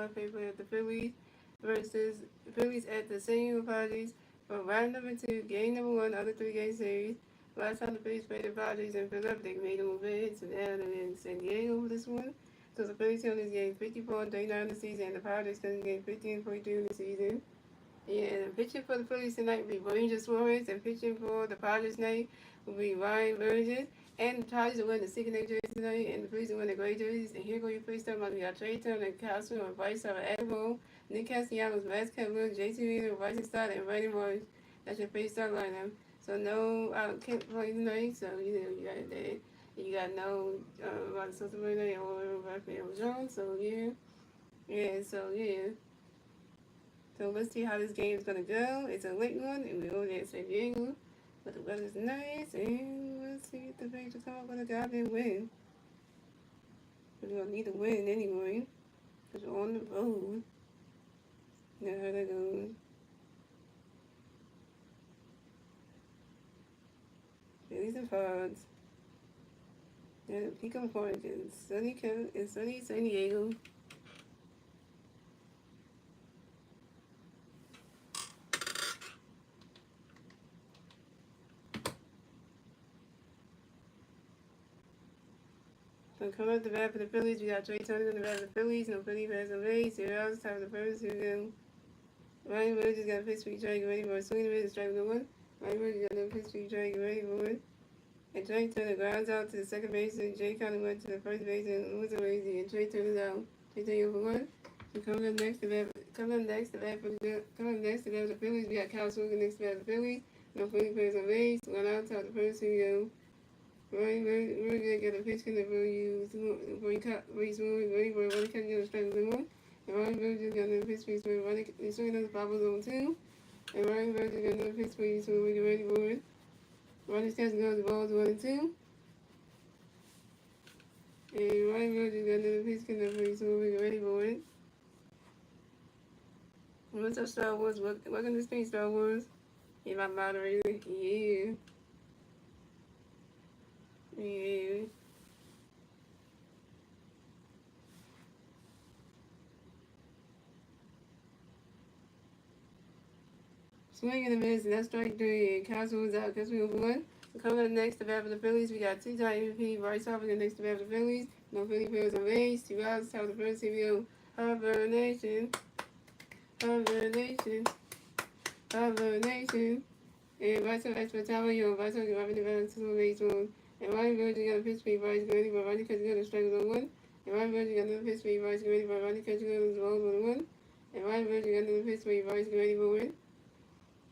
last paper of the Phillies versus Phillies at the San Diego Padres for round number 2, game number 1 of the 3-game series. Last time the Phillies played the Padres in Philadelphia, they made them move ahead, so now they're in San Diego for this one. So the Phillies on this game 54-39 in the season, and the Padres on this game 15-42 in the season. Yeah, and pitching for the Phillies tonight will be Ranger Suarez, and pitching for the Padres tonight will be Ryan Burgess. And the Padres will win the second jersey tonight, and the Phillies will win the gray jerseys. And here go your Phillies stuff. We got Trey Turner, Castle, and Bryce Harper, Admiral, Nick Castellanos, Max Kevin, JT Reader, Bryson Stott, and Randy Marsh. That's your Phillies start lineup. So no, I can't play tonight. So you got that. You got no Rod Sosa tonight or Rafael Jones. So yeah. So let's see how this game is gonna go. It's a late one, and we're over at San Diego. But the weather's nice, and let's see if the Phillies come up with a goddamn win. We're gonna need a win anyway, because we're on the road. You know how that goes. Phillies and Pods. And Pico Point in sunny San Diego. So coming up the bat for the Phillies, we got Trey Turner on the bat for the Phillies. No Philly fans on base. 0 outs, top of the first. Here we go. Ryan Burgess got a pitch for Trey, ready for a swing and a strike number 1. Ryan Burgess got a pitch for Trey, ready for it. And Trey Turner grounds out to the second base, and Jay Conner went to the first base, and Lewis Arazy, and Trey Turner's out. Trey Turner for 1. So coming up next to bat for the Phillies, we got Kyle Swigger next to bat for the Phillies. No Philly players on base. 1 out, top of the first. Here we go. Ryan Burgess got a pitch in the for he's ready for one catch the strike number 1. And Ryan Burgess got another pitch for he's swinging on the foul zone 2. And Ryan Burgess got another pitch for he's ready for it. Ryan catch goes the balls 1 and 2. And Ryan Burgess got another pitch for he's ready for it. What's up, Star Wars? Welcome to Space, Star Wars. You're my moderator. Yeah. Yeah. Swing and a miss, and that's strike 3. And Castle was out because we over 1. So coming up next to bat for the Phillies, we got 2-time MVP Bryce Harper next to bat for the Phillies. No Philly players on base. 2 outs, top of the first. Here we go. Harper Nation. Harper Nation. Harper Nation. And Bryce Harper for Taylor, Bryce Harper driving the balance to the base one. And Ryan Burgess got a pitch for Bryce ready for Ronnie catching good and strike on 1. And Ryan Burgess got another pitch for Bryce ready for Ronnie catching good and balls 1. And Ryan Burgess got another pitch for Bryce ready for win.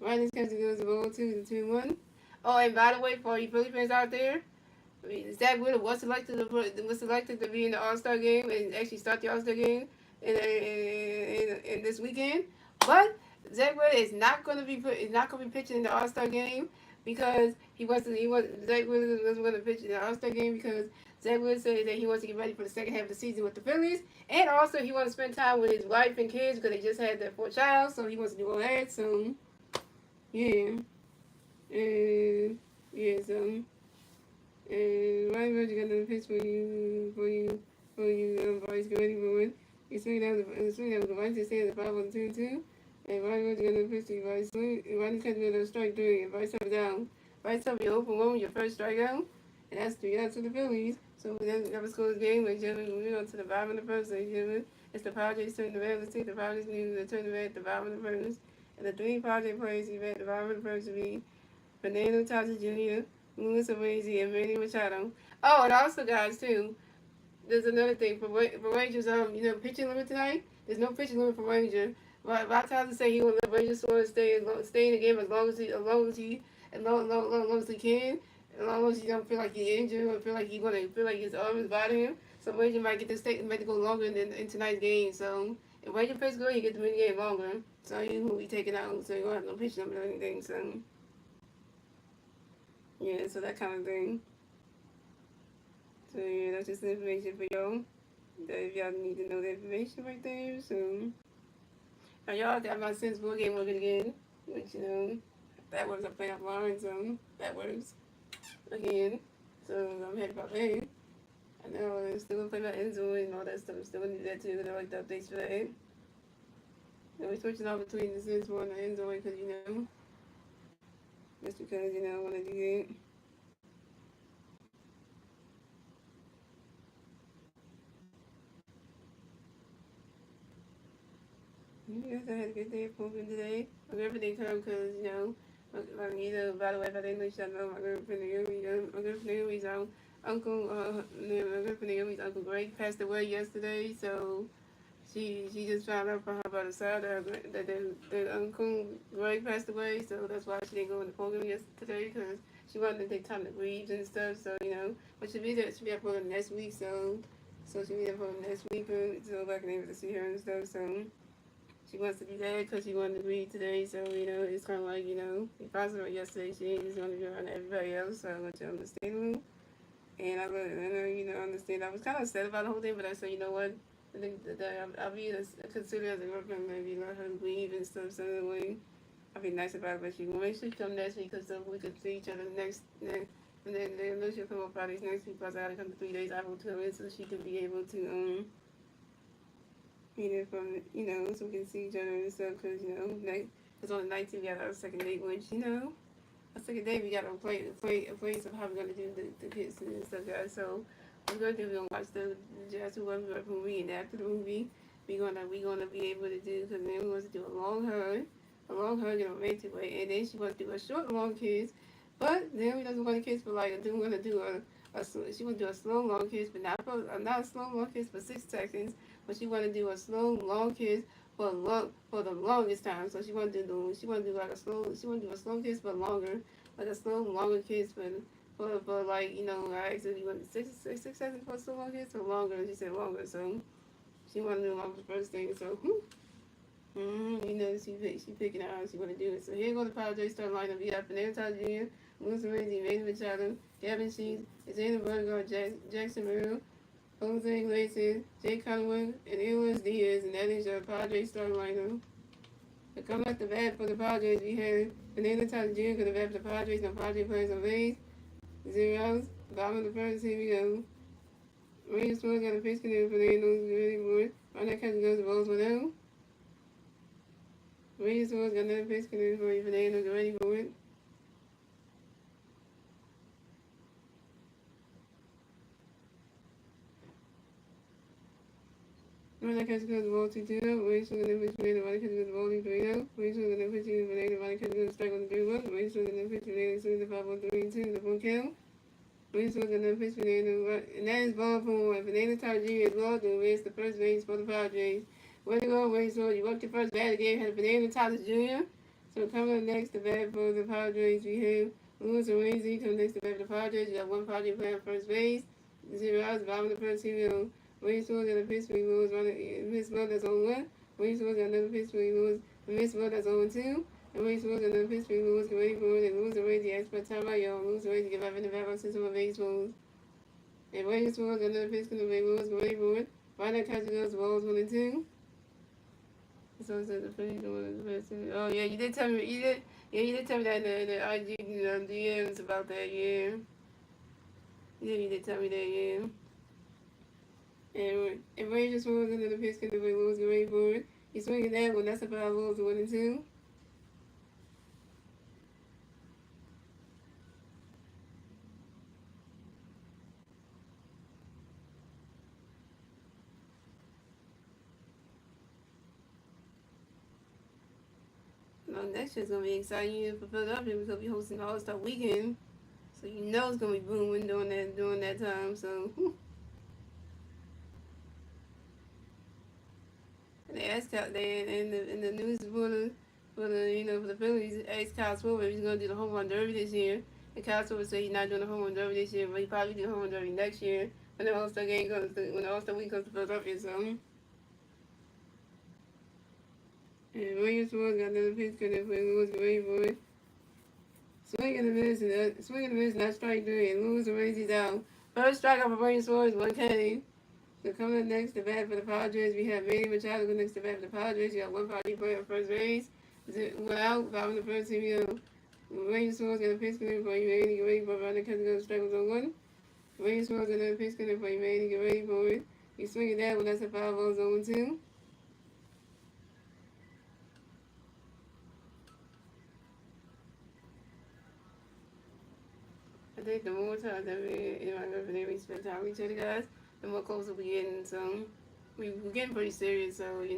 Ronnie's catching good as a ball 2-2-1. Oh, and by the way, for you Philly fans out there, Zach Wheeler was selected to be in the All-Star game and actually start the All-Star game in this weekend. But Zach Wheeler is not going to be pitching in the All-Star game because Zach Wheeler wasn't going to pitch in the All-Star game because Zach Wheeler said that he wants to get ready for the second half of the season with the Phillies, and also he wants to spend time with his wife and kids because they just had their 4th child, so he wants to do all that. So yeah. And Ryan Burgess got another pitch for you, Bryce, get ready for it. He swing down the Bryce is staying at the 5-2-2. And Ryan Burgess got another pitch for you, Bryce. Ryan catching another strike 3, and Bryce up down. Bryce up, you open 1 with your first strikeout, and that's 3 outs to the Phillies. So that was close game, but moving on to the bottom of the first. It's the Padres turning the red. Let's take the Padres news. They turn the red at the bottom of the first. And the 3 Padres players he at the bottom of the first will be Fernando Tatis Jr., Luis Arazy, and Manny Machado. Oh, and also, guys, too, there's another thing for Rangers. Pitching limit tonight. There's no pitching limit for Rangers. Rob Thompson said he will let Rangers stay in the game as long as he can, as long as he don't feel like he's injured or feel like his arm is bothering him. So Rangers might get this might go longer in tonight's game. So if Rangers plays good, he gets the game longer. So he will be taken out. So you won't have no pitching limit or anything. So. Yeah, so that kind of thing. So yeah, that's just the information for y'all. If y'all need to know the information right there. So now y'all got my sensible game working again. Which that works. I play offline, so that works again. So I'm happy about that. I know I'm still gonna play my Enzo and all that stuff. I'm still gonna do that too. I like the updates for that. And we're switching out between the Sims 4 and the Enzo because just because I want to do that. Yes, I had a good day of pooping today. My girlfriend didn't come because, by the way, if I didn't let y'all know, my girlfriend Naomi's uncle, my girlfriend Naomi's uncle Greg passed away yesterday, so she just found out from her brother's side that the uncle Greg passed away, so that's why she didn't go in the program yesterday, because she wanted to take time to grieve and stuff, so, but she'll be there for the next week, so she'll be there for the next week, so I can able to see her and stuff, so she wants to be there because she wanted to read today. So, it's kind of like, if I saw her yesterday, she ain't just going to be around everybody else. So I went to understand. And I understand. I was kind of upset about the whole thing, but I said, you know what? I think that I'll be considered as a girlfriend, maybe let her leave and stuff. So anyway, I'll be nice about it. But she will make sure she come next week so we could see each other and then she'll come up Fridays next week because I got to come to 3 days out of hotel so she can be able to, from, so we can see each other and stuff, because, it's on the 19th, we got our second date, which, our second date, we got to play of how we're going to do the kids and stuff, guys, so, we're going to watch the Jazz Who Won movie, and after the movie, we're gonna be able to do, because then we want to do a long hug in a romantic way, and then she wants to do a short, long kiss, but then we doesn't want to kiss for like, then we're going to do she want to do a slow, long kiss, but not a slow, long kiss for 6 seconds, but she want to do a slow, long kiss for the longest time. So she want to do like she want to do a slow kiss but longer, like a slow, longer kiss for like I asked her, you want 6 seconds for a slow, long kiss or longer, and she said longer. So she want to do longer first thing. So she picking out how she want to do it. So here go the Padres start lineup. We got Fernando Jr., Luis Ramsey, Manny Machado, Gavin Sheets, Xander Bergeron, Jackson Merrill, Jose Iglesias, Jay Conway, and Elias Diaz, and that is your Padres starting lineup. To come at the bat for the Padres, we have Fernando Jr. going to bat for the Padres. No Padres players on base. 0 outs. Bottom of the first, here we go. Rangers Sports got a pitch connect for Fernando, ready for it. Right now, catching goes the balls 1-0. Rangers Sports got another pitch connect for Fernando, get ready for it. Right now, catching goes the ball 2-2. Rangers Sports got another pitch Fernando, right now, catching goes the ball 3-0. Rangers Sports got another pitch Fernando, right now, catching goes the strike on the 3-1. Rangers Sports got another pitch Fernando, swing the 5-1-3-2, the full kill. Rangers Sports got another pitch Fernando, and that is ball 4. Fernando Jr. is ball to raise the first base for the Padres. Way to go, Rangers Sports. You worked the first bat again, had Fernando Jr. So coming up next to bat for the Padres, we have Luis Ramsey coming next to bat for the Padres. You got one Padre playing first base. 0 outs, bottom of the first inning. Rangers Sports got a pitch for Lewis, Miss Ball that's on 1. Rangers Sports got another pitch for Lewis, Miss Ball that's on 2. And Rangers Sports got another pitch for Lewis, get ready for it. And Lewis Ramsey asked for a timeout, y'all. Lewis Ramsey get back in the back on system of baseballs. And Rangers Sports got another pitch for Lewis, get ready for it. Right now, catching those balls 1 and 2. So it's the Phillies doing the best. Oh yeah, you did tell me. You did tell me that in the IG DMs about that. Yeah, you did tell me that. Yeah. And Rangers was into the pitch because the way Lewis get ready for it. He's swinging that one. That's about Lewis 1 and 2. Next year's gonna be exciting for Philadelphia. We're gonna be hosting All-Star Weekend, so it's gonna be booming during that time. So. And they asked out there in the news for the Phillies asked Kyle Schwarber if he's gonna do the home run derby this year. And Kyle Schwarber said he's not doing the home run derby this year, but he probably do the home run derby next year when the All-Star week comes to Philadelphia. So. And Williams Ward got another pitch connect for Lewis ready for it. Swing and a miss, not strike 3, and Lewis Ramsey's out. First strikeout for Williams Ward is 1K. So coming up next to bat for the Padres, we have Manny Machado next to bat for the Padres. You got one Padre player on first base. One out, bottom of the first inning. Williams Ward's got a pitch connect for you, Manny. Get ready for a runner, catch goes strike was on 1. Rain swirls another pitch coming for you, man. You get ready for it. You swing it that one. That's a 5-0 zone 2. I think the more times that we spend time with each other, guys, the more closer we getting. So we're getting pretty serious. So and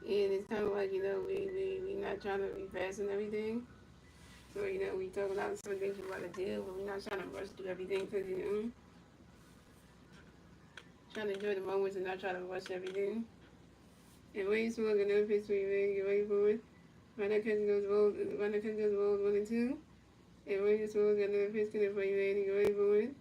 it's kind of like we not trying to be fast and everything. So we talk about some things we want to do, but we're not trying to rush through everything because trying to enjoy the moments and not try to rush everything. And when you smoke another pitch for you, man, get ready for it. Right now, catching those balls, 1 and 2. And when you smoke another pitch coming for you, man, get ready for it.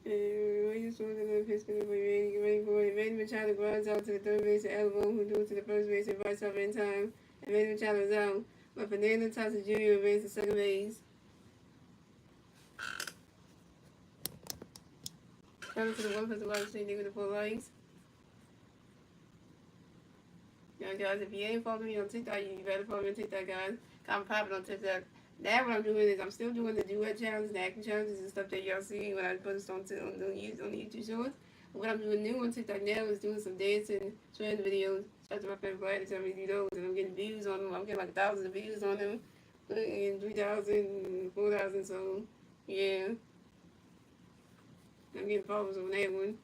And when you smoke another pitch coming for you, man, get ready for it. Manny Machado grounds out to the third base and elbow, who do it to the first base and vice up in time. And Manny Machado is out. But Fernando Tatis Jr. advances to second base. Coming to the 1 wide receiver with the 4 lights. Yeah, guys, if you ain't following me on TikTok, you better follow me on TikTok, guys. I'm popping on TikTok. Now what I'm doing is I'm still doing the duet challenges, the acting challenges, and stuff that y'all see when I post on the YouTube shorts. What I'm doing new on TikTok now is doing some dancing, trend videos. Shout out to my friend Vlad to tell me to do those, and I'm getting views on them. I'm getting like 1,000 views on them, and 3,000, 4,000. So yeah, I'm getting followers on that one.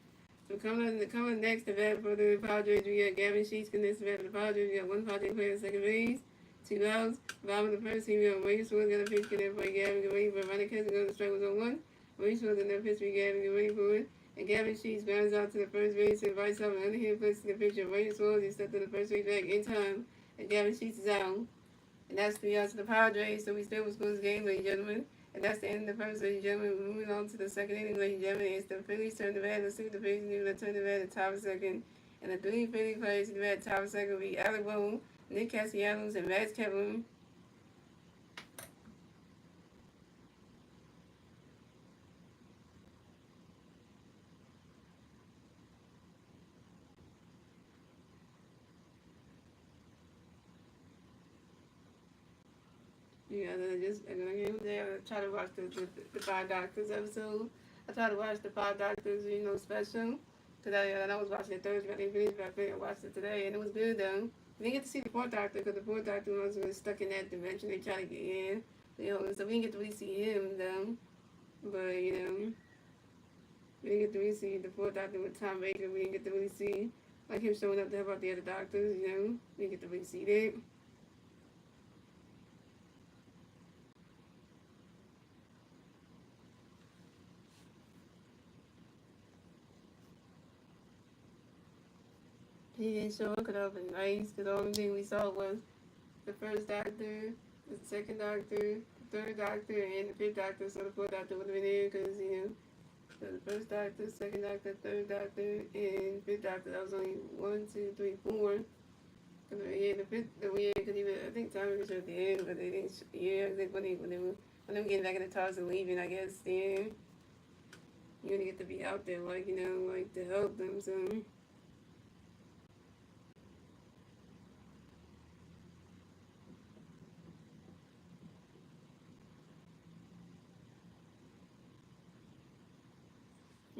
So coming next to bat for the Padres, we got Gavin Sheets connects to bat for the Padres. We got one Padre player at second base, 2 outs. Bottom of the first team, we got Wayne Swords got a pitch connect for Gavin. Get ready for Ronnie Kessler goes to strike was on 1. Wayne Swords got a pitch for Gavin. Get ready for it. And Gavin Sheets grounds out to the first base and vice up and underhand places the pitcher. Wayne Swords he stepped to the first base back in time, and Gavin Sheets is out. And that's 3 outs to the Padres. So we still was close game, ladies and gentlemen. And that's the end of the first, ladies and gentlemen. We're moving on to the second inning, ladies and gentlemen. It's the Phillies turn the bat. Let's see what the Phillies do. Let's turn the bat at top of second. And the 3 Philly players in the bat top of second will be Alec Boone, Nick Castellanos, and Max Kevin. Yeah, I'm gonna try to watch the Five Doctors episode. I try to watch the Five Doctors, special. Because I was watching it Thursday, I didn't finish, but I watched it today, and it was good though. We didn't get to see the fourth doctor because the fourth doctor was stuck in that dimension they tried to get in. So we didn't get to really see him though. But we didn't get to really see the fourth doctor with Tom Baker. We didn't get to really see like him showing up to help out the other doctors. We didn't get to really see that. He didn't show up because that would have been nice. Because the only thing we saw was the first doctor, the second doctor, the third doctor, and the fifth doctor. So the fourth doctor would have been there because, so the first doctor, second doctor, third doctor, and fifth doctor. That was only 1, 2, 3, 4. Yeah, the fifth, because I think Tommy was at the end, but they didn't. I think when they were getting back in the cars and leaving, I guess. Yeah, you only get to be out there, like to help them. So.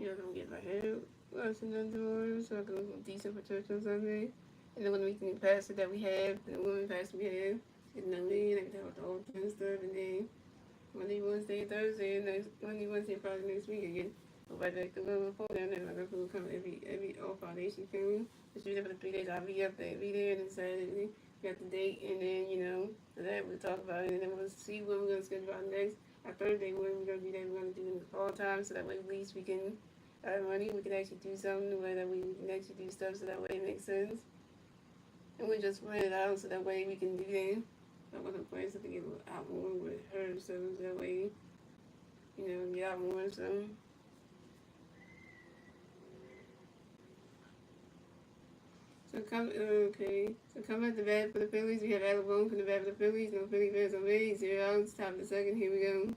I'm gonna get my hair washed and done tomorrow, so I can look decent for church on Sunday. And then when the weekend pastor that we have, the woman pastor we have, and then me, and I can talk about the whole and stuff, and then Monday, Wednesday, Thursday, and Monday, Wednesday, probably next week again. Go back to the before then, and my girlfriend will come every all foundation film. It's usually for the 3 days I'll be up there, be there, and then Saturday, we got the date, and then, that we'll talk about it, and then we'll see when we're gonna schedule our next. Our Thursday, when we're gonna be there, we're gonna do it in the fall time, so that way at least we can money, we can actually do something the way that we can actually do stuff so that way it makes sense. And we just plan it out so that way we can do that. I want to plan something to get out more with her so that way, get out more. So come at the bat for the Phillies. We have Alec Boone from the bat for the Phillies. No Philly fans on me. 0 outs, top of the second. Here we go.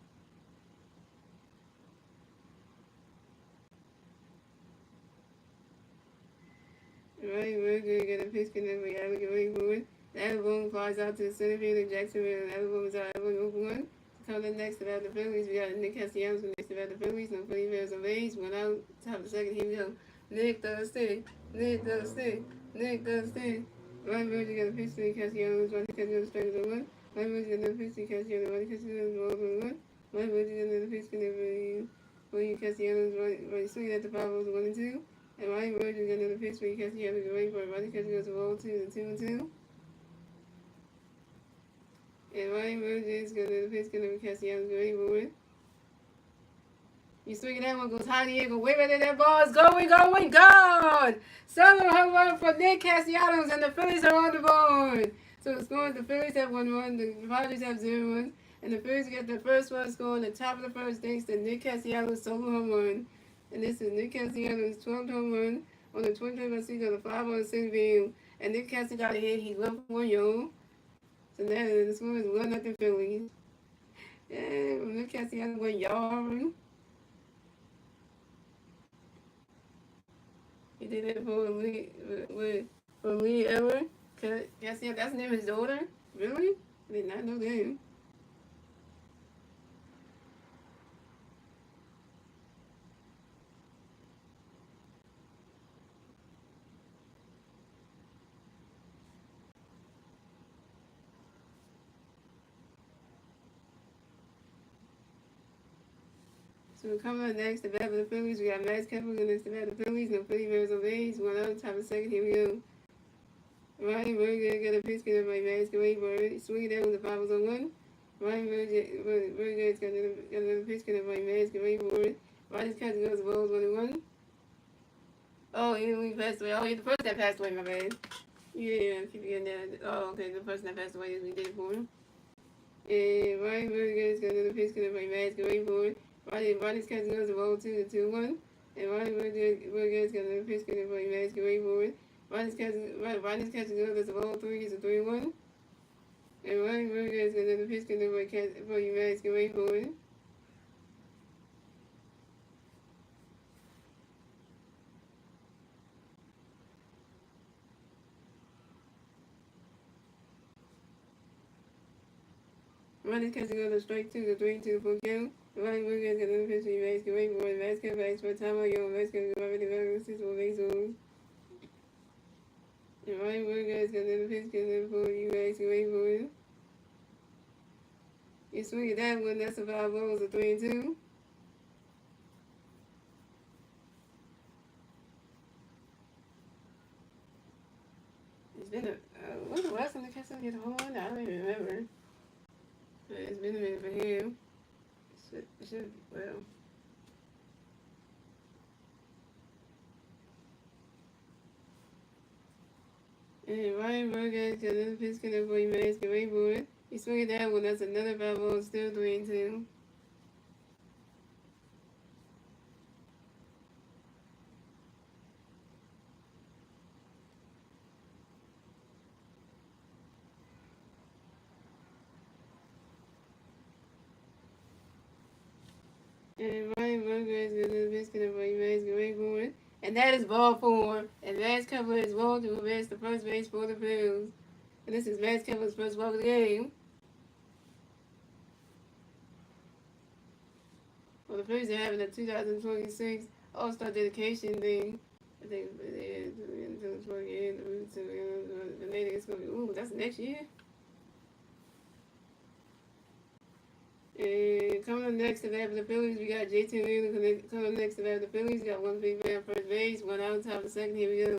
Right, very good. Got a pitch connect by Alec away for it. The other ball flies out to the center field of Jacksonville. The other ball is out. Everyone over one. Coming next about the Phillies, we got Nick Castellanos next about the Phillies. No Philly Bears on base. One out. Top of the second. Here we go. Nick does stick. Nick does stick. Nick does stick. Right, Virgin got a pitch to Castellanos. Right, Castellanos strikes on one. Right, Virgin got a pitch to Castellanos. Right, Castellanos balls on one. Right, Virgin got another pitch to Castellanos. Right, swinging at the five balls 1-2. And Ryan Virgin got another pitch for Castellanos. Waiting for it. Right, Castellanos roll 2-2. And Ryan Virgin's got another pitch for Castellanos. Waiting for it. You swing that one, goes high in the air, go way better than that ball is going, gone! Solo home run for Nick Castellanos, and the Phillies are on the board. So the score is the Phillies have 1-1, the Padres have 0-1, and the Phillies get the first one score on the top of the first thanks to Nick Castellanos' solo home run. And this is Nick Castellanos' 12th home run on the 23rd season of the 5-on-6 field. And Nick Castellanos got a hit, he left for you. So now the score is 1-0 Phillies. And Nick Castellanos went yard. He did it for Lee Ever. That's the name of his daughter? Really? I did not know that. So we're coming up next, the bat for the Phillies. We got Max Kepler against the bat for the Phillies. No Philly Bears on base. 1-0, top of second. Here we go. Ryan Virgin got a pitch get up by Max Kepler. Swing it down with the 5-on-1. Ryan Virgin's got another pitch get up by Max Kepler. Ryan's catching goes the balls 1-1. Oh, he passed away. Oh, he's the person that passed away, my bad. Yeah, keep getting that. Oh, okay, the person that passed away is we did it for him. And Ryan Virgin's got another pitch get up by Max Kepler. Ronnie's catching goes the ball 2-1. And Rodgers got another pitch getting for Max forward. Ronnie's catching goes the ball 3-1. And Rodgers got another pitch getting for Max forward. Ronnie's catching goes strike 2 to 3-2 for kill. Ryan Williams got another pitch for Max forward. Max for time on your Max got another pitch for base rules. And Ryan Williams got another pitch for Max forward. You swing at that one, that's a 5 balls, a 3-2. It's been when was the last time the Cats get a home run? I don't even remember. But it's been a minute for him. Well. And Ryan Burgess got another pitch connect for Max forward. He swung at that one, that's another 5 balls, still 3-2. And Ryan Burgess got another pitch connect for Max forward. And that is ball 4. And Max Kepler is rolled to advance the first base for the Phillies. And this is Max Kepler's first ball of the game. Well, the Phillies are having a 2026 All-Star dedication thing. I think the meeting is going to be, ooh, that's next year. And coming up next to that for the Phillies, we got JT Wheeler. Coming up next to that for the Phillies, we got one big man first base, one out top of the second. Here we go.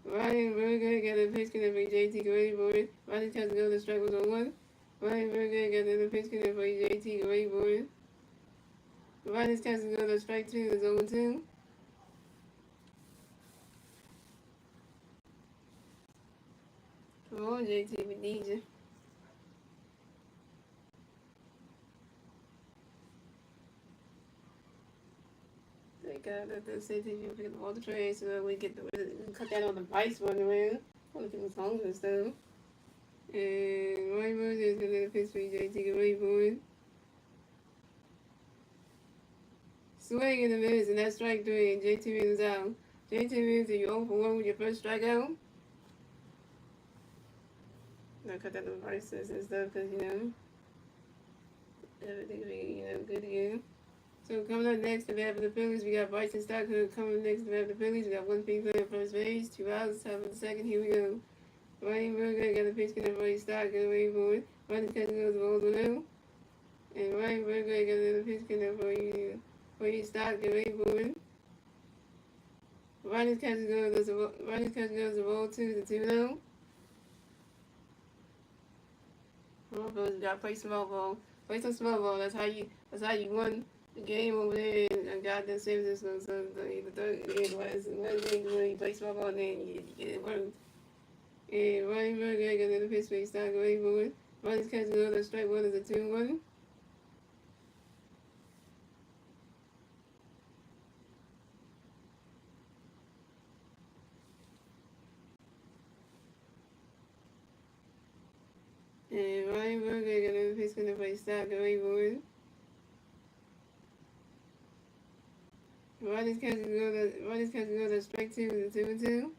Ryan Berger got a pitch connect for JT Gray for it. Ryan tries to go to strike was on 1. Ryan Berger got another pitch connect for JT Gray for it. Ryan tries to go to strike 2 is 0-2. Come on, JT, we need you. The safety you pick up all the trays so that we get cut that on the bikes running around. All the people's homes and stuff. And Ryan Rose is gonna pitch for JT away for it. Swing in the middle, and that's strike 3, and JT is out. J2 means that you 0 for 1 with your first strikeout. I cut out the prices and stuff because, everything will be, good again. So coming up next, the bat for the Phillies, we got Bryson Stockton coming up next, the bat for the Phillies. We got one big player first base, 2 outs, top of the second. Here we go. Ryan Burger got a pitch getting Bryson Stockton away for it. Ryan catching goes the balls below. And Ryan Burger got another pitch getting for you Stockton away for it. Ryan catching goes the ball to the 2-0. Small ball, you gotta play small ball. Play some small ball. That's how you won the game over there and got the San Francisco. So the third game was when you play small ball and then you get it worked. And Ryan Burger got another pitch face start going for it. Ryan's catching another strike one is a 2-1. And Ryan Burger got another pitch going to play start going for it. Ronnie's catching another strike 2 is a 2-2.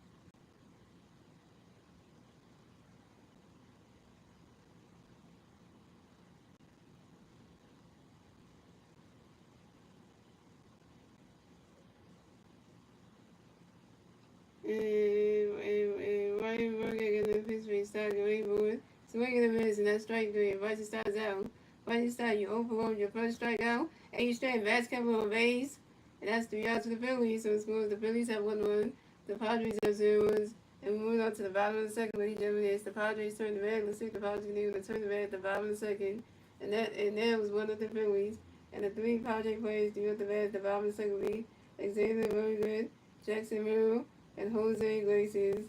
And Ryan Burger got the pitch face start going for it. Swing and a miss, and that's strike 3. Bryson starts out. Bryson start, you 0 for 1 with your first strikeout. 8 straight bats coming on base. And that's 3 outs to the Phillies. So it scores the Phillies have 1-1. The Padres have 0-1. And moving on to the bottom of the second with each other. The Padres turn the red. Let's see if the Padres can even turn the red at the bottom of the second. And that was one of the Phillies. And the 3 Padres players do at the red at the bottom of the second league. Xavier very good. Jackson Merrill and Jose Iglesias.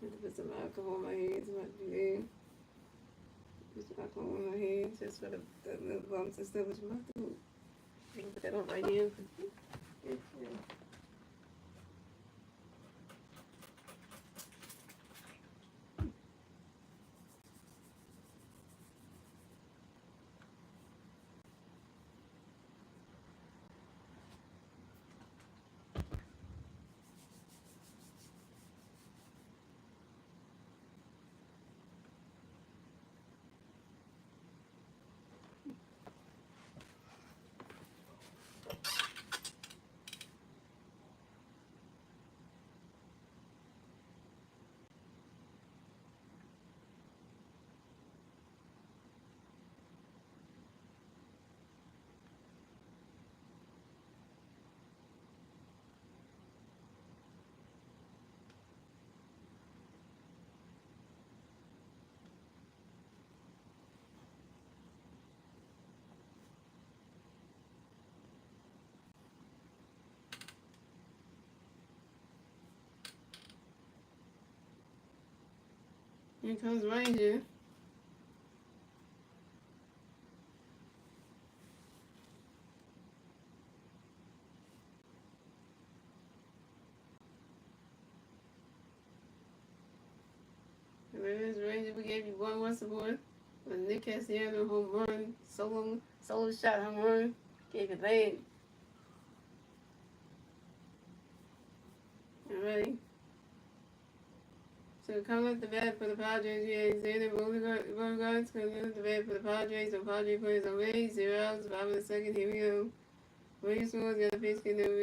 I have to put some alcohol on my hands. I'm about to do that. Put some alcohol on my hands just for the little bumps and stuff. Which I'm about to do. I'm going to put that on right here. Here comes Ranger. Ranger, we gave you one support. With Nick Castellanos home run, solo shot home run, gave it back. Alright. So coming up the bat for the Padres, we had Xander Bogaerts coming up the bat for the Padres. So Padres players on base, 0 outs, 5 in the second. Here we go. William Swan's got a pitch getting over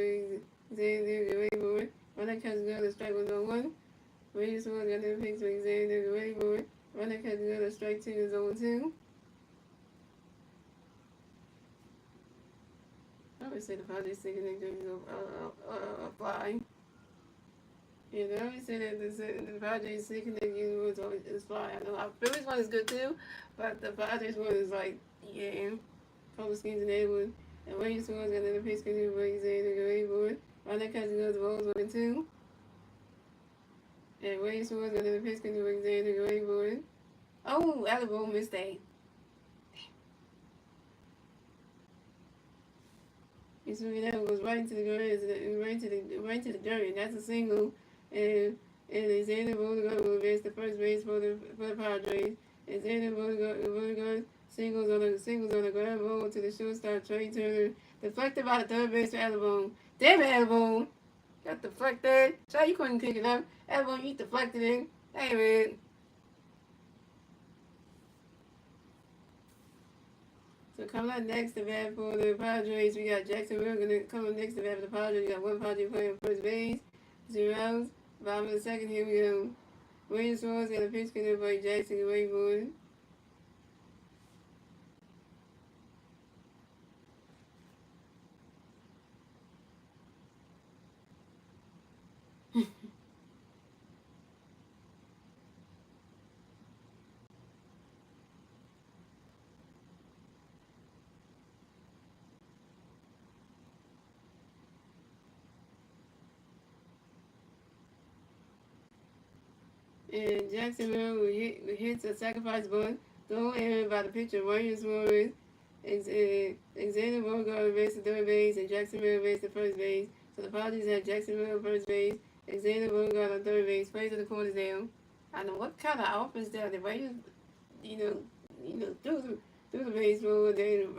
Xander, get ready for it. Runner catches good, the strike was on 1. William Swan's got a pitch for Xander, get ready for it. Runner catches good, the strike 2 is on 2. I would say the Padres thinking they're going to go fly. Yeah, they always say that the Padres thinking that you was fly. I know our Phillies one is good too, but the Padres one is like, yeah, couple schemes in Edward. And William Swan's got another pitch continue for Xander, get ready for it. Runner catches good, the ball's 1 and 2. And William Swan's got another pitch continue for Xander, get ready for it. Oh, Alabama mistake. He swinging out, goes right into the grass, right to the dirt, and that's a single. And Xander Bogaerts will advance the first base for the Padres. And Xander Bogaerts Singles on the ground ball to the shortstop Trey Turner. Deflected by the third baseman Alabone. Damn it, Alabone. Got deflected. Try you couldn't pick it up. Alabone, you deflected it. Damn it. So coming up next to bat for the Padres, we got Jacksonville coming next to bat for the Padres. We got one Padre playing first base. 0 outs. Bottom of the second, here we go. Williams Suarez got a pitch connect by Jackson and Wayboard. And Jacksonville hits a sacrifice bunt. Thrown in by the pitcher Williams Suarez. Xander Bogaerts raised the third base and Jacksonville raised the first base. So the Padres had Jacksonville first base, Xander Bogaerts on third base, plays to the corners down. I know what kind of offense that the Raiders, threw the baseball, then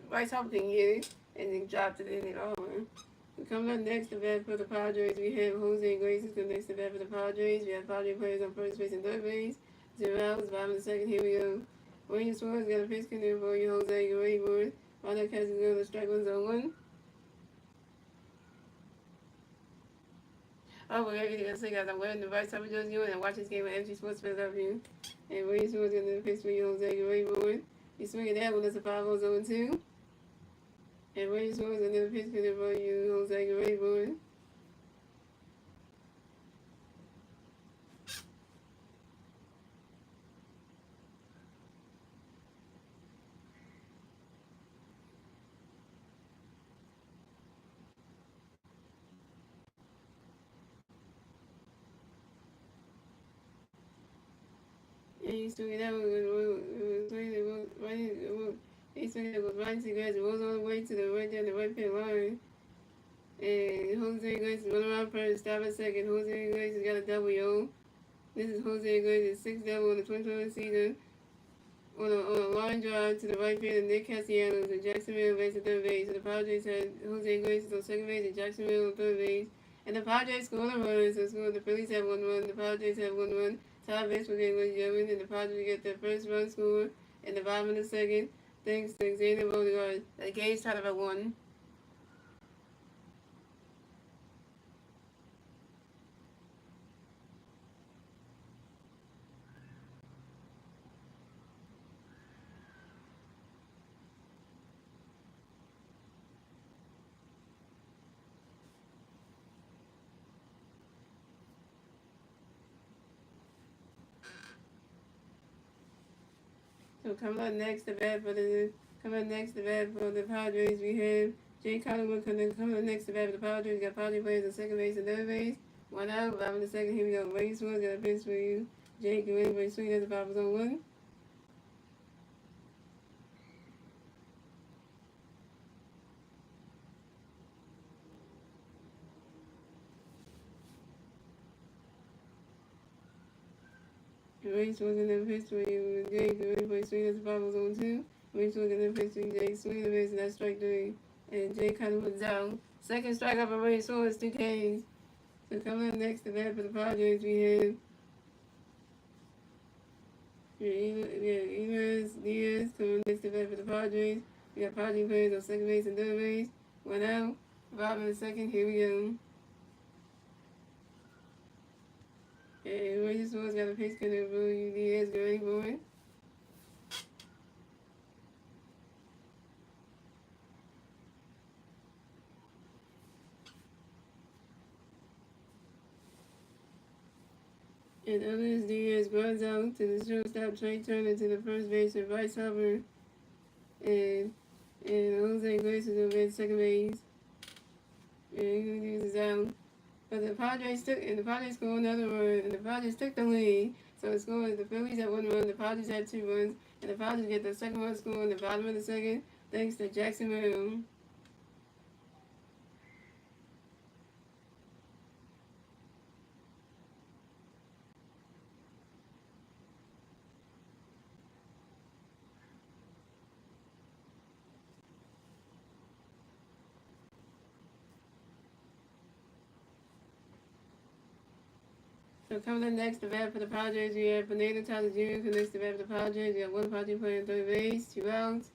Rice Hopper can get it, and then dropped it in it all. Coming up next to bat for the Padres, we have Jose Iglesias coming next to bat for the Padres. We have Padres players on first base and third base. 0 outs, bottom of the second, here we go. Williams Suarez got a pitch connect for you, Jose Iglesias. Ronald Casanova, strike 1-0-1. Oh, well, everything I say, guys, I'm wearing the right side of you and watch this game on MG Sports Philadelphia. And Williams Suarez got a pitch for you, Jose Iglesias. He's swinging that one, that's a 5-0-2. And Williams Suarez got another pitch connect for you, Jose Iglesias. And he's swinging that one, he's swinging that one, right to guys, it goes all the way to the right down the right pit line. And Jose Iglesias run around first, stop at second. Jose Iglesias got a W. This is Jose Iglesias' sixth double in the 2020 season. On a line drive to the right field, and Nick Castellanos and Jacksonville raised the third base. So the Padres had Jose Iglesias on second base and Jacksonville on third base. And the Padres scored a run, so the Phillies have 1 run, the Padres have 1 run. Top baseball game was German, and the Padres get their first run scored in the bottom of the second, thanks to Xander Bogaerts. The game's tied up at 1. So coming up next to bat for the Padres, we have Jay Collingwood coming up next to bat for the Padres. We got Padres players on second base and third base. 1 out, bottom of the second. Here we go. Williams Suarez got a pitch for you. Jake Green, swing as the 5-0-1. Williams Suarez got a pitch for you. Jake Green, swing as the 5-0-2. Williams Suarez got a pitch for you. Jake swing the base, and that's strike 3. And Jay Collingwood down. Second strikeout for Williams Suarez, 2 Ks. So coming up next to bat for the Padres, we have Enos Diaz coming next to bat for the Padres. We got Padres players on second base and third base. 1 out. Bottom of the second, here we go. And Williams Suarez got a pitch connect for you, Diaz, great boy. And others, Diaz runs out to the shortstop, Trey Turner to the first base, and Rice Hopper, and Jose Iglesias over at second base. And Iglesias is out. But the Padres scored another run, and the Padres took the lead. So it scored, the Phillies had 1 run, the Padres had 2 runs, and the Padres get the second run score in the bottom of the second, thanks to Jacksonville. So coming up next, the bat for the Padres, we have Fernando Tatis Jr. connects the bat for the Padres. We have one Padre playing third base, 2 outs.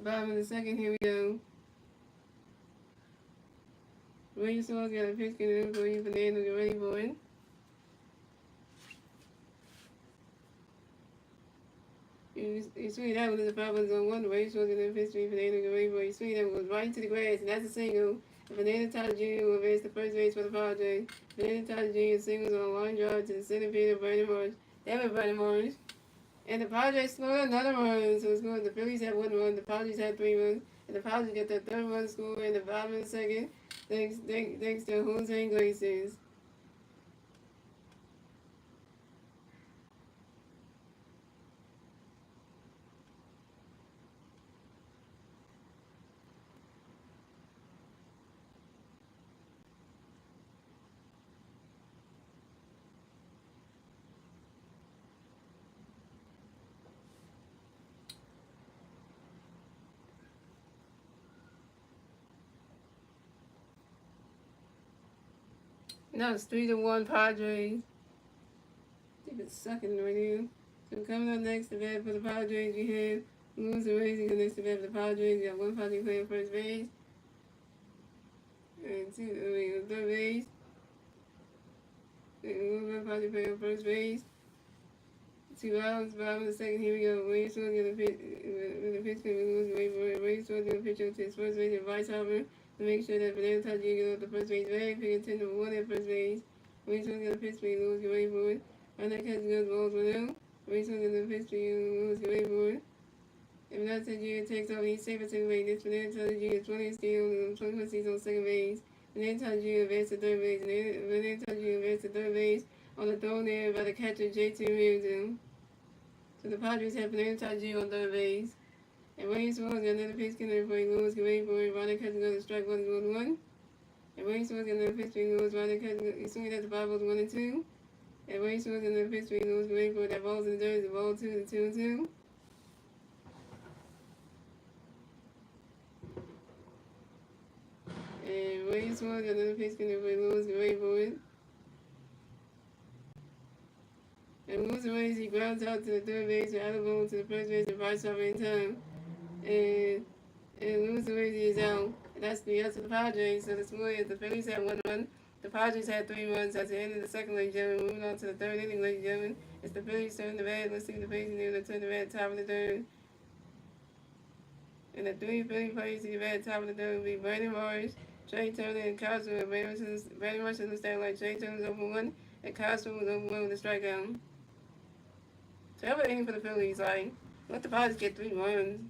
Bottom of the second, here we go. William Swords got a pitch in for you, Fernando, get ready for it. You swing that one to the Padres on one, William Swords got a pitch for you, Fernando, get ready for it. You swing that one goes right into the grass, and that's a single. Fernando Tatis Jr. will advance to first base for the Padres. Fernando Tatis Jr. singles on a line drive to the center field of Brandon Marsh. That was Brandon Marsh. And the Padres scored another run. So it's going, the Phillies had 1 run, the Padres had 3 runs, and the Padres get their 3rd run score in the bottom of the second, thanks to Jose Iglesias. Now it's 3-1 Padres. I think it's sucking right now. So coming up next, the bat for the Padres, we have Luis Reyes next to bat for the Padres. We got one Padre playing first base. And third base. And one Padre playing first base. 2 outs, bottom of the second, here we go. Williams Swords gonna pitch, with the pitch coming loose, Williams Swords gonna pitch up to his first base and vice hopper to make sure that Fernando Tatis Jr. gets off the first base bag, picking 10 to 1 at first base. Williams Swords gonna pitch for you, Lewis, get ready for it. On that catch goes balls 1-0. Williams Swords gonna pitch for you, Lewis, get ready for it. If not, Tatis Jr. takes off, he's safe at second base. This Fernando Tatis Jr. 20 steals, 21 seasons on second base. Fernando Tatis Jr. advanced to third base. Fernando Tatis Jr. advanced to third base on the throw there by the catcher, J.T. Realtor. So the Padres have Fernando Tatis Jr. on third base. And Williams Swords got another pitch connected for Lewis, get ready for it. Ronald catches another strike, 1-1. And Williams Swords got another pitch for Lewis, Ronald catches, he's swinging at the ball, 1-2. And Williams Swords got another pitch for Lewis, get ready for it. That ball's in the dirt, the ball 2-2. And Williams Swords got another pitch connected for Lewis, get ready for it. And Lewis Reyes, he grounds out to the third base and out of bounds to the first base and vice over in time. And Lewis Reyes is out. And that's the answer to the Padres. So this morning, the Phillies had 1 run. The Padres had 3 runs at the end of the second, ladies and gentlemen. Moving on to the third inning, ladies and gentlemen. It's the Phillies turn the bat. Let's see the Phillies and they're turn the bat top of the third. And the 3 Philly players to the bat top of the third will be Brandon Marsh, Trey Turner, and Cosmo. Brandon Marsh in the stand like Trey Turner's over 1, and Cosmo was over 1 with a strikeout. So I was aiming for the Phillies, like, let the Padres get 3 runs.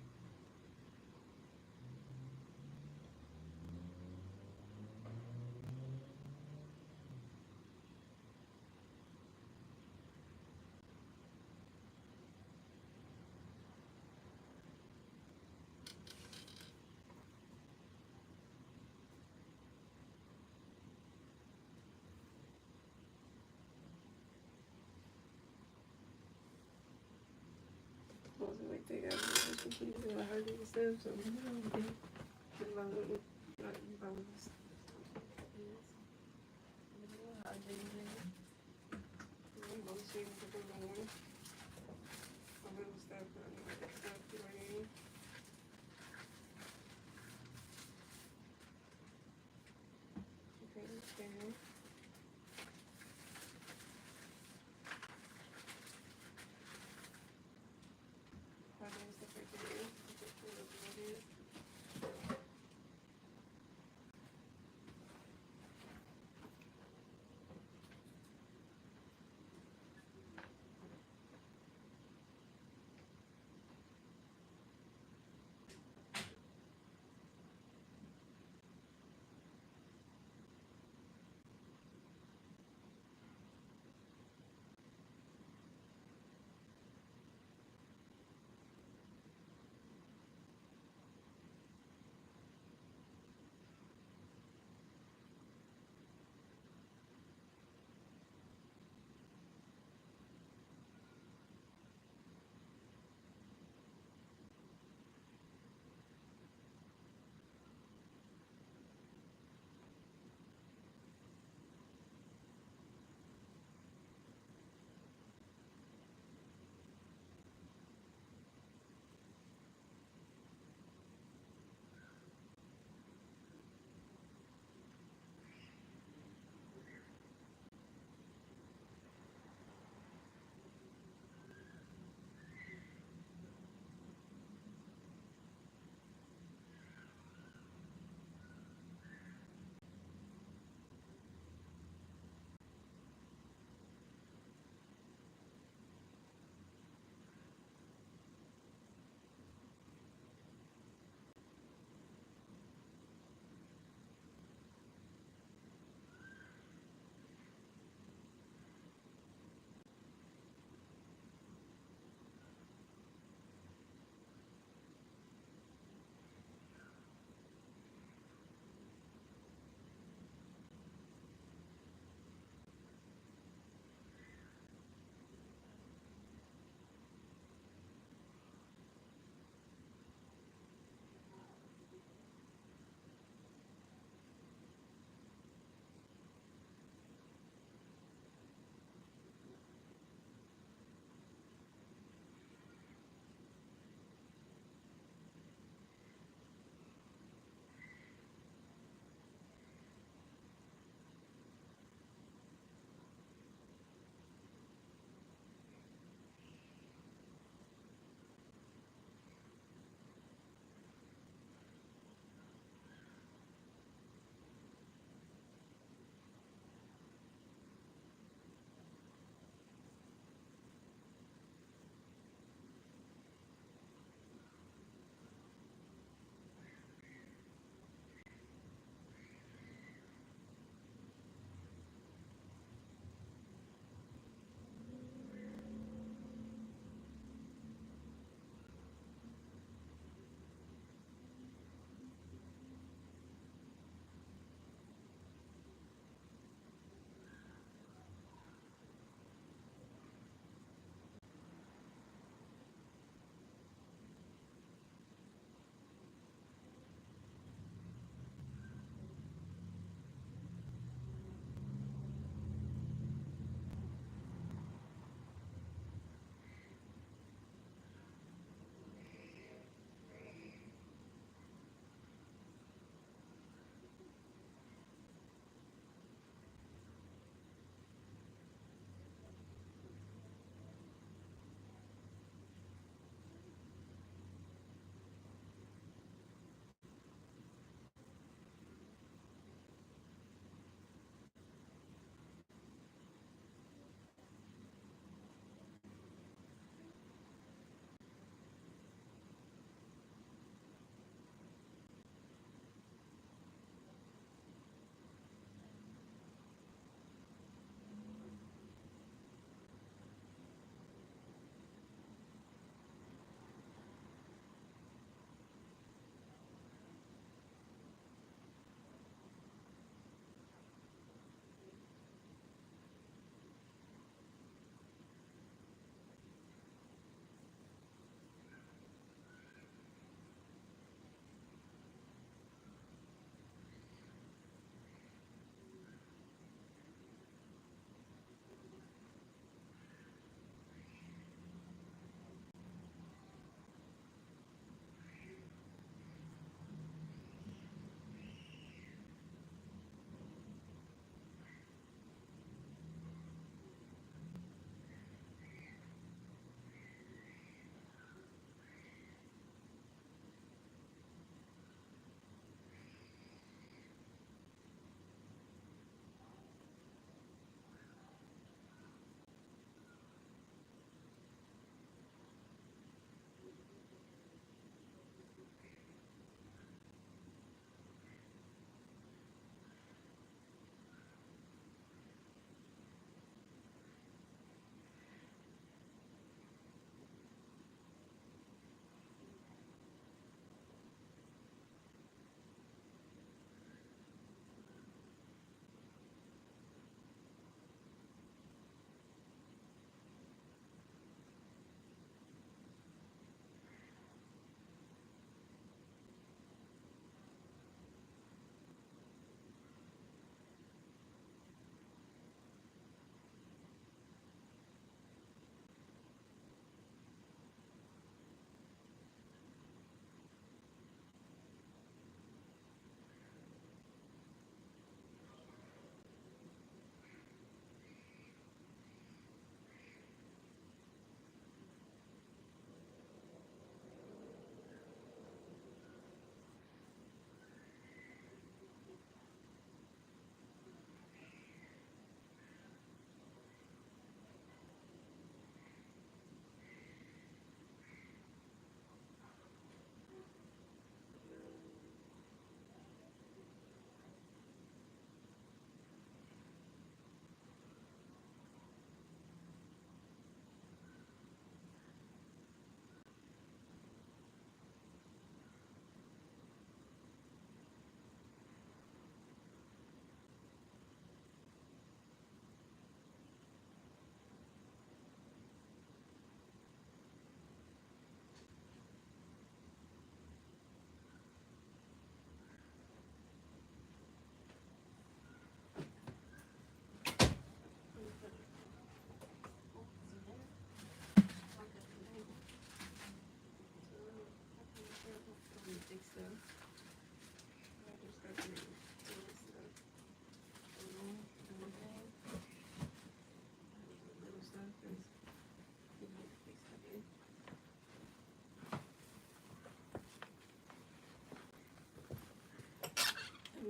Like they got I heard it stuff, so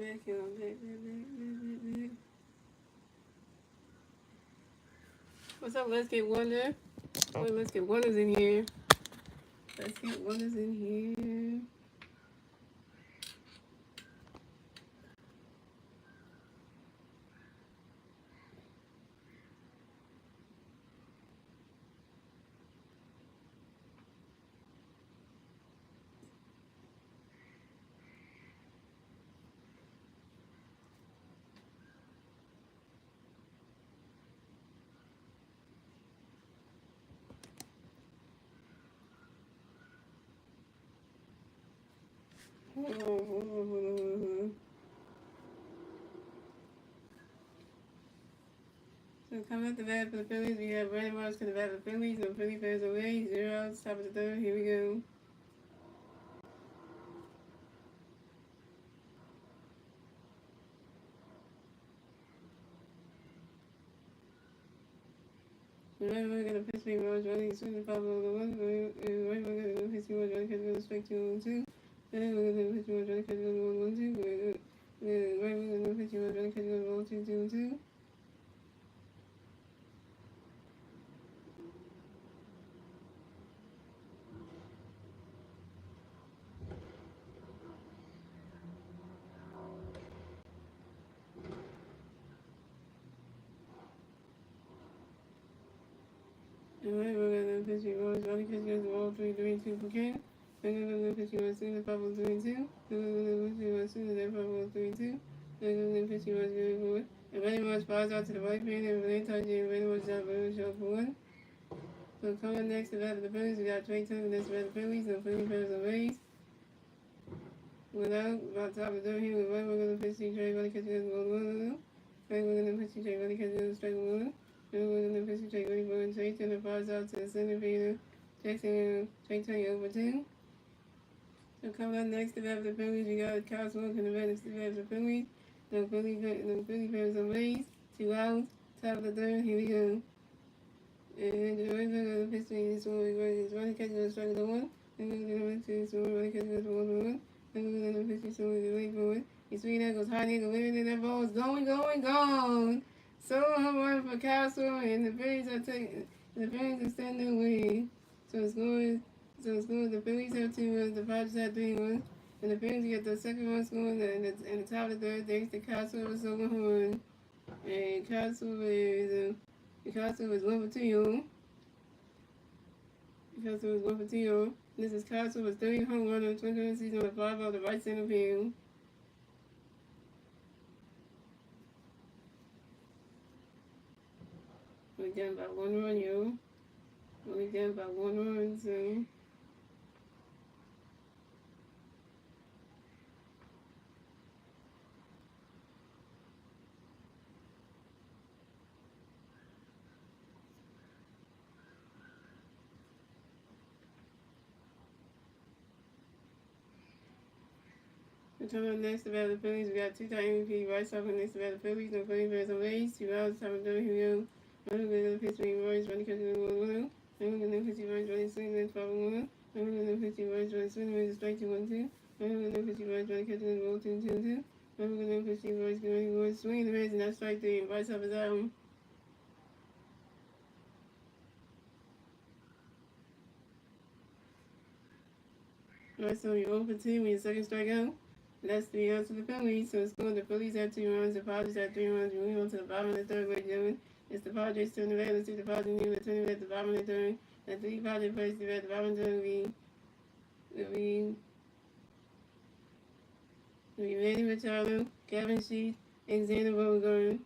back here. Back. What's up? Let's get Wonder. Wait, let's get Wonders in here. Let's get Wonders in here. So coming up the bat for the Phillies, we have Brandon Marsh to the bat for the Phillies. No Philly fans away. 0 outs, top of the third. Here we go. Right, we're gonna pitch me Rose running as soon as possible. Right, we're gonna pitch me Rose running because we're gonna strike 2-1-2. Then we're gonna pitch me Rose running because we're gonna 1-1-2. Right, we're gonna pitch me Rose running because we're gonna 1-2-2-2. Alright, we're gonna pitch me Rose running because we're gonna 3-3-2 for King. Then we're gonna pitch me Rose soon as possible 3-2. Then we're gonna pitch me Rose soon as possible 3-2. Then we're gonna pitch me Rose going forward. And Brandon Marsh flies out to the right field and Renee touches and Brandon Marsh out for show for 1. So coming next to bat for the Phillies, we got Trey Turner next to bat for the Phillies. No Philly fans on base. Without about top of the third here, we're gonna pitch Trey running because we're gonna 1-1. Right, we're gonna pitch Trey running because we're gonna strike 1. Then we're gonna pitch Trey running for Trey Turner flies out to the center fielder. Jackson Trey Turner over 2. So coming up next to bat for the Phillies, we got Kyle Smoke in the bat next to bat for the Phillies. No Philly fans on base. 2 outs, top of the third, here we go. And the right back of the pitch is running catch and strike the 1. Then we're gonna pitch to running catch and 1-1. Then we're gonna pitch to the late forward. He's swinging that goes high, nigga, living in that ball is gone. So hard for Castle, and the Phillies are standing away. So it's going. The Phillies have 2 runs, the Padres have 3 runs, and the Phillies get the second one scoring, and the top of the third thanks to Castle with a solo horn. And Castle is 1 for 2, y'all. Castle is 1 for 2, y'all. This is Castle with 30 home run in the 2020 season with 5 out of the right center field. We're down by 1 run, yo. We're down by 1 run, so. Coming up next to bat the Phillies, we got 2-time MVP Rice off next to bat the Phillies. No Philly fans on base. 2 outs, top of the third, here we go. I'm gonna pitch me Royce running catch and 1-1. I'm gonna pitch Royce running swing and 5-1. I'm gonna pitch Royce running swing and strike 2-1-2. I'm gonna pitch Royce running catch and 1-2-2-2. I'm gonna pitch Royce going swing the base and that's strike 3. And Rice off his album. Alright, so you're 0 for 2 with your second strikeout. That's 3 outs for the Phillies. So it's going. The Phillies have 2 runs. The Padres have 3 runs. We move on to the bottom of the third. What doing? It's the Padres turn the bat. Let's see the Padres need to turn at the bottom of the third. And 3 Padres plays at the bottom of the third. We Manny Machado, Kevin Sheets, and Xander Bogaerts.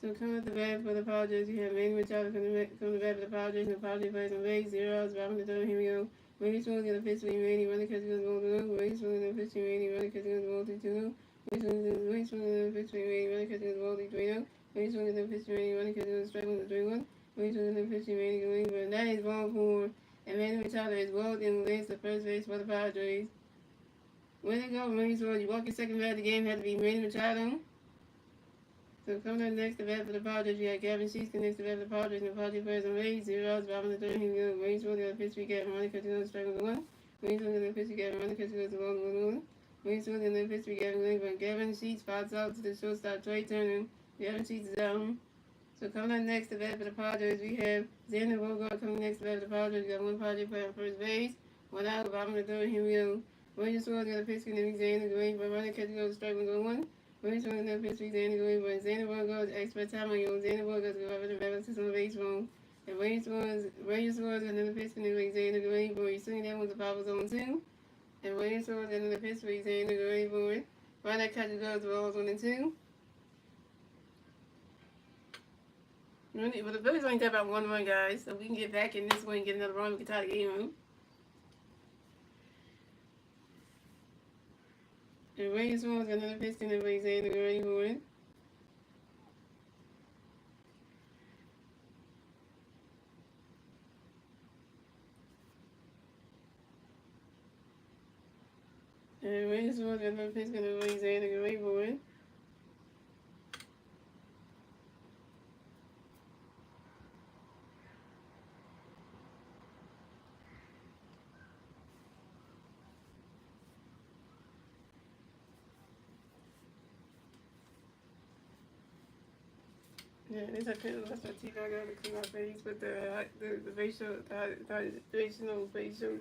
So coming at the bat for the Padres, you have Manny Machado from the bat for the Padres, and the Padres plays on base, 0 outs, bottom of the third, here we go. Manny's going to get a pitch for Manny, running catch goes 1-0. Manny's going to get a pitch for Manny, running catch goes 1-2-2. Wayne swung in the pitch made running catch against Wally 3-0. Wayne swung in the pitch made running catch against strike with 3-1. Wayne swung in the pitch made going for that is ball four. And Manny Machado is well in the the first base for the Padres. Way to go, Manny Machado. You walk your second bat of the game had to be Manny Machado. So coming up next to bat for the Padres, we got Gavin Sheets next to bat for the Padres, and the Padres players are made 0 outs, bottom of the third. Here we go. Wayne swung in the pitch we got running catch against strike with 1. Wayne swung in the pitch we got running catch against 1. Wayne swung in the pitch we got from Gavin Sheets, 5 outs to the shortstop Trey Turner. Gavin Sheets is out. So coming up next to bat for the Padres, we have Xander Bogart coming next to bat for the Padres. We got one Padre player on first base, 1 out, bottom of the third. Here we go. Williams Swords got a pitch to Xander going for running catch goes strike with 1. Williams Swords got a pitch to Xander going for Xander Bogart's expert time on you. Xander Bogart's going to the battle system of baseball. And Williams Swords got another pitch to Xander going for he's swinging that one to Papa Zone 2. And Williams Swords got another pitch for Xander going for it. Running catch goes balls 1 and 2. But the Phillies only have about 1 run, guys, so we can get back in this one and get another run. We can tie the game up. And Williams Swords got another pitch to Xander going for it. And Williams Swords got another pitch to Xander going for it. Yeah, this I couldn't brush my teeth. I gotta clean my face, but the facial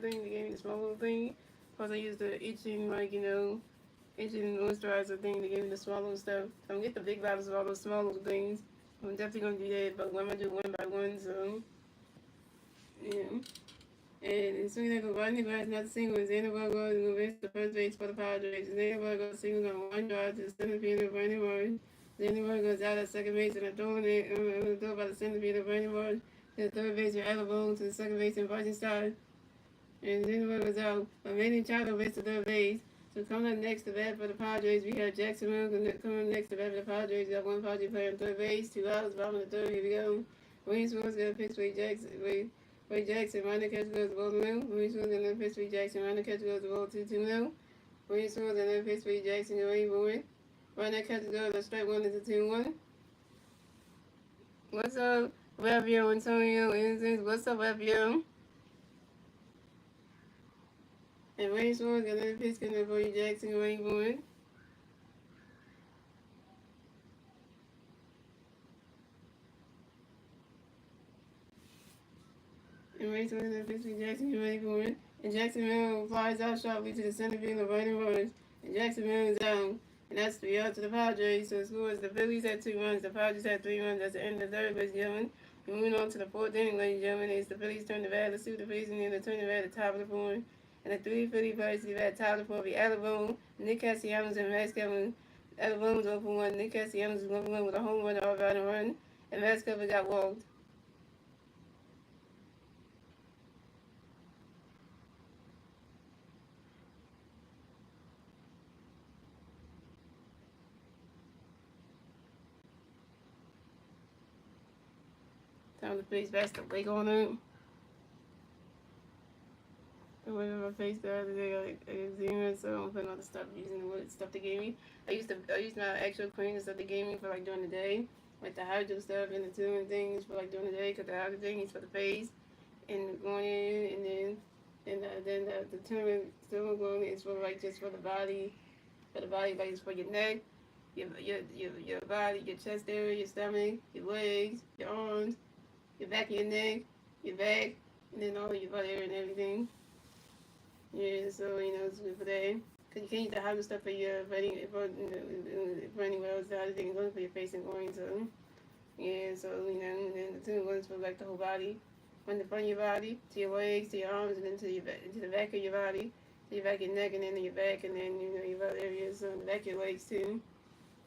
thing, they gave me the small little thing. Plus I used the itching, itching moisturizer thing. They gave me the small little stuff. I'm gonna get the big bottles of all those small little things. I'm definitely gonna do that, but I'm gonna do one by one. So yeah. And as soon as I go right in the grass, not single, Xander Bogart is going to the first base for the Padres. Xander Bogart single on 1 yard to the center field of Brandon Marsh. Xander Bogart goes out at second base and I'm throwing it throw by the center field of Brandon Marsh to the third base with Alabone to the second base in Bryson Stott. And Xander Bogart goes out, but Manny Machado base to third base. So coming up next to bat for the Padres, we have Jacksonville coming up next to bat for the Padres. We got one Padre player on third base, 2 outs, bottom of the third. Here we go. Williams Swords got a pitch for Jackson, Ryan catch goes to ball 2-0. Williams Swords got another pitch for Jackson, Ryan catch goes to ball 2-0. Williams Swords got another pitch for Jackson, going for it. Ryan catch goes to strike 1 into 2-1. What's up, Rapio Antonio Innocence? What's up, Rapio? And Williams Swords got another pitch coming for Jackson, going for it. And Ray Swords got a pitch for Jackson, going for it. And Jacksonville flies out sharply to the center field of Brandon Marsh. And Jacksonville is out. And that's 3 out to the Padres. So as far as the Phillies had 2 runs, the Padres had 3 runs. That's the end of the third, ladies and gentlemen. And moving on to the 4th inning, ladies and gentlemen, it's the Phillies turn the bat. Let's see what the Phillies and then they turn the bat at the top of the 4th. And the 3 Philly players to at the top of the 4th be Alabone, Nick Castellanos, and Max Kevin. Alabone was 0 for 1. Nick Castellanos was 1 for 1 with a home run, all right, run. And Max Kevin got walked. Time to place back the wig on it. The way my face the other day, like eczema, so I'm putting all the stuff using the wood stuff they gave me. I used my actual cream and stuff they gave me for like during the day, like the hydro stuff and the two things for like during the day, cause the hydro thing is for the face and going in, and then the turmeric silver going is for like just for the body, like it's for your neck, your body, your chest area, your stomach, your legs, your arms. Your back of your neck, your back, and then all of your body area and everything. Yeah, so, it's good for that. Because you can't use the hydro stuff for anywhere else. The other thing is only for your face and going, so. Yeah, so, and then the two ones for like the whole body. From the front of your body, to your legs, to your arms, and then to the back of your body, to your back of your neck, and then to your back, and then, your body area, so the back of your legs too.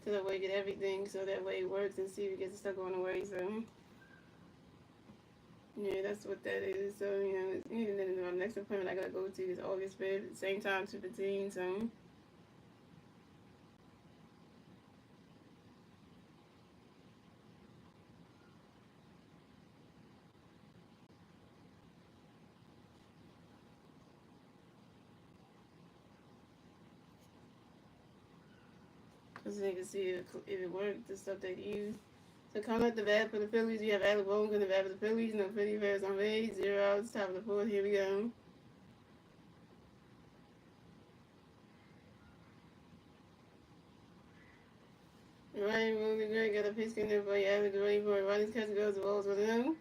So that way you get everything, so that way it works and see if it gets stuck on the way, so. Yeah, that's what that is. So, and then the next appointment I gotta go to is August 5th, same time, 2:15. So, so you can see if it worked, the stuff they use. So coming up the bat for the Phillies, we have Alec Bohm in the bat for the Phillies. No Philly Bears on base. 0 outs, top of the fourth. Here we go. Ryan Willie Gray got a pitch in there for Alec Gray for Ronnie's catch goes the balls with him.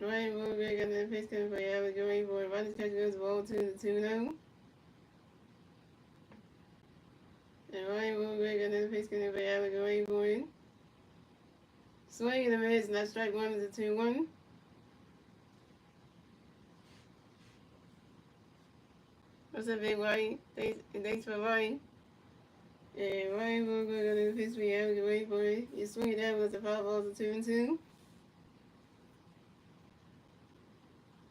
Ryan Willie Gray got a pitch in for Alec Gray for Ronnie's catch goes the ball to the 2-0. And Ryan Willie Gray got another pitch in there for Alec Gray for it. Swing and a miss, and that strike one is a 2-1. What's up, Big White? Thanks for Ryan. And Ryan Willie Gray got another pitch for Alec Gray for it. You swing it down with the 5 balls of 2-2.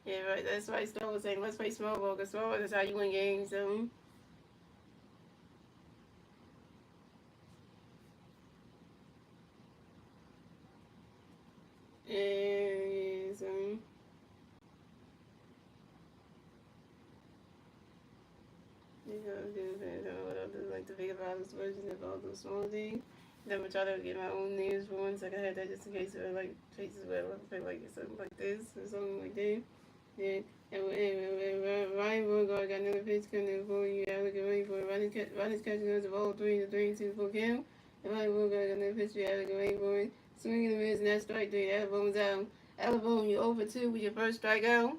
Yeah, right. That's why Star was saying, let's play small ball, because small ball is how you win games. So. And so. You know, what I'll do, like the big violence version of all those small things. Then I'm gonna try to get my own names for once. I can have that just in case of like places where I want to play like something like this or something like that. Yeah. And Ryan Beauregard got another pitch coming for you. Alec Gray for Ronnie's catching goes the ball 3-2 full count. And Ryan Beauregard got another pitch for Alec Gray for it. Swinging the miss and that strike 3. Alabama's out. Alabama, you're over 2 with your first strikeout.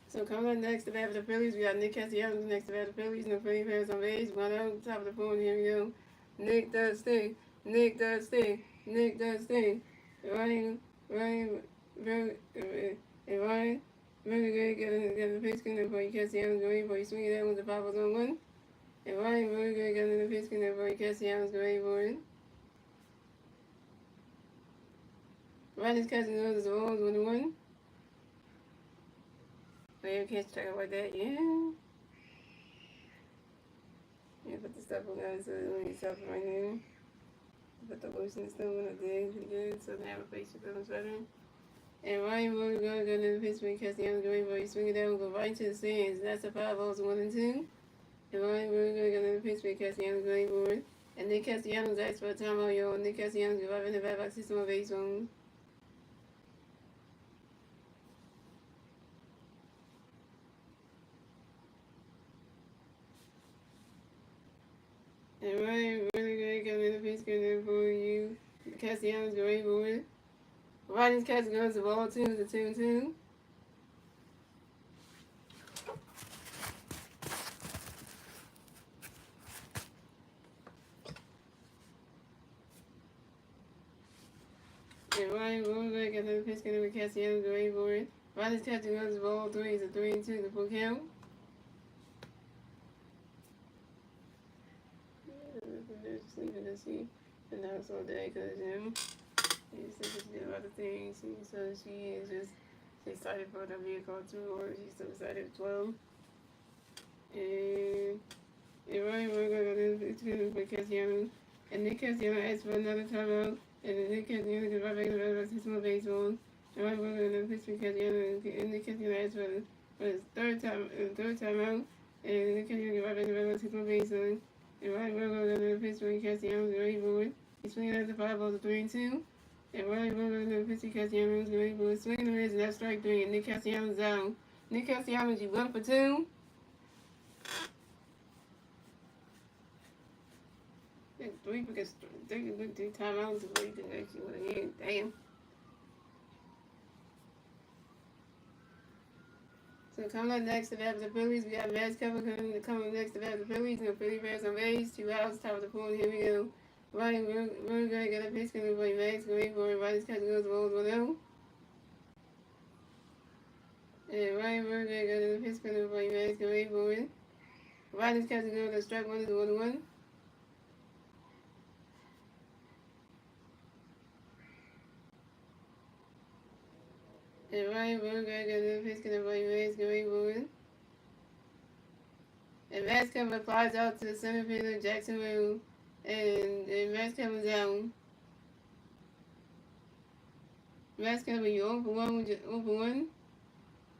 So coming up next, the bat for the Phillies, we got Nick Castellanos next to bat for the Phillies. No Philly fans on base. 1-0, top of the phone. Here we go. Nick does thing. Nick does thing. Nick does thing. Ryan, very good. Got a pitch in there for you. Castellanos going for you. Swing it out with the Papa's on 1. And Ryan, very good. Got another pitch in there for you. Castellanos going for it. Ryan's catching those as well as 1-1. So you can't check it like that, yeah. Yeah, put the stuff on there so when you stuff right here. Put the lotion and stuff on it there, pretty good, so they have a facial feelings better. And Ryan Willie got another pitch when Castellanos going for you. Swing it down, go right into the stands. That's a 5 balls, 1-2. And Ryan Willie got another pitch when Castellanos going for it. And Nick Castellanos asked for a timeout, y'all. Nick Castellanos go right in the back box, system of base on. And Ryan really good got another pitch coming for you. Castellanos going for it. Ryan's catch goes the ball 2-2. And Ryan Beauregard got another pitch coming with Castellanos going for it. Ryan's catch goes the ball 3-2 the full count. Just leaving to see the house all day because she said she did a lot of things. So she is just excited for the vehicle too, or she's so excited as well. And Ryan Beauregard got another pitch for Castellanos. And Nick Castellanos asked for another timeout. And then Nick Castellanos goes right back to the rest of his baseball. And Ryan Beauregard got another pitch for Castellanos. And Nick Castellanos asked for his third timeout. And Nick Castellanos goes right back to the rest of his baseball. And Ryan Beauregard got another pitch when Castellanos ready for it. He's swinging at the 5 balls of 3-2. And Ryan Beauregard got another pitch when Castellanos ready for it. Swinging the miss and that's strike 3. And Nick Castellanos down. Nick Castellanos, you 1 for 2. Three because 3 timeouts is what you can actually win again. Damn. So coming up next to bat for the Phillies, we got Max Cover coming next to bat for the Phillies. No Philly Bears on base, 2 outs, top of the fourth. Here we go. Ryan Beauregard got a pitch coming for Max going for it. Ryan's catch goes the balls 1-0. And Ryan Beauregard got a pitch coming for Max going for it. Ryan's catch goes the strike 1 is 1-1. And Ryan Beauregard got another pitch coming for Max going for it. And Max Cover flies out to the center fielder, Jacksonville. And Max comes down. Last count when you 0 for 1, with 0 for 1.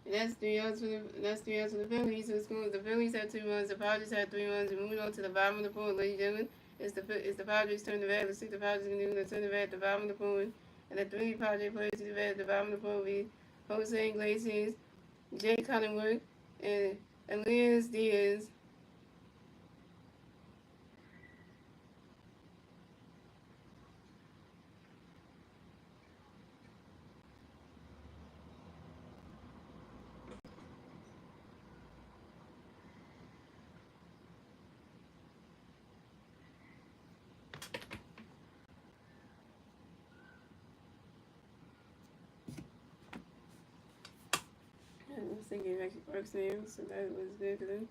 And that's 3 outs for the Phillies. So it's going, the Phillies had 2 runs, the Padres had 3 runs. And moving on to the bottom of the board, ladies and gentlemen, it's the Padres turn the bat. Let's see the Padres can do. They turn the bat at the bottom of the board. And the 3 Padres players to the bat at the bottom of the board will be Jose Iglesias, Jay Cronenworth, and Elias Diaz. I was thinking it actually works now, so that was good for them.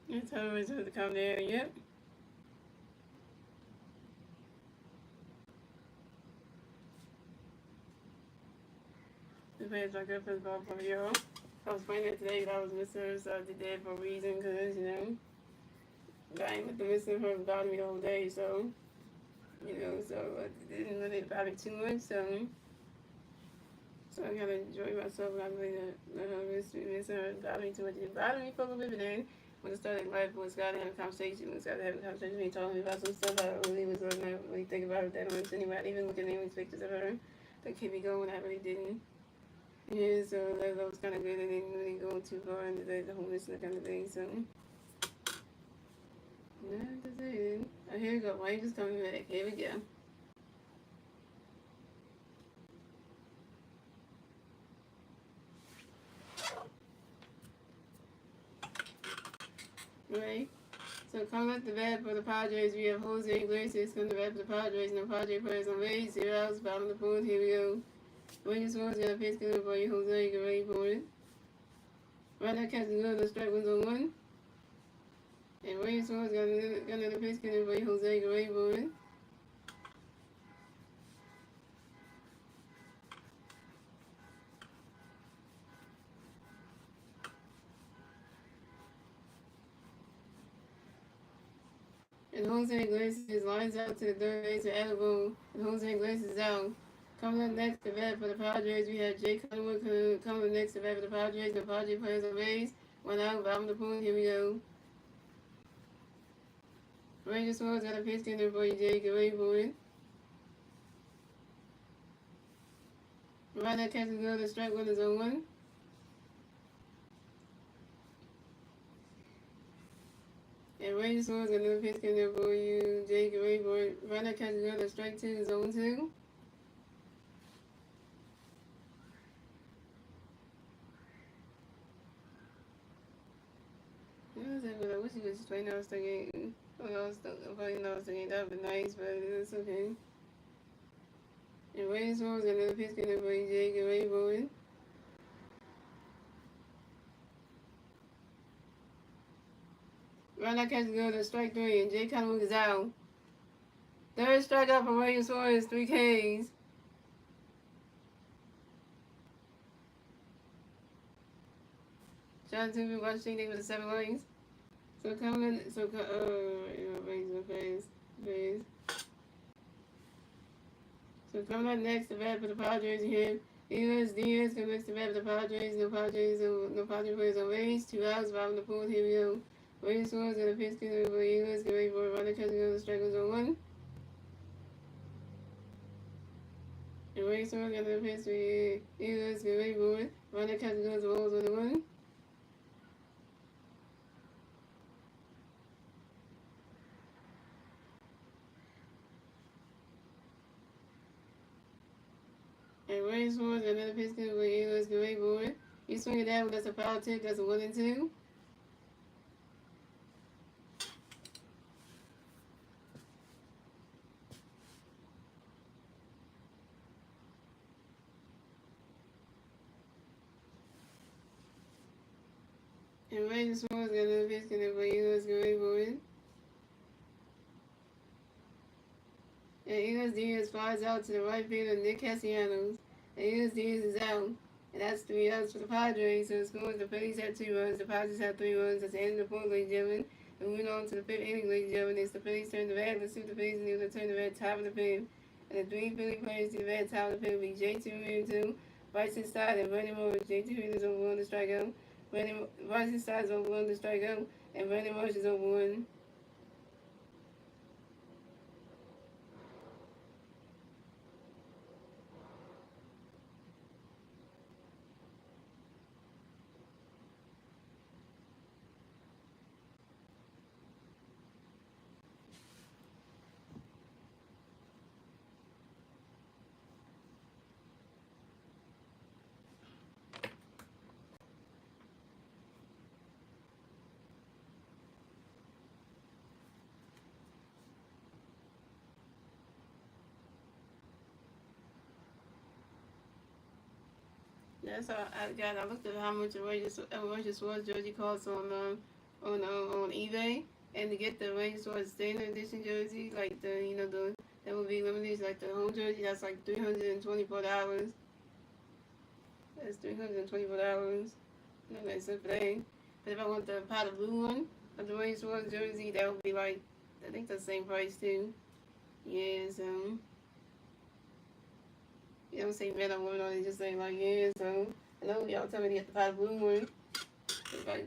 That's how it was to come there, yep. The players are good for the ball for y'all. I was playing it today, but I was missing, so I did that for a reason, because, you know, I ain't with the missing her about me the whole day, so, you know, so I didn't really bother me too much, so I gotta enjoy myself. I really let her miss her bother me too much. It bothered me for a little bit, but then when I started life, when Scott had a conversation, he told me about some stuff I really was not really thinking about it that much anyway. I didn't even look at any pictures of her that kept me going. I really didn't. Yeah, so that was kind of good. I didn't really go too far into the homelessness kind of thing, so. No, that's it. Oh, here we go. Rangers coming back. Here we go. Right. So coming up the bat for the Padres, we have Jose Iglesias coming to bat for the Padres, and the Padres players on base. 0 outs, bottom of the fourth. Here we go. Williams Swan's got a pitch coming for you, Jose. Get ready for it. Right now, catching good. The strike one's on 1. And Williams Swan's got another pitch coming for you, Jose. Get ready for it. And Jose Iglesias lines out to the third base at elbow. And Jose Iglesias is out. Coming up next to bat for the Padres, we have Jay Cronenworth coming up next to bat for the Padres. The Padres players on base. 1 out, bottom of the point. Here we go. Rangers Swan's got a pitch in there for you, Jay. Get ready for it. Right now, catches good. The strike one is on 1. And Rangers Swan's got another pitch in there for you, Jay. Get ready for it. Right now, catches good. The strike 2 is on 2. I wish he was just playing out the game. Playing out the game. That would be nice, but it's okay. And Rangers Swan's got another pitch in there for you, Jay. Get ready for it. Right now, catches good. The strike 3, and Jay Cronenworth is out. Third strikeout for Rangers Swan's 3 Ks. John Timothy Washington with the 7 lanes. So coming in, base. So coming up next to bat for the Padres, you have Elias Diaz coming next to bat for the Padres. No Padres players on base. 2 outs, bottom of the fourth. Here we go. Rangers Swan's got a pitch killer for Elias. Get ready for it. Runner catching on the strike was on 1. And Rangers Swan's got a pitch for Elias. Get ready for it. Runner catching on the balls on the 1. And Rangers Swan's got another pitch killer for Elias. Get ready for it. You swing it down, that's a foul tip. That's a 1 and 2. And Rangers Swan's got another pitch killer for Elias. Get ready Buenos Diaz flies out to the right fielder Nick Castellanos. And Buenos Diaz is out. And that's 3 outs for the Padres. So the score is the Phillies had 2 runs, the Padres had 3 runs. That's the end of the fourth, ladies and gentlemen. And moving on to the fifth inning, ladies and gentlemen. It's the Phillies turn the red. Let's see what the Phillies do. They turn the red top of the fifth. And the three Philly players to the red top of the fifth will be J.T. Realmuto, Bryson Stott, and Brandon Morris. J.T. Realmuto is over 1 to strike out. Bryson Stott is over 1 to strike out. And Brandon Morris is over 1. That's how I got. I looked at how much a Rangers Swords jersey costs on eBay, and to get the Rangers Swords standard edition jersey, like the that would be limited, like the home jersey, that's like $324. That's $324. No, that's a thing. But if I want the powder blue one of the Rangers Swords jersey, that would be like I think the same price too. Yeah, so. You don't say man or woman on it, just say like yeah. So I know y'all tell me to get the powder blue one. If I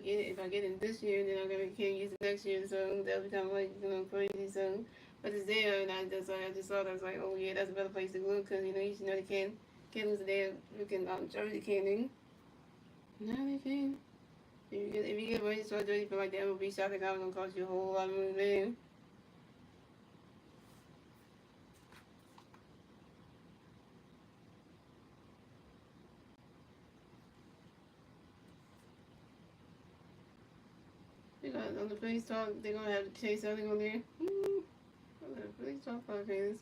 get it this year, then I'm gonna can't use it next year. So that'll become like crazy. So but it's there, and I just thought I was like, oh yeah, that's a better place to look because you should know they can't lose a damn freaking jersey candy. No, they can't. If you get a Rangers jersey for like the MLB shopping, it's gonna cost you a whole lot of money, man. On the Phillies talk, they're gonna have Chase Elliott on there. On the Phillies talk podcast.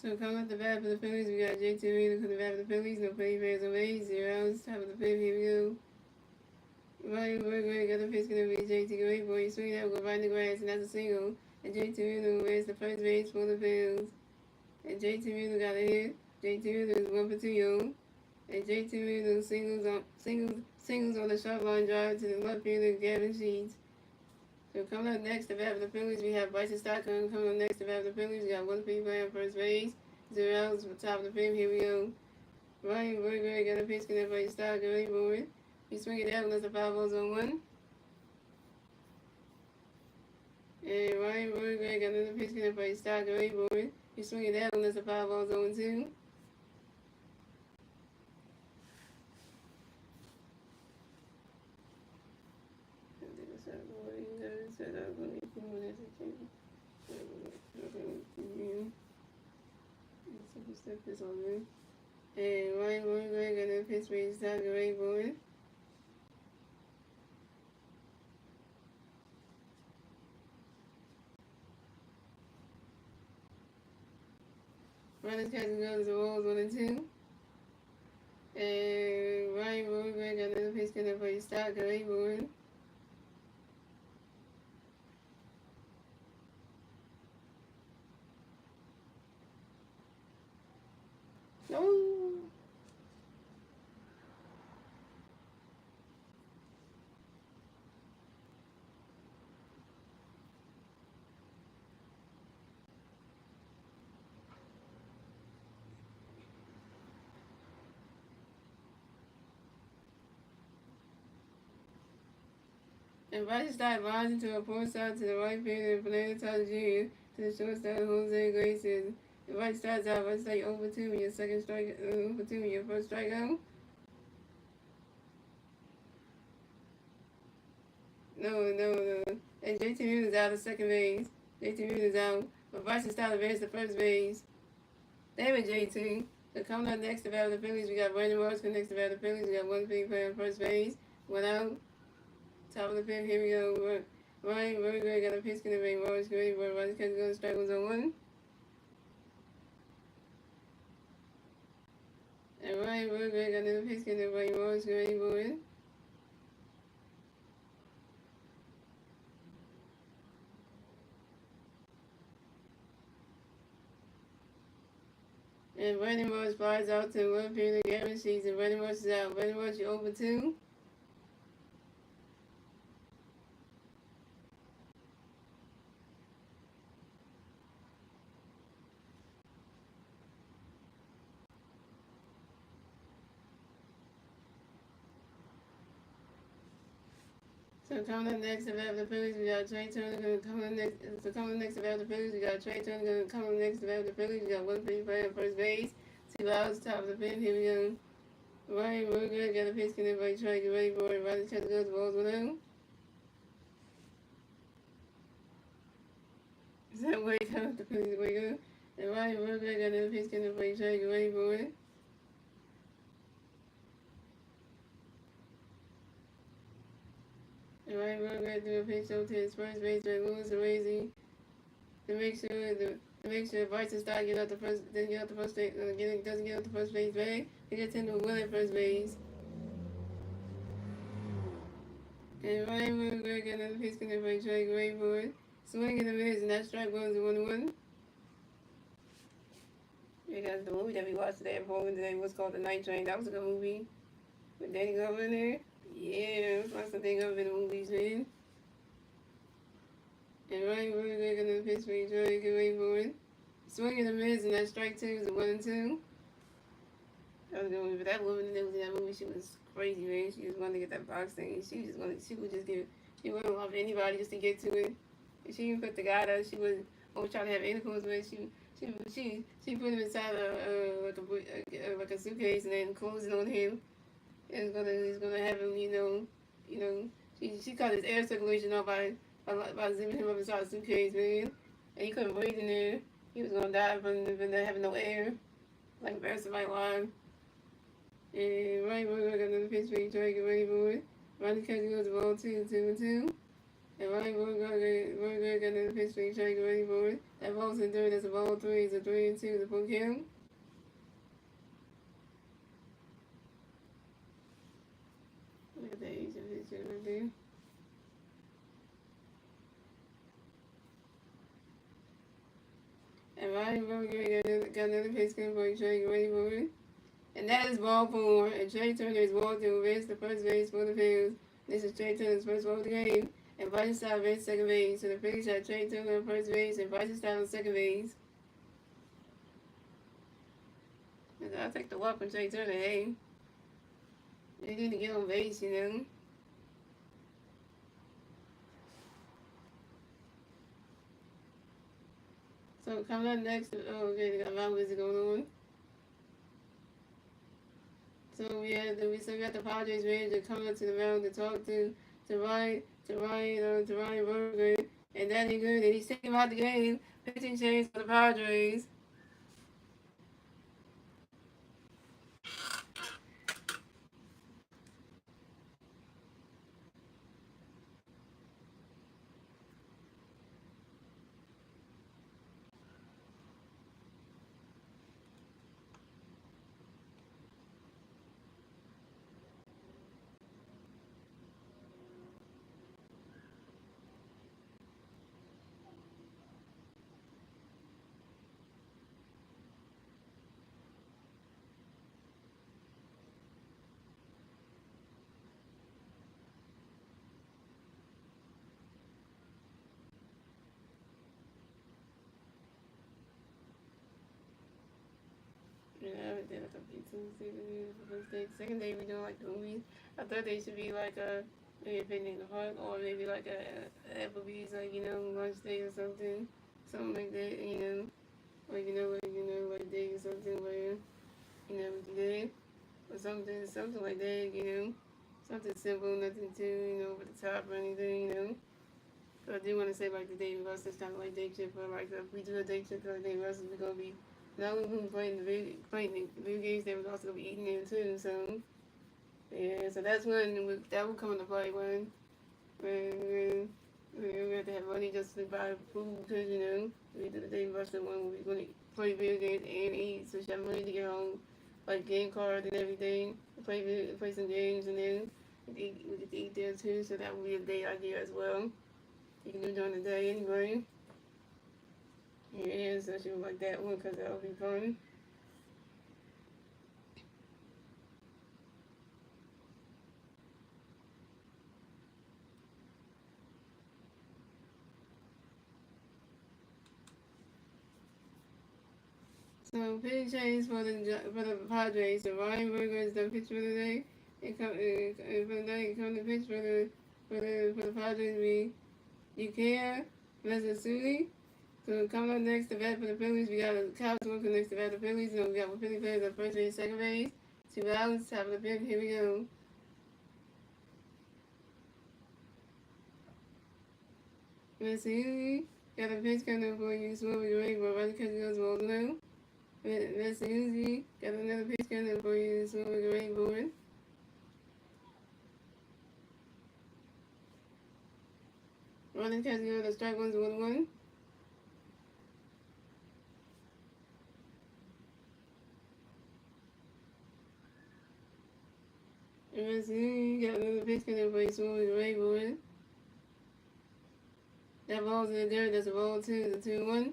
So coming up the bat for the Phillies, we got JT Realmuto for the bat for the Phillies. No Philly fans on base. 0 outs. Top of the fifth. Here we go. Ryan Burger got the pitch gonna be JT. Great boy. Swing that go right in the grass, and that's a single. And JT Realmuto wears the first base for the Phillies. And JT Realmuto got a hit. JT Realmuto is 1 for 2, yo. And JT Realmuto singles on the short line drive to the left fielder Gavin Sheets. So coming up next to bat for the Phillies, we have Bryson Stott coming up next to bat for the Phillies. We got 1 free play on first base. 0 outs for top of the fifth. Here we go. Ryan Burger got a pitch connect by Stott. Ready for it. He's swinging out unless the 5 balls on 1. And Ryan Burger got another pitch connect by Stott. Ready for it. He's swinging out unless the 5 balls on 2. This on me. And Ryan Burger got a pitch by Stott. Ready for it. Runners catching guns the rolls 1 and 2. And Ryan Burger got another pitch connect by Stott. Ready for it. No. And Bryson Stott lines into a poor side to the right fielder and Fernando Tatis Jr. to the shortstop Jose Graces. The right starts out, let's say over 2 in your second strike, over 2 in your first strikeout. No. And JT Realmuto is out of second base. JT Realmuto is out. But Bryson Stott advanced to first base. David JT. So coming up next to battle the Phillies, we got Brandon Rose next to battle the Phillies. We got one Philly player on first base. One out. Top of the fifth. Here we go. Ryan Berger got a pitch in the ring. Rose ready for Ryan Catch going to strike 1-1. And Ryan Berger got another pitch in the ring. Rose ready for it. And Brandon Rose flies out to one field of Gavin Sheets, and Brandon Rose is out. Brandon Rose, you over 2. So coming up next about the Phillies, we got Trey Turner coming up next. So coming up next about the Phillies, we got Trey Turner coming up next about the Phillies. We got one Philly player on first base. 2 outs, top of the fifth. Here we go. Ryan Berger got a pitch in by Trey. Get ready for it. Ryan Catch goes the balls 1-0. Is that wake up? The Phillies wake up. And Ryan Berger got another pitch in by Trey. Get ready for it. And Ryan Berger threw a pitch over to his first baseman, Louis Raising, to make sure Bryson Stott get out the first, doesn't get out the first base, doesn't get out the first base bag. He gets into a win at first base. And Ryan Berger got another pitch in by Trey. Get ready for it. Swing and a miss, and that strike goes to 1-1. You guys, the movie that we watched today at home today was called The Night Train. That was a good movie. With Danny Glover in there. Yeah, that's the thing I've in the movies, man. And Ryan Berger got another pitch for you, Trey. Get ready for it. Swing and a miss, and that strike 2 is a 1-2. That was a good movie. But that woman that was in that movie, she was crazy, man. She just wanted to get that box thing. She would just give, she wouldn't love anybody just to get to it. She even put the guy that she was always trying to have intercourse with. She put him inside like a suitcase and then closed it on him. And he's gonna have him, she cut his air circulation off by zipping him up inside a suitcase, man. And he couldn't breathe in there. He was gonna die from not having no air, like the rest of my life. And Ryan Berger got another pitch for you, Trey. Get ready for it. Ronnie Catch goes the ball 2-2-2. And Ryan Berger got another pitch for you, Trey. Get ready for it. That ball's in third. That's a ball 3. It's a 3-2. The full count. Look at that Asian picture right there. And Ryan Berger got another pitch for you, Trey. Get ready for it. And that is ball 4. And Trey Turner is ball 2. Advance the first base for the Phillies. This is Trey Turner's first ball of the game. And Bryson Stott advanced second base. So the Phillies had Trey Turner on first base and Bryson Stott on second base. And I'll take the walk from Trey Turner, hey. They need to get on base, So coming up next, okay, they got a lot of music going on. So we got the Padres manager coming up to the mound to talk to Ryan Berger, and that ain't good. And he's taking him out the game. Pitching change for the Padres. Yeah, we did like a pizza the first day. Second day we doing like the movies. I thought they should be like maybe a picnic in the park or maybe like a Applebee's, like lunch day or something like that. Like day or something where we did or something like that. Something simple, nothing too over the top or anything. But I do want to say like the David Russell's kind of like day trip, or like if we do a day trip for David Russell, we're gonna be not only we playing the video games, they was also gonna be eating them too. So yeah, so that's when that will come into play when we have to have money just to buy food because we do the day rush the one we're gonna play video games and eat, so she have money to get home, like game cards and everything, play some games and then we get to eat there too. So that will be a day idea as well. You can do during the day anyway. Yeah, so she would like that one because that would be fun. So big change for the Padres. So Ryan Berger is the pitch for the day. For the day, come to pitch for the Padres. You care, Messi. So coming up next to bat for the Phillies, we got a Cowboys working next to bat for the Phillies. So we got Philly players at first base, second base. 2 outs, top of the fifth. Here we go. Messi got a pitch coming up for you. Swim with your ring, but right catch goes balls now. Messi got another pitch coming up for you. Swim with your ring, board. Running catch goes the strike one's 1-1. Messi got another pitch coming up for you. Swim with your ring, board. That ball's in the dirt. That's a ball two. It's a 2-1.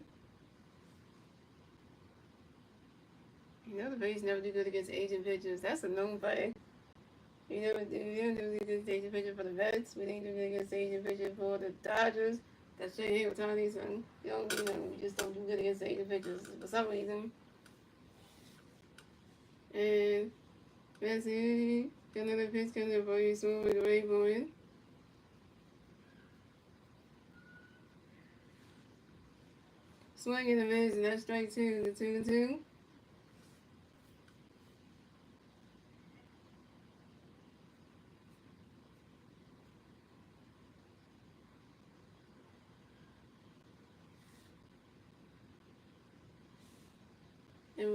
The Phillies never do good against Asian pitchers. That's a known fact. We never do good against Asian pitchers for the Mets. We didn't do good against Asian pitchers for the Dodgers. That's shit here with Tony, so we just don't do good against Asian pitchers for some reason. And Messi got another pitch coming up for you. Swing with the rainbow in. Swing in the miss, and that's strike two. The 2-2. And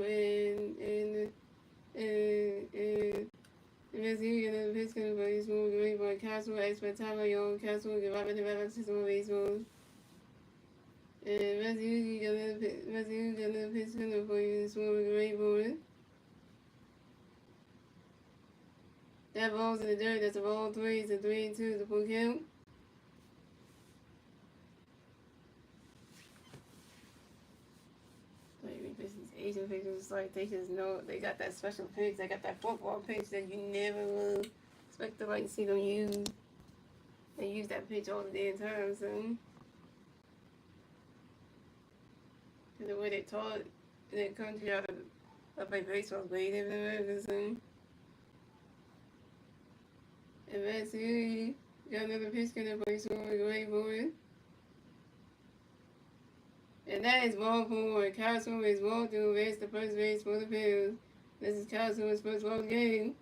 Messi got another pitch coming for you. Swing with the rainbow. Castle, expert time on your own. Castle, get right into the system of baseball. And Messi got another pitch coming for you. Swing with the rainbow. That ball's in the dirt. That's a ball three. It's a 3-2. The full count. Asian pitchers, like they just know they got that special pitch. They got that football pitch that you never would expect to like see them use. They use that pitch all the damn time. So, and the way they taught in that country how to play baseball is way different than America. So, and Messi got another pitch coming up. He's going great boy. And that is ball four. Kyle Swimmer's ball through base the first base for the Phillies. This is Kyle Swimmer's first ball of the game.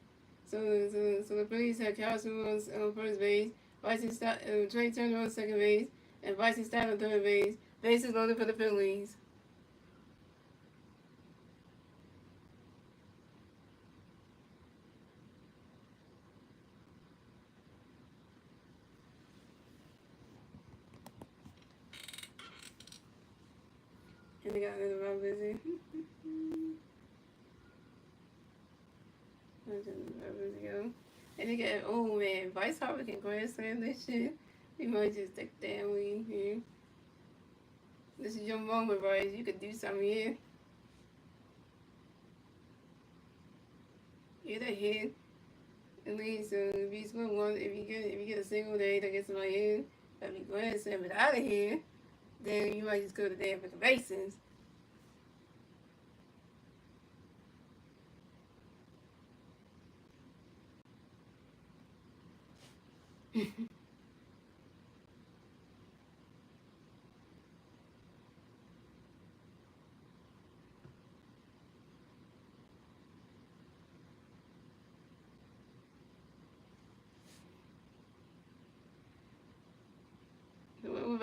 So the Phillies have Kyle Swimmer on first base, Trey Turner on second base, and Bryson Stott on third base. Bases loaded for the Phillies. And they got another round busy. And they got, oh man, Vice Harper can grand slam this shit. We might just take that down lead here. This is your moment, Bryce. You could do something here. Get a hit. At least if you score one, if you get a single day that gets in my head, that'd be grand slam it out of here. Then you might just go to the damn fucking bases.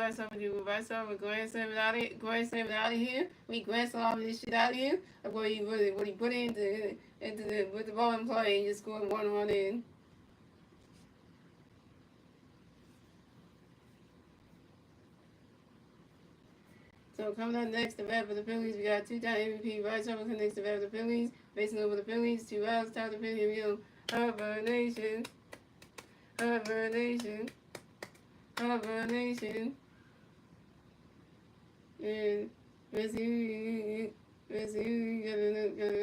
Rice Off do Rice Off with Grand Slam it out of here. We Grand Slam all this shit out of here. Of what he put into the with the ball in play and just scored 1 run in. So coming up next, the bat for the Phillies, we got two-time MVP Rice Off next to bat for the Phillies, facing over the Phillies, 2 outs, top of the pitch, here we go. Hibernation. Hibernation. Hibernation. And Rescue, got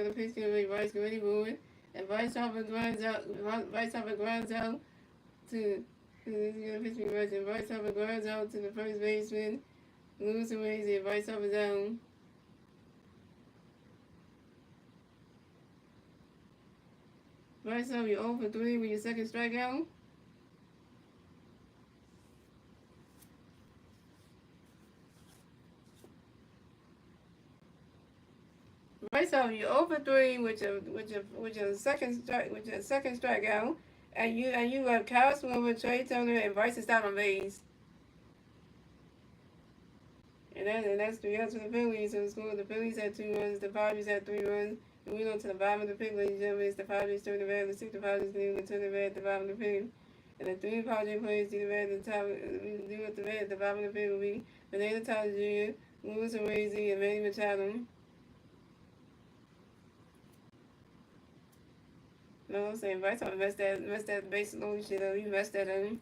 a pitch to Rice, ready for it. And Rice Hopper grinds out to, got a pitch to Rice, and Rice Hopper grinds out to the first baseman. Lewis and Raisy, Rice Hopper down. Rice Hopper, you're 0 for 3 with your second strikeout. Right, so you're over 3 with your second strikeout, and you have Kyle Swimmer, Trey Turner, and Bryce is out on base. And that's 3 outs for the Phillies. So the Phillies had 2 runs, the Padres had 3 runs, and we go to the bottom of the fifth, ladies and gentlemen. It's the Padres turn the red, the 6 the Padres can turn the red at the bottom of the fifth. And the 3 Padres players do the red at the top, do at the red at the bottom of the fifth will be Banana Tyler Jr., Lewis and Raisy, and Manny Machado. You know what I'm saying? Bryce Harper messed that base load shit up. He messed that up.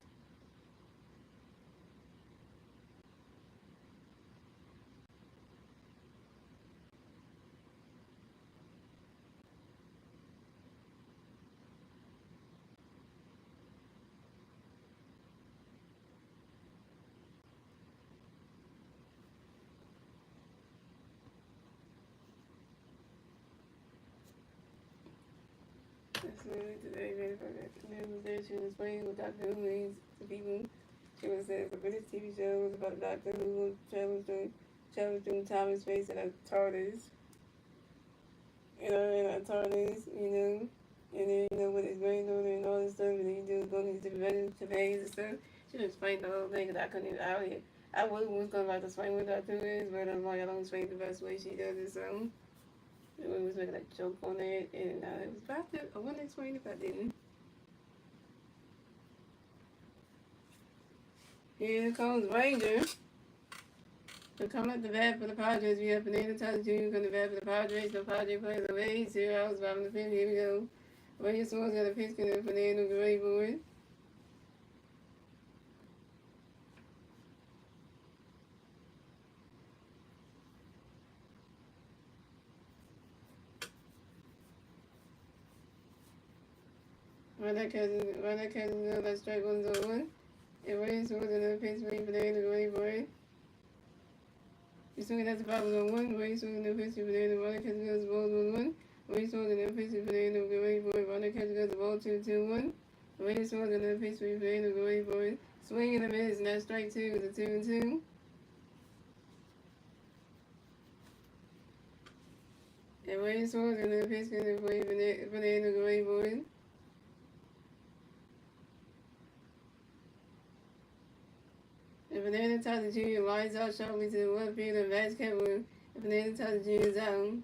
Today, she was playing with Dr. Who to people. She was saying the British TV show was about Dr. Who challenging time and space in a TARDIS. In a TARDIS, and then with his granddaughter and all this stuff, and he just going to different campaigns and stuff. She was explaining the whole thing because I couldn't even out here. I was going to explain what Dr. Who is, but I'm like, I don't explain the best way she does it, so. We was making a joke on it, and it was about to, I wouldn't explain if I didn't. Here comes Ranger. So coming up the bat for the Padres, we have Fernando Tatis Jr. coming to bat for the Padres. The Padres players are ready. 0 outs, bottom of the fifth. Here we go. Ranger Swords got a pitch, and Fernando get ready for it. Run that cousin, let's strike 1-0-1. And Ranger Swords got a pitch, Fernando get ready for it. He's swinging at the 5-1. Ranger Swords got a pitch, Fernando, run that cousin goes the ball 1-1. Ranger Swords got a pitch, Fernando get ready for it. Run that cousin goes the ball 2-1. Ranger Swords got a pitch, Fernando get ready for it. Swing in the miss, and that's strike 2 with a 2-2. And Ranger Swords got a pitch, Fernando get ready for it. And Fernando Tatis Jr. lines out sharply to the left field and Vaz Kepler. And Fernando Tatis Jr. is out.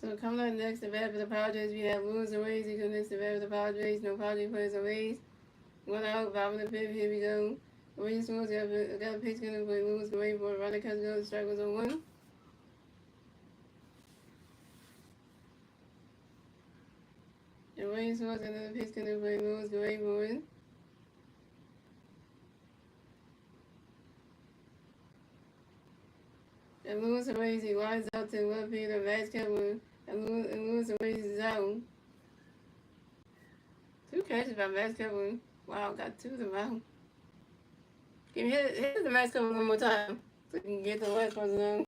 So coming up next, the bat for the Padres, we have Lewis and Rays. He comes next to the bat for the Padres. No Padres players on Rays. 1 out, bottom of the fifth. Here we go. Rays Swords got a pitch going to play Lewis going for it. Running comes go. The strike was on 1. And Rays Swords got another pitch going to play Lewis going for it. And Lewis and Rays, he lines out to the left field of Vaz Kepler. And Lewis and Rays is out. 2 catches by Vaz Kepler. Wow, got 2 of them out. Can you hit the Vaz Kepler one more time so you can get the last person on?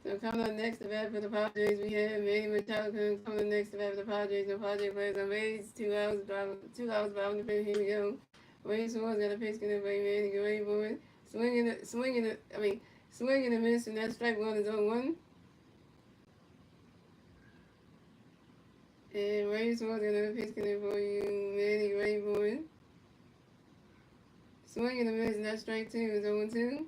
So coming up next to bat for the Padres, we have Manny Machado coming next to bat for the Padres. The Padres players on base. 2 outs, bottom of the fifth. Here we go. Rays Swords got a pitch going to play Manny, get ready for it. Swinging and miss, and that strike one is 0-1. And Ray Swords another pitch in there for you, Manny Rayburn. Swinging and miss, and that strike two is 0-2.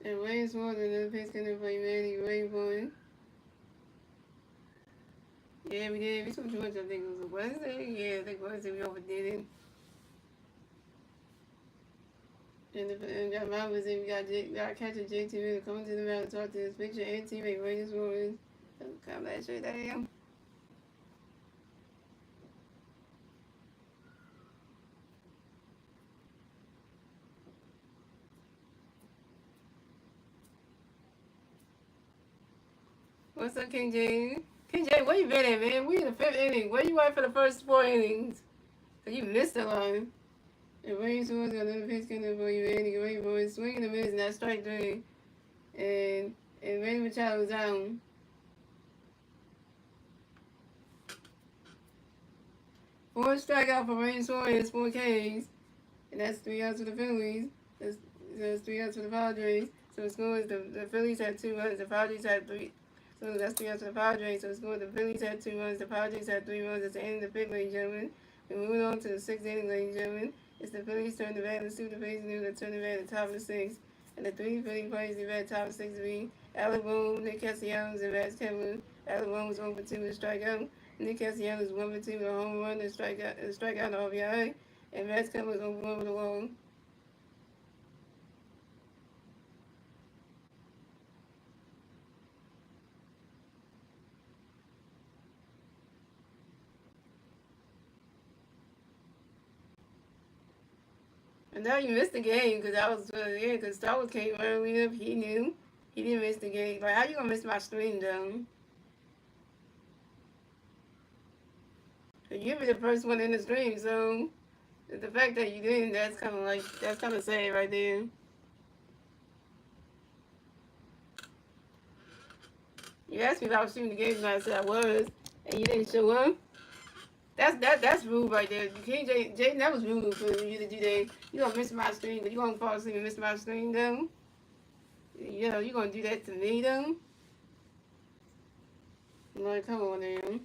And Ray Swords another pitch in there for you, Manny Rayburn. Yeah, we did. We took too much. I think it was a Wednesday. Yeah, I think Wednesday we overdid it. And got my visit. We got catcher JT Miller coming to the mound to talk to his pitcher and teammate Ray Swords. Come back straight down. What's up, King J? King J, where you been at, man? We in the 5th inning. Where you at for the first 4 innings? So you missed a line. And Ray Swords got another pitch coming for you, man. Ray Boys swinging the miss, and that strike three. And Manny Machado was down. 4 strikeout for Ray Swords, 4 Ks. And that's 3 outs for the Phillies. That's 3 outs for the Padres. So the score is the Phillies had 2 runs, the Padres had 3. So that's 3 outs for the Padres. So the score, the Phillies had 2 runs, the Padres had 3 runs. That's the end of the 5th, ladies and gentlemen. We're moving on to the 6th inning, ladies and gentlemen. It's the Phillies turn the bat. Let's see what the Phillies do. They turn the bat at the top of the 6th. And the 3 Philly players the bat top of 6th be Alec Boone, Nick Castellanos, and Max Kevin. Alec Boone was 0 for 2 with a strikeout. Nick Castellanos was 1 for 2 with a home run and strikeout and RBI. And Max Kevin was 0 for 1 with a walk. And now you missed the game because I was there because Star Wars came early up. He knew. He didn't miss the game. Like, how you going to miss my stream, though? You be the first one in the stream, so the fact that you didn't, that's kind of sad right there. You asked me if I was shooting the game, and I said I was, and you didn't show up. That's rude right there. You can't, Jaden, that was rude for you to do that. You gonna miss my stream, but you gonna fall asleep and miss my stream, though? You know, you gonna do that to me, though? Like, come on, man.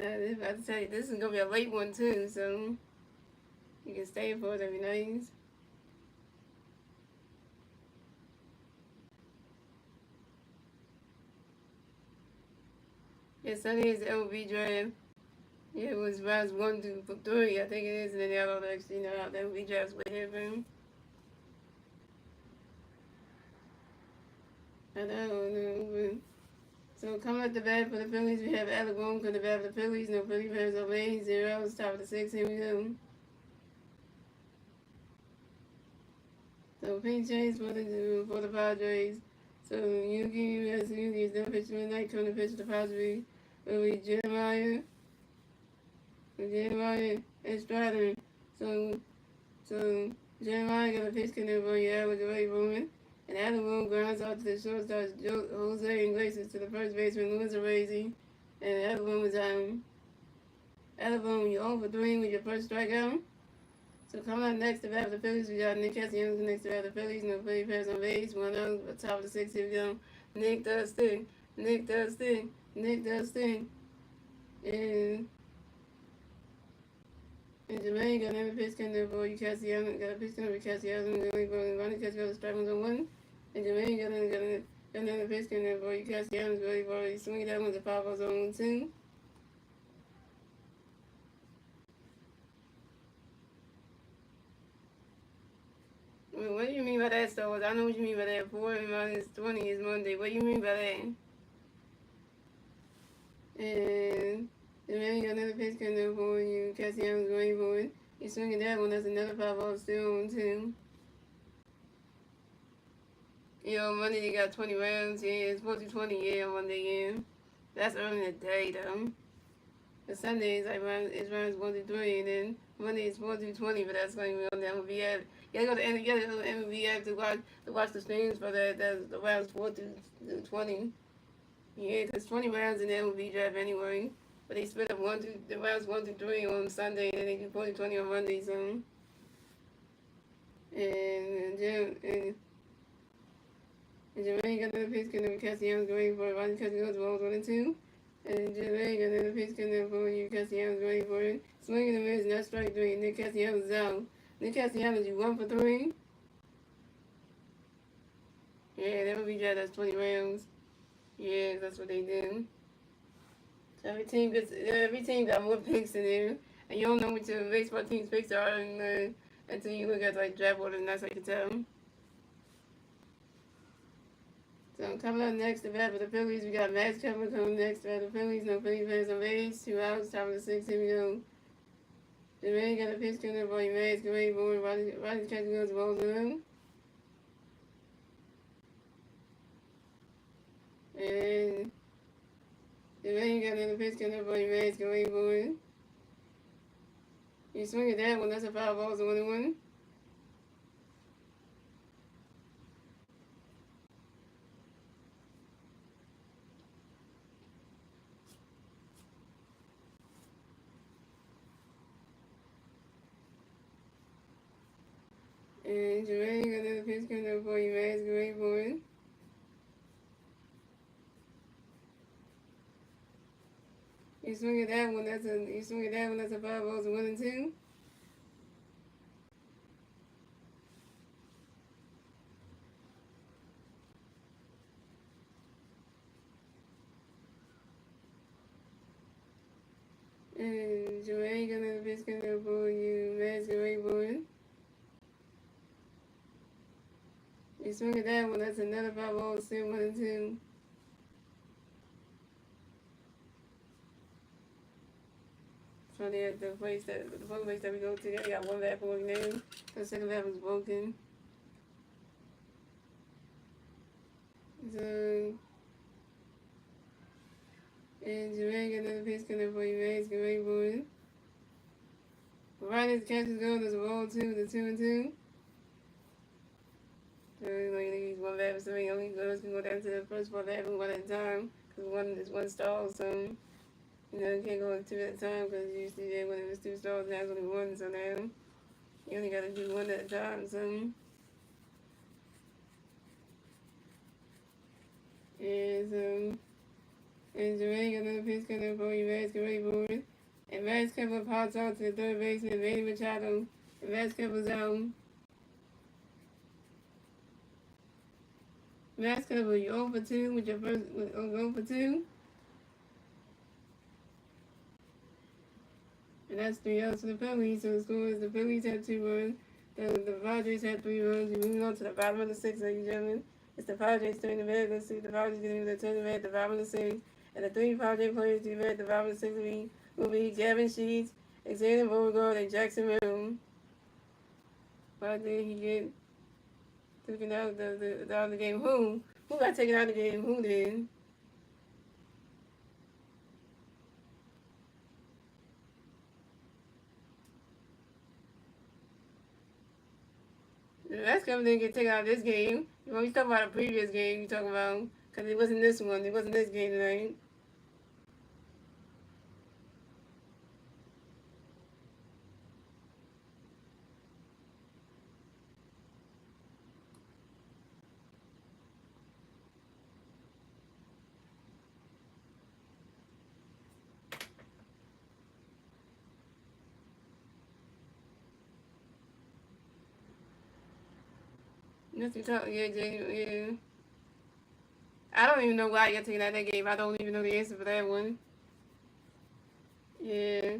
I was about to tell you, this is gonna be a late one, too, so you can stay for it, that'd be nice. Yeah, Sunday is the LB draft. Yeah, it was rounds 1 to 3, I think it is, and then the other actually, you know, the LB draft's way here, I don't know. So coming up the bat for the Phillies, we have Alec Boone for the bat for the Phillies. No Philly players are lane 0. Top of the 6th. Here we go. So Pete Chase for the Padres. So Yuki Yuki is done pitching tonight. Coming to pitch for the Padres. Will be Jeremiah and Strider. So Jeremiah got a pitch connect for you, Alec Boone. And Adam Boone grounds out to the shortstop Jose Iglesias to the first baseman Luis Arrazi. And Adam Boone was Adam Boone, you 0 for 3 with your first strikeout. So coming up next to bat for the Phillies, we got Nick Castellanos next to bat for the Phillies. No Philly players on base. 1 out, top of the 6th. Here we go. Nick does thing. And Jermaine got another pitch coming for you, Castellanos. Got a pitch coming for Castellanos. Running Castellanos, strike one's on 1. And Jermaine got another pitch coming for you, Castellanos. Really for you, swing that one's a 5 on 2. What do you mean by that, Star Wars? I know what you mean by that. 4 minus 20 is Monday. What do you mean by that? And And then you got another pitch coming up for you. Castellanos going for it. He's swinging that one. That's another foul ball still on 2. Monday they got 20 rounds. Yeah, it's 4-20. Yeah, on Monday. Yeah, that's early in the day though. The Sundays it's rounds 1-3, and then Monday is 4-20. But that's going to be on the MLB app. You gotta go to MLB app to watch the streams for that. That's the rounds 4-20. Yeah, because 20 rounds in the MLB draft anyway. But they split up the rounds 1-3 on Sunday, and then they do 40-20 on Monday. So and Jermaine got another pitch coming up. Castellanos going for it. Ronnie Castellanos balls 1-2. And Jermaine got another pitch coming up for you. Castellanos going for it. Swinging the miss, not strike 3. Nick Castellanos out. Nick Castellanos, you 1 for 3. Yeah, that would be draft. That's 20 rounds. Yeah, that's what they do. So every team got more picks in there, and you don't know what your baseball team's picks are until you look at like draft order, and that's how you can tell. So coming up next, the bat for the Phillies, we got Max Kepler coming next for the Phillies. No Phillies fans on base. 2 outs, top of the 6th. Here we go. Jermaine got a pitch coming up for you, Max. Get ready for it. Roddy's catching those balls in. And Jermaine got another pitch coming up for you, Max. Get ready for it. You swing at that one. That's a foul ball. So 1-1. And Jermaine got another pitch coming up for you, Max. Get ready for it. You swing at that one. That's a foul ball. So 1-2. And Jermaine got another pitch coming up for you, Max. Get ready for it. You swing at that one. That's another foul ball. Still 1-2. So the place that we go to, they got one bat going there. The second bat was broken. So and Jermaine got another pitch coming up for you, Max. Get ready for it. Right as the catch is going, there's a ball 2, the 2-2. So like one bat, so he only goes can go down to the first ball bat one at a time, because one stall, so you can't go 2 at a time, because usually there when it was 2 stalls, now it's only 1, so now you only got to do 1 at a time, so and Jermaine got another pitch coming up for you, Max. Get ready for it. And Max Kepler pops out to the third baseman, Manny Machado, and Max Kepler's out. Max Kepler, you 0 for 2 with your first 0 for 2. And that's 3 outs for the Phillies. So the score is the Phillies have 2 runs. The Padres have 3 runs. We're moving on to the bottom of the 6th, ladies and gentlemen. It's the Padres turning the bed. Let's see the Padres getting the turn the bed at the bottom of the 6th. And the 3 Padres players to be at the bottom of the 6th will be Gavin Sheets, Xavier Beauregard, and Jackson Merrill. Why did he get taken out of the game? Who got taken out of the game? Who did? That's coming didn't get taken out of this game. When we talk about a previous game, you talking about, because it wasn't this one. It wasn't this game tonight. Yeah. I don't even know why I got taken out of that game. I don't even know the answer for that one. Yeah.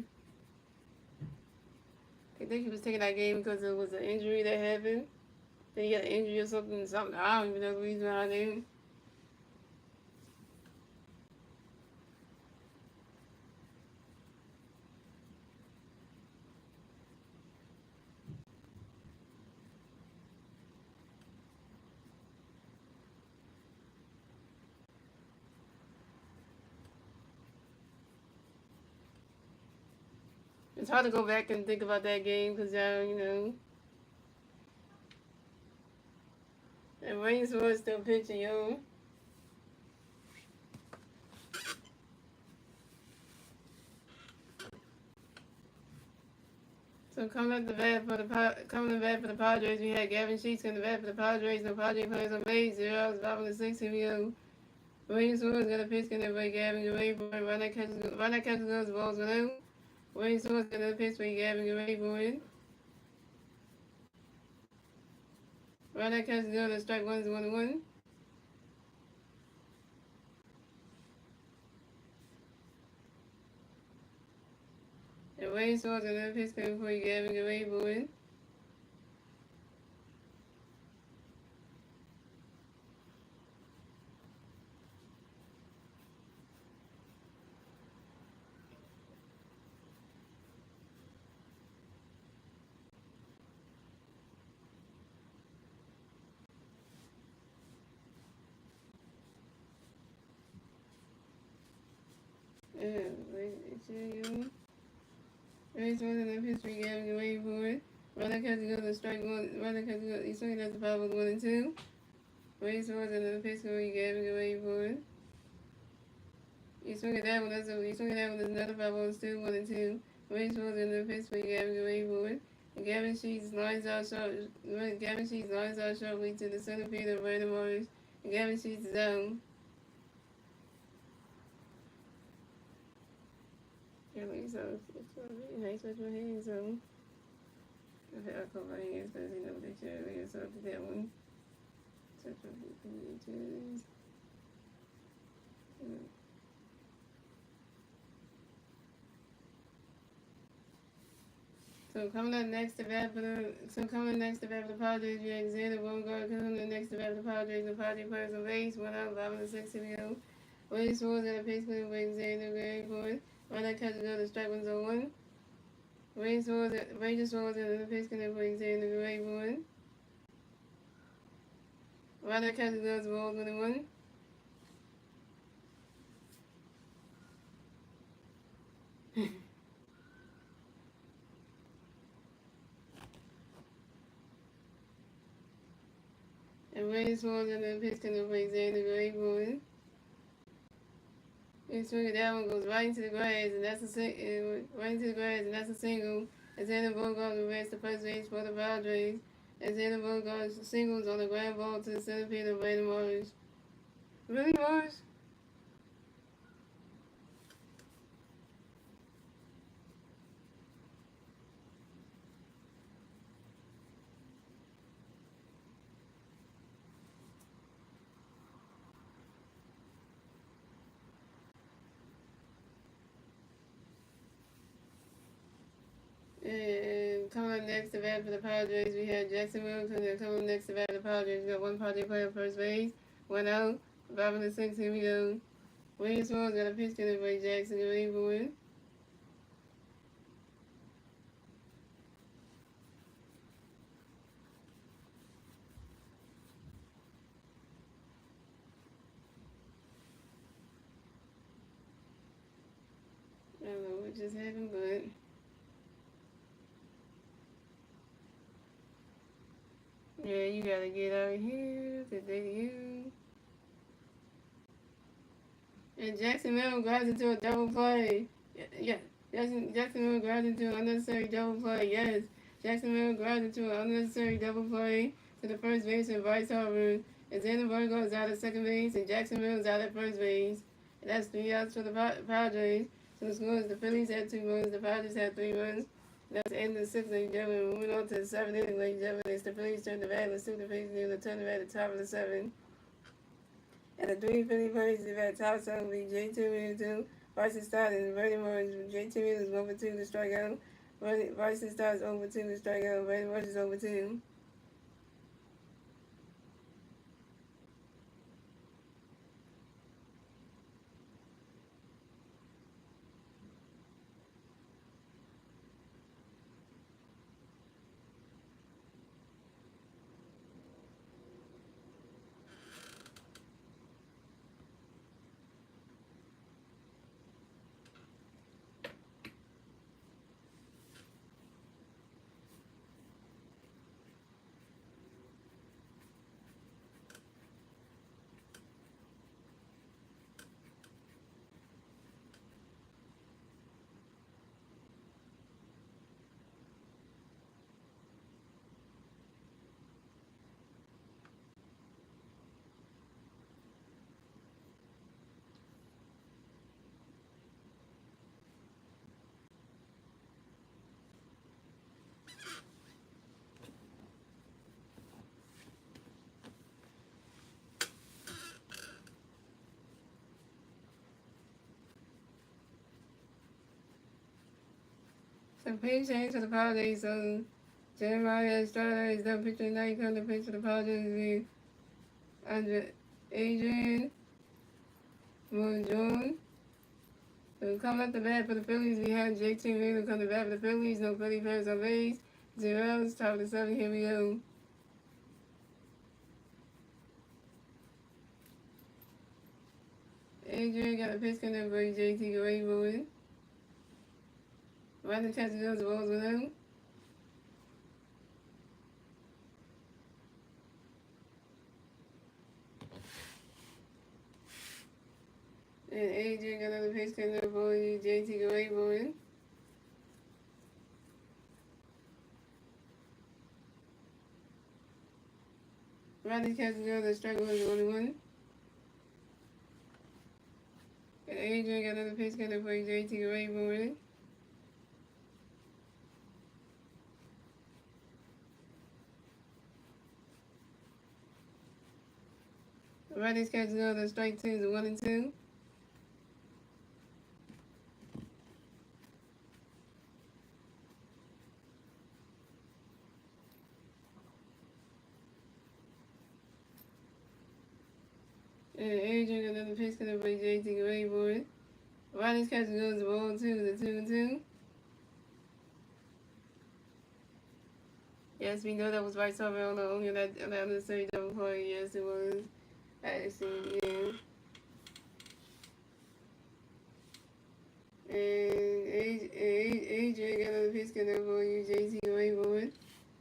I think he was taking that game because it was an injury that happened. Then he got an injury or something. I don't even know the reason behind it. It's hard to go back and think about that game because you know. And Wayne's was still pitching, yo. So coming to bat for the Padres, we had Gavin Sheets coming to bat for the Padres. No Padre players on base. 0 outs, 5 and 6. Here we go. Williams was gonna pitch, gonna play Gavin away for it. Run that catches goes, balls went out. Williams was gonna pitch, play Gavin away for it. Run that catches goes, the strike one is 1-1. And Williams was gonna pitch, gonna play Gavin away for it. Williams was gonna pitch, play Gavin away for it. Run that catches goes, the strike one. Run that catches goes, he's swinging at the foul, 1-2. Williams was gonna pitch, play Gavin away for it. He's swinging that one, there's another 5 still 1-2. Williams was in the pitch, play Gavin away for it. And Gavin Sheets lines out sharply to the center field of Brandon Morris. And Gavin Sheets is down. Yeah, like so, it's nice with my hands, so. I'll call my hands because you know they should earlier, so I did that one. Touch my feet. So coming up next to bat for the Padres, we have Xander Bogart coming next to bat for the Padres. The Padres players on base, 1 out, 5 and 6 here we go. Williams was at a pace clean with Xander going for it. Run that catches another strike 1-1. Rangers was at the pace clean with Xander going for it. Run that catches another balls 1-1. And Rangers was at the pace clean with Xander going for it. And swing it down, goes right into the grass, and that's a single. And Xander Bogart reverses the first base for the Padres. And Xander Bogart singles on the ground ball to the center field of Brandon Morris. Really, Morris? And coming up next to bat for the Padres, we have Jacksonville coming next to bat for the Padres. We got one Padre player first base, 1 out, 5 and 6. Here we go. Williams got a pitch to play Jackson away for it. I don't know what just happened, but. Yeah, you gotta get out here today, you. And Jacksonville grabs into a double play. Yeah, Jacksonville grabs into an unnecessary double play. Yes, Jacksonville grabs into an unnecessary double play to the first base and Bryce Harper. And Xander goes out at second base, and Jacksonville is out at first base. And that's 3 outs for the Padres. So the score is the Phillies had 2 runs, the Padres had 3 runs. That's the end of the 6th, ladies and gentlemen. Moving on to the 7th inning, ladies and gentlemen. It's the Phillies turn the bat. Let's see the Phillies do the turn the bat at the top of the 7th. And the 3 Philly players is at top 7 will be J2 2. Bryson Stott and Brandon Morris. J2 is 1 for 2 to strike out. Bryson Stott is 0 for 2 to strike out. Brandon Morris is 0 for 2. So pitch change to the Padres. So Jeremiah Estrada is done pitching tonight. Come to pitch for the Padres with Adrian Moon. So come up the bat for the Phillies. We have JT Wheeler come to bat for the Phillies. No Philly fans on base. 0 outs. Top of the 7. Here we go. Adrian got a pitch coming up for JT Gray moving. Running catches goes the balls with him. And Adrian got another pitch coming up for JT Gray moving. Running catches goes the strike goes the only one. And Adrian got another pitch coming up for JT Gray moving. Running catches goes the strike 2 is 1 and 2. And Adrian got another pitch coming up for JT Gray moving. Running catches goes the ball 2 is 2 and 2. Yes, we know that was right somewhere on that other side double play. Yes, it was. Actually, yeah. And Adrian got another pitch coming up for you, JT Wayboard.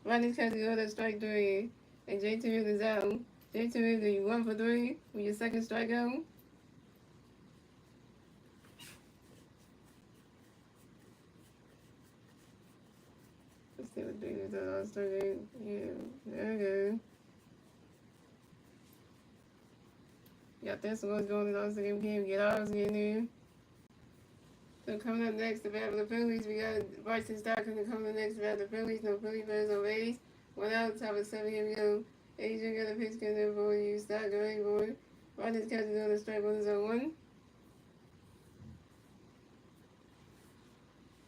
Running catch go to strike 3. And JT is out. JT Williams, you 1 for 3 with your second strikeout. Let's see what they did the last game. Yeah, very good. Got this one going in the last game. Can't get ours getting there. So coming up next, the bat for the Phillies, we got Bryson Stockton coming up next, the bat for the Phillies. No Philly fans on base. 1 out, top of 7. Here we go. Adrian got a pitch coming up for you. Stockton, right boy. Rodgers catches on the strike on his own 1.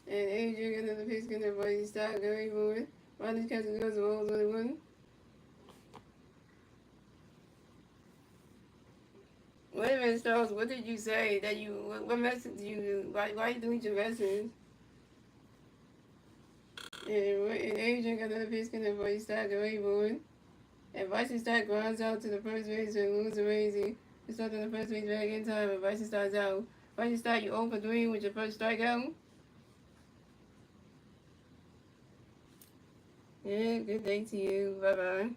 And Adrian got another pitch coming up for you. Stockton, right boy. Rodgers catches on the balls on the 1. Wait a minute, Charles. What did you say? That you? What message did you? Why you delete your message? And Adrian got another pitch coming up for you. Stockton, right boy. And Bryson Stott grounds out to the first base and loses Raisy. He's stuck on the first base back in time, and Bryson Stott's out. Bryson Stott, you 0 for 3 with your first strikeout. Yeah, good day to you. Bye-bye.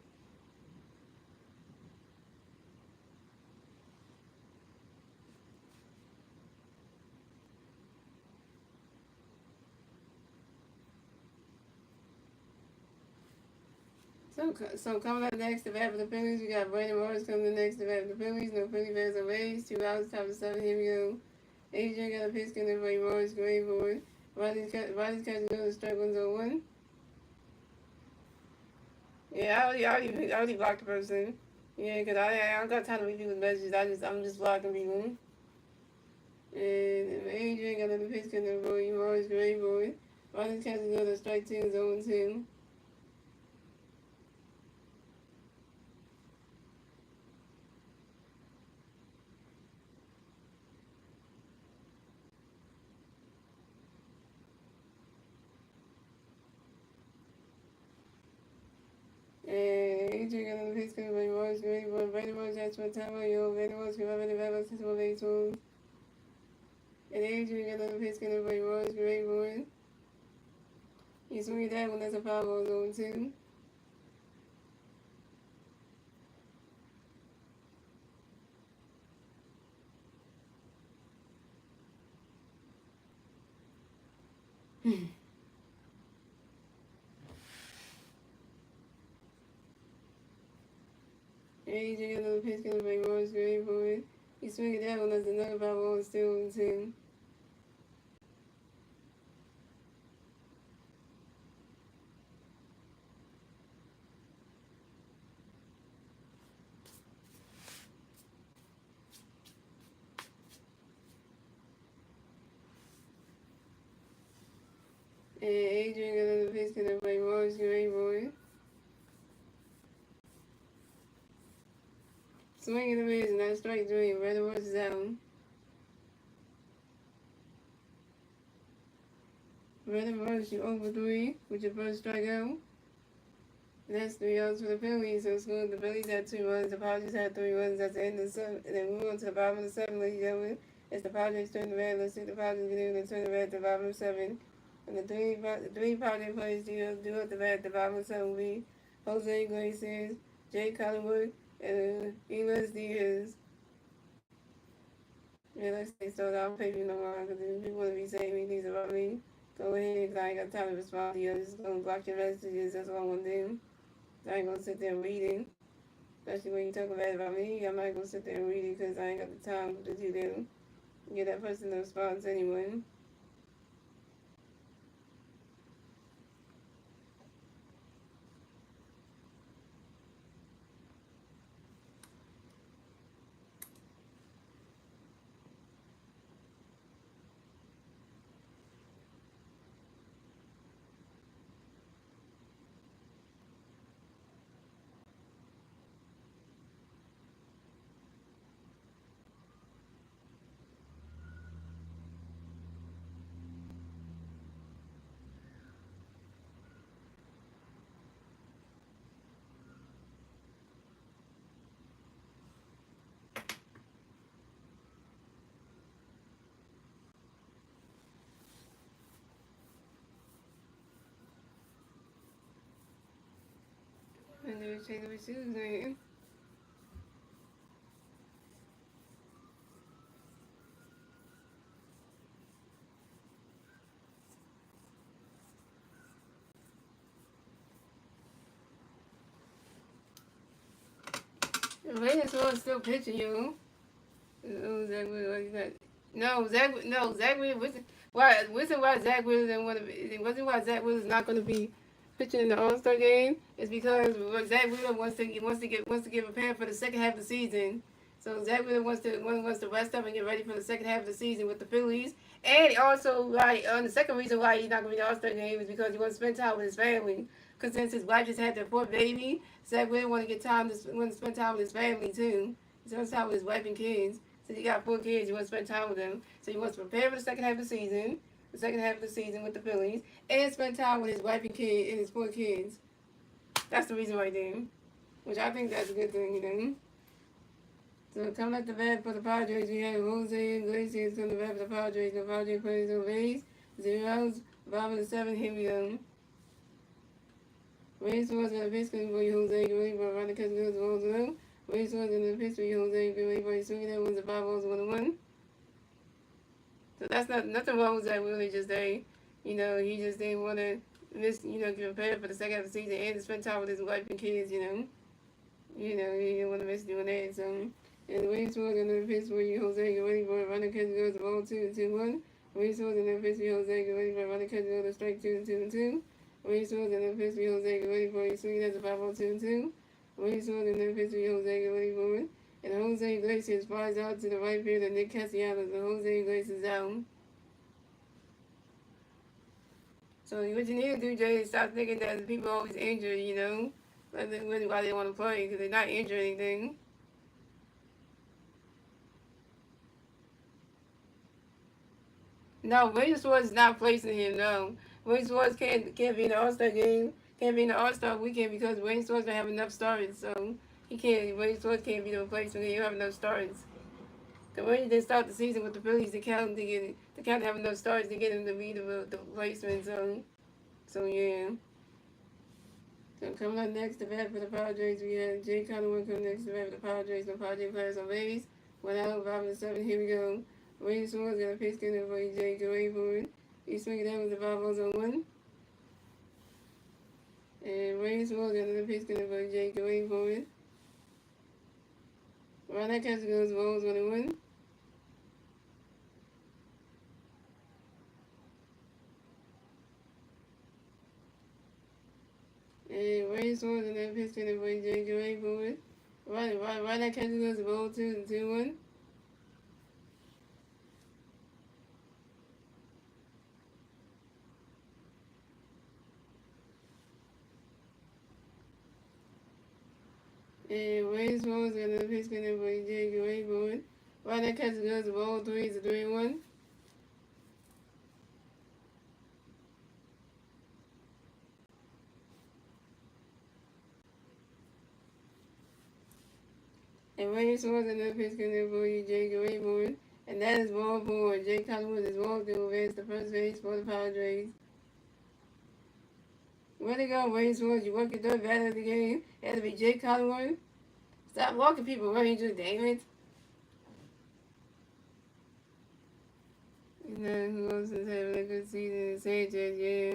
So coming up next, the bat for the Phillies, we got Brandon Morris coming up next, the bat for the Phillies. No Philly fans on base. 2 outs, top of 7. Here we go. Adrian got a pitch coming up for Morris, great boy. Rodgers catching another strike on zone 1. Yeah, I already blocked the person. Yeah, because I don't got time to read people's messages. I'm just blocking people. And Adrian got another pitch coming up for Morris, great boy. Rodgers catching another strike 2 zone 2. And Adrian got another pitch coming by Morris, great boy. Brandon Morris has one time on you. Brandon Morris can run the back of 6 1 8 2. And Adrian got another pitch coming by Morris, great boy. You swing that one, that's a foul ball zone 2. Adrian got another pitch coming by Morris, great boy. You swing that one, that's another foul ball still 2. And Adrian got another pitch, gonna play Morris, great boy. Swing and a miss, not strike three. Red was zone. Red was you over three with your first strikeout. That's 3 outs for the Phillies. So the Phillies had 2 runs. The Padres had 3 runs at the end of the seventh. And then we move on to the bottom of the seventh, ladies and gentlemen. It's the Padres turn the red. Let's see the Padres get in and turn the red at the bottom of the seventh. And the three Padres players do at the red at the bottom of the seventh will be Jose Iglesias, Jay Collingwood, and Elias Diaz. Yeah, let's say so. I don't pay you no more because if you want to be saying me things about me, go ahead because I ain't got time to respond to you. I'm just going to block your messages. That's what I want to do. I ain't gonna sit there reading, especially when you talk bad about me. I'm not gonna sit there and read it because I ain't got the time to do that. Get that person a response anyway. And they say the receivers name. The Raiders are still pitching you. Oh, Zach Wheeler, what you got? Zach Wheeler. Reason why Zach Wheeler didn't want to be, it wasn't why Zach Wheeler is not going to be pitching in the All-Star game. It's because Zach Wheeler wants to get prepared for the second half of the season. So Zach Wheeler wants to rest up and get ready for the second half of the season with the Phillies. And also, the second reason why he's not going to be in the All-Star game is because he wants to spend time with his family. Because since his wife just had their fourth baby, Zach Wheeler want to spend time with his family too. He spends time with his wife and kids. So he got 4 kids, he wants to spend time with them. So he wants to prepare for the second half of the season with the Phillies, and spend time with his wife and his 4 kids. That's the reason right there. Which I think that's a good thing, you know. So coming at the bat for the Padres, we have Jose Iglesias coming to bat for the Padres. The Padres players on base. 0 outs, bottom of the 7th, here we go. Race was going to pitch for Jose Iglesias, but Ronnie Catch goes 1-0. Race was going to pitch for Jose Iglesias, but he's swinging that was the 5 balls 1-1. So that's nothing wrong with that. Really, just he just didn't want to get prepared for the second half of the season and to spend time with his wife and kids. He didn't want to miss doing that. So, and the Rays was another pitch for Jose Iglesias, but running catch goes the ball 2-1. Rays was another pitch for Jose Iglesias, but running catch goes the strike 2-2. Rays was another pitch for Jose Iglesias, but he's swinging at the 5-2. Rays was another pitch for Jose Iglesias. And Jose Iglesias flies out to the right field, and Nick Castellanos, and Jose Iglesias out. So what you need to do, Jay, is stop thinking that people are always injured, That's really why they want to play, because they're not injured or anything. No, Wayne Swords is not placing him, no. Wayne Swords can't be in the All-Star game, can't be in the All-Star weekend because Wayne Swords don't have enough starts, so Wayne Swords can't be the replacement, he don't have enough starts. The way they start the season with the Phillies, they can't have enough starts to get him to be the replacement. So yeah. So coming up next, the bat for the Padres, we have Jay Collingwood coming next to bat for the Padres. The Padres players on base. 1 out, 5-7. Here we go. Wayne Swords got a pitch in for Jay. Go away for it. He's swinging down with the 5-1. And Wayne Swords got another pitch in for Jay. Go away for it. Right that catch goes balls 1-1. And Wayne Swords and that pitch in for Jay. Go away for it. Right that catch goes ball 2-1. And Wayne Swan's got another pitch coming for Jake Rayboard. Right now, catches goes to ball three. It's a 3-1. And Wayne Swan's another pitch coming for Jake Rayboard. And that is ball four. Jake Collins is walked to advance the first base for the Padres. Way to go, Wayne Swan's. You work your third batter of the game. It had to be Jake Collins. Stop walking people, Ranger, damn it. You know who else is having a good season? Sanchez, yeah.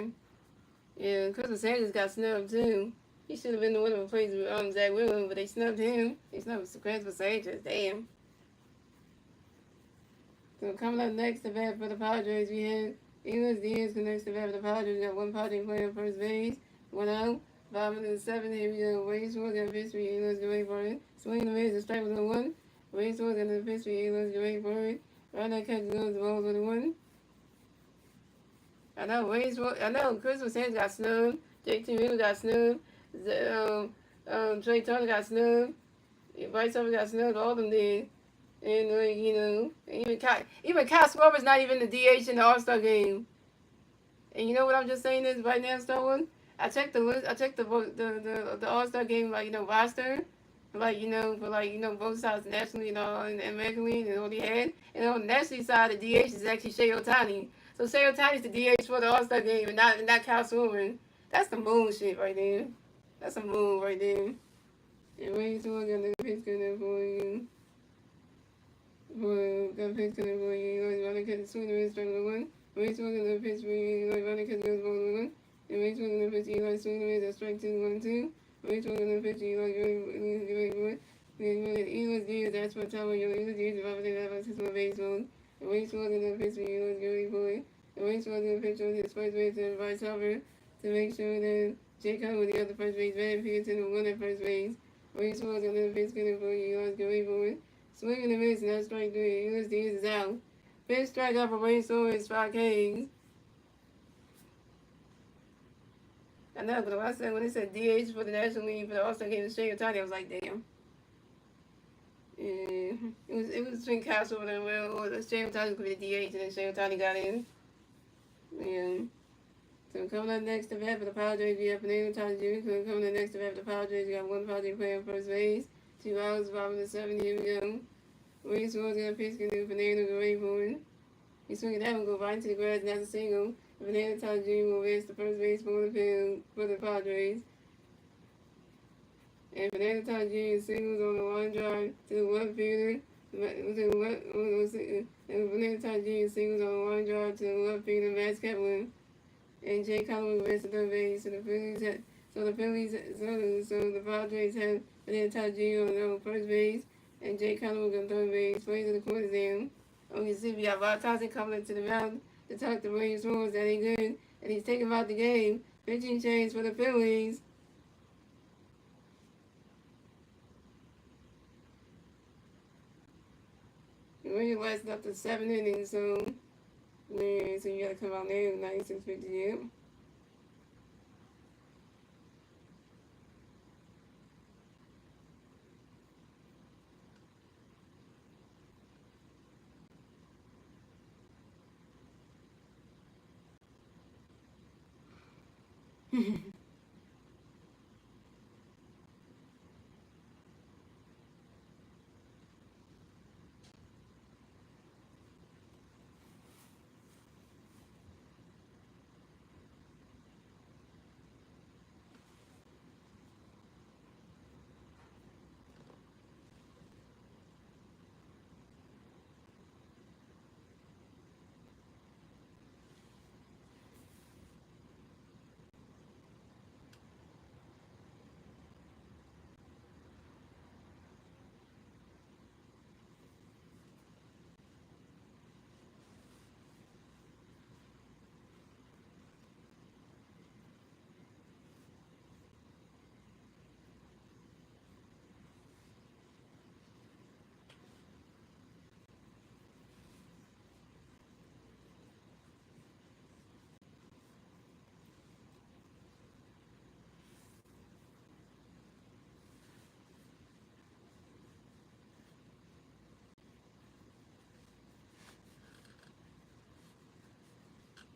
Yeah, Crystal Sanchez got snubbed too. He should have been the one to replace Zach Wilson, but they snubbed him. They snubbed Crystal Sanchez, damn. So coming up next to bat for the Padres, we have Elias Diaz next to bat for the Padres. We got one Padre player on first base, 1 out. 5-7, here we go. Wade Schwartz got a pitch for Elias, get ready for it. Swinging the miss, the strike was on 1. Wade Schwartz got a pitch for Elias, get ready for it. Right now, catch goes the ball with the 1. I know Wade Schwartz, I know Crystal Sanchez got snubbed. JT Wheeler got snubbed. Trey Turner got snubbed. Bryce Harper got snubbed. All of them did. And you know, even Kyle Schwarber's not even the DH in the All-Star game. And you know what I'm just saying is right now, Star Wars. I checked the list. I checked the All-Star game, like, you know, roster, like, you know, for, like, you know, both sides nationally, you know, and American League and all he had. And on the national side, the DH is actually Shea Ohtani. So Shea Ohtani's the DH for the All-Star game, and not Kyle Schwarber. That's the moon shit right there. That's a moon right there. And Wayne Schwartz got the pitch good for you. Got pitch coming for you. He's running catch swing the strike with 1. Wayne Schwartz got the pitch for you. Running catch goes ball with 1. And Wayne Schwartz got the pitch. Eli swing the miss. Strike 2, 1-2. Wayne Schwartz got the pitch. Eli good. Eli's Diaz. That's what time of your Eli's Diaz. If I would have a system of baseball. And Wayne Schwartz got the pitch for you. Eli's good boy. And Wayne Schwartz got the pitch on his first base and Bryce Harper to make sure that Jake Collins the other first base man appeared to the one at first base. Wayne Schwartz got the pitch good for you. Eli's good boy. Swinging the miss, and that's strike 3. Elias Diaz is out. Fifth strikeout for Wayne Schwartz, 5 Ks. I know, but when they said DH for the National League for the All-Star game, Shea Ohtani, I was like, damn. Yeah. It was between Castle and Will, or Shea Ohtani could be the DH, and then Shea Ohtani got in. Yeah. So coming up next to bat for the Padres, we have Fernando Tatis Jr. Coming up next to bat for the Padres, we got one Padre player on first base. 2 hours, 5-7, here we go. Wayne Schwartz got a pitch to Fernando Guerrero. He's swinging that one, go right into the grass, and that's a single. Fernando Tatis Jr. will advance the first base for the field for the Padres. And Fernando Tatis Jr. singles on the line drive to the left fielder. And Fernando Tatis Jr. singles on the line drive to the left fielder, Max Kepler. And Jake Collins will advance the third base. So the Padres have Fernando Tatis Jr. on first base. And Jake Collins on third base. Plays in the corners down. Oh, you see, we got Rod Thompson coming into the mound to talk to Wayne Schwartz. That ain't good. And he's taking out the game. Pitching change for the Phillies. We're lasting up to 7 innings, so yeah, so you gotta come out there with 96.58.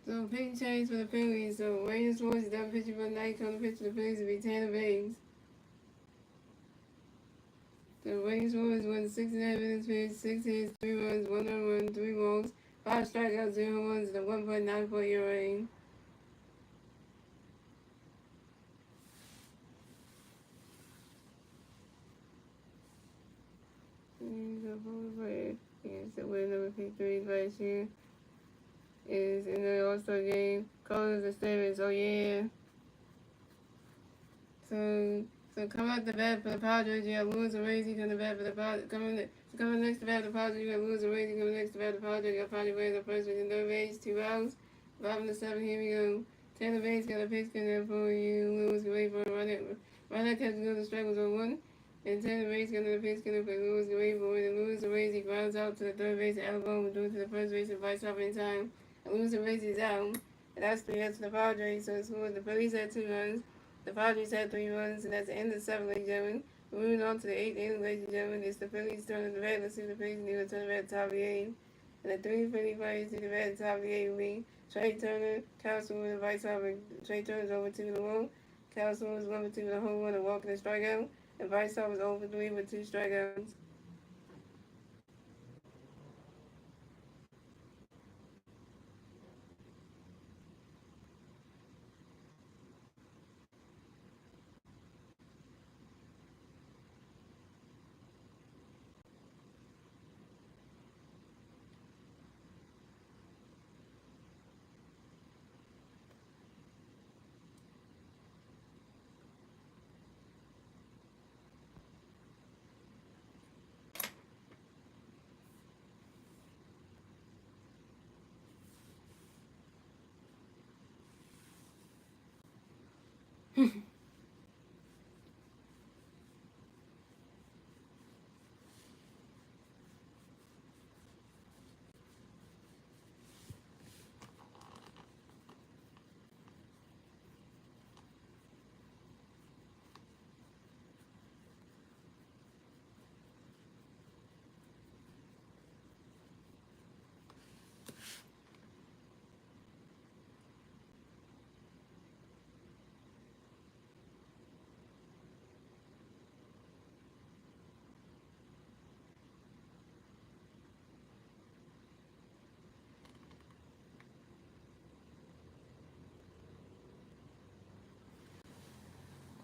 So pitching change for the Phillies. So Wayne Schwartz is done pitching for the night. Coming pitch for the Phillies will be Tanner Banks. So Wayne Schwartz won 69 minutes pitched, 6 hits, 3 runs, 1 run, 3 walks, 5 strikeouts, 0 runs, and a 1.94 ERA. He's a former player. He's the winner number 53 last year. Is in the All-Star game. Colors and statements. Oh yeah. So come out the bat for the Padres. You got Lewis and Raisy coming the bat for the Padres. Coming next to bat for the Padres. You got Lewis and Raisy coming next to bat for the Padres. You got Padres Rays on first base and third base. 2 outs. 5 and 7. Here we go. Taylor Bates got a pitch there for you. Lewis can wait for it. Right now, catch go. The strike was on 1. And Taylor Bates got another pitch there for Lewis can wait for it. And Lewis and Raisy grounds out to the third base. Alabama due to the first base and vice up in time. And Lewis and Raisy is out. And that's 3 hits to the Padres. So it's good. The Phillies had 2 runs. The Padres had 3 runs, and that's the end of the 7th, ladies and gentlemen. We're moving on to the 8th inning, ladies and gentlemen. It's the Phillies turning the bat. Let's see if the Phillies need to turn the bat at the top of the 8th. And the 3 Philly players to the bat at the top of the 8th will be Trey Turner, Kyle Stewart, and vice over. Trey Turner's over 2 to 1. Kyle Stewart's 1 2 with a home run, a walk and a strikeout. And vice over is over 3 with 2 strikeouts.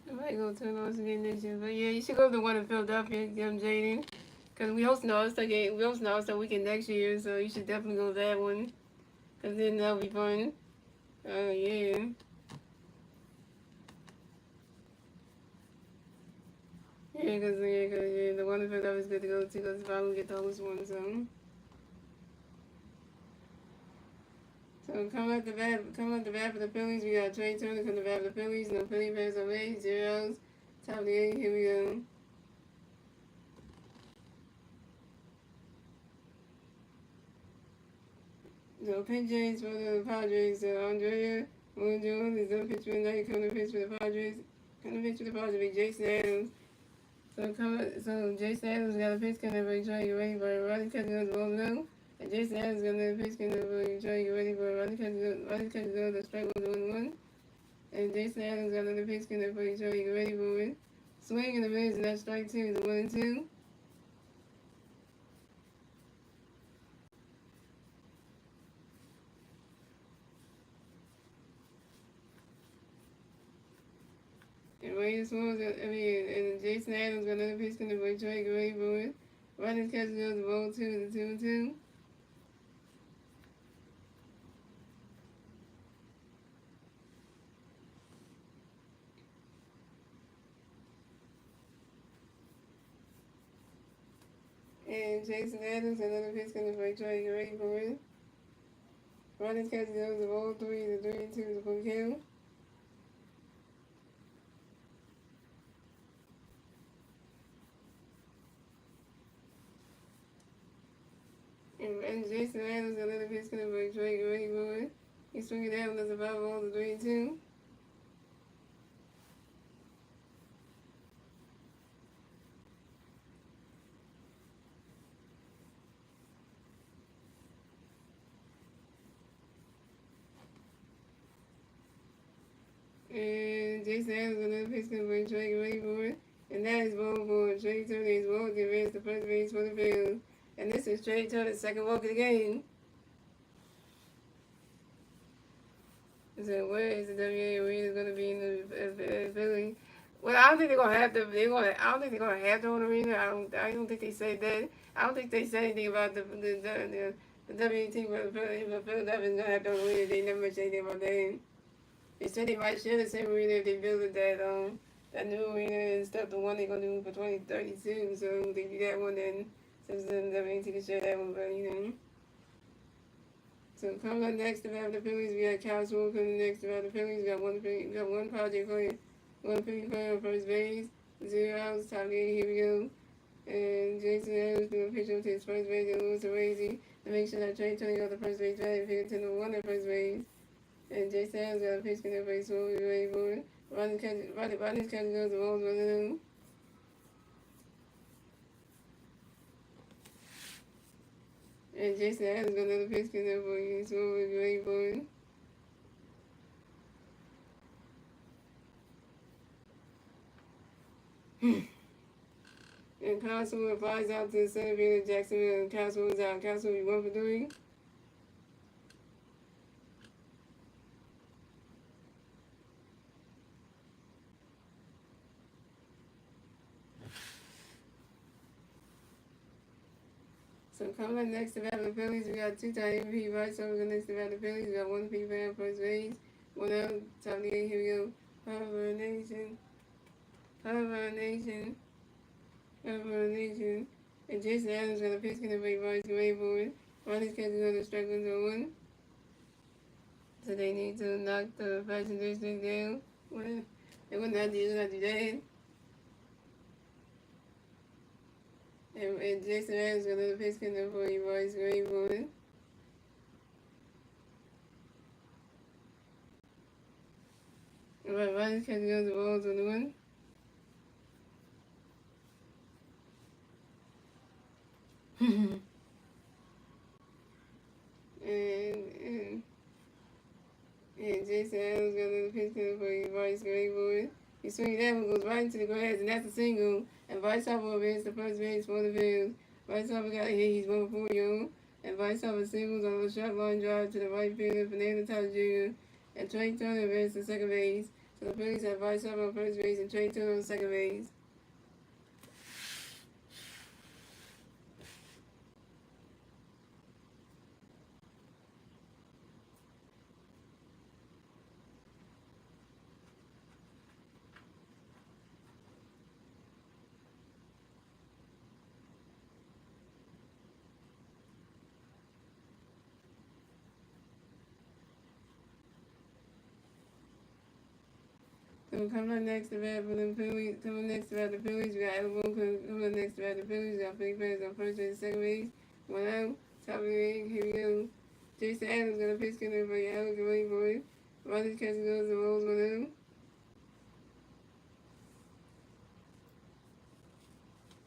I might go to those again next year. But yeah, you should go to the one in Philadelphia, Jaden. Because we hosting the All-Star game. We hosting the All-Star weekend next year, so you should definitely go to that one. Because then that'll be fun. Oh, yeah. Yeah, because the one in Philadelphia is good to go to because if I don't get the host one, so. So coming up the bat for the Phillies, we got Trey Turner coming to bat for the Phillies. No Philly fans on base, 0 outs. Top of the 8th, here we go. So pitch change for the Padres. Andrea Moon is up pitch for the night. Coming to pitch for the Padres. Coming to pitch for the Padres will be Jason Adams. So Jason Adams got a pitch coming for trying to get ready for a running catch on the ball now. And Jason Adams got another pitch coming for trying to get ready for a running catch on the strike was 1-1. And Jason Adams got another pitch coming for trying to get ready for it. Swing in the mids and that strike 2 is a 1-2. And and Jason Adams got another pitch coming for Trey Gray for it. Running catch goes the ball 2 is a 2-2. And Jason Adams got another pitch coming for Trey Gray for it. Running catch goes the ball 3 is a 3-2 is a full kill. And Jason Adams got another pitch coming for Trey Gray for it. He's swinging down as a 5 ball to 3-2. And Jason Adams, another pitch count for Trey ready for it. And that is ball for Trey Turner is walked and advanced the first base for the field. And this is Trey Turner's second walk of the game. So where is the WA arena going to be in the Philly? Well, I don't think they're gonna have to. I don't think they're gonna have their own arena. I don't think they said that. I don't think they said anything about the WA team for Philadelphia is gonna have their own arena. They never mentioned anything about that. They said they might share the same arena if they build that new arena and stuff. The one they're gonna do for 2032. So they do that one, then since then the WA team can share that one. But you know. So coming up next about the Phillies, we got Cal Swoop coming next about the Phillies. We got one project player, one Philly player on first base, 0 outs, top of the 8, here we go. And Jason Adams doing a pitch up to his first base and Louis Razy to make sure that Trey Turner got the first base batting, pick to number 1 at first base. And Jason Adams got a pitch in the base, so we'll be ready for it. Rodney's catching goes the balls 1-0. And Jason Adams got another pitch in there for you, so we'll be ready for it. And Castle flies out to the center field of Jacksonville, and Castle is out. Castle will be 1 for 3. So coming up next to the Phillies, we got 2-time MVP right. So we're going next to the Phillies. We got 1 people on first base, 1 out, top of the 8, here we go. Power Nation. And Jason Adams got a pitch in the way Bryce away for it. Ronnie's catching on the strike 1-1. So they need to knock the passengers down. Well, they would not do that. And Jason Adams got another pitch in the way Bryce away for it. Ronnie's catching on the balls on the 1. and Jason Adams got another pitch coming for you, Bryce away for it. He swings that one, goes right into the grass, and that's a single. And Bryce Harper advanced the first base for the Phillies. Bryce Harper got a hit, he's 1 for 4, yo. And Bryce Harper singles on a short line drive to the right field, Fernando Tatis Jr. And Trey Turner advanced to second base. So the Phillies have Bryce Harper on first base and Trey Turner on second base. So coming up next to bat for the Phillies, we got Alabama coming up next to bat the Phillies, we got Philly players on first base and second base. 1 out, top of the 8, here we go. Jason Adams got a pitch in there for you, Alex away for it. Ronnie's catching goes the rolls 1 out.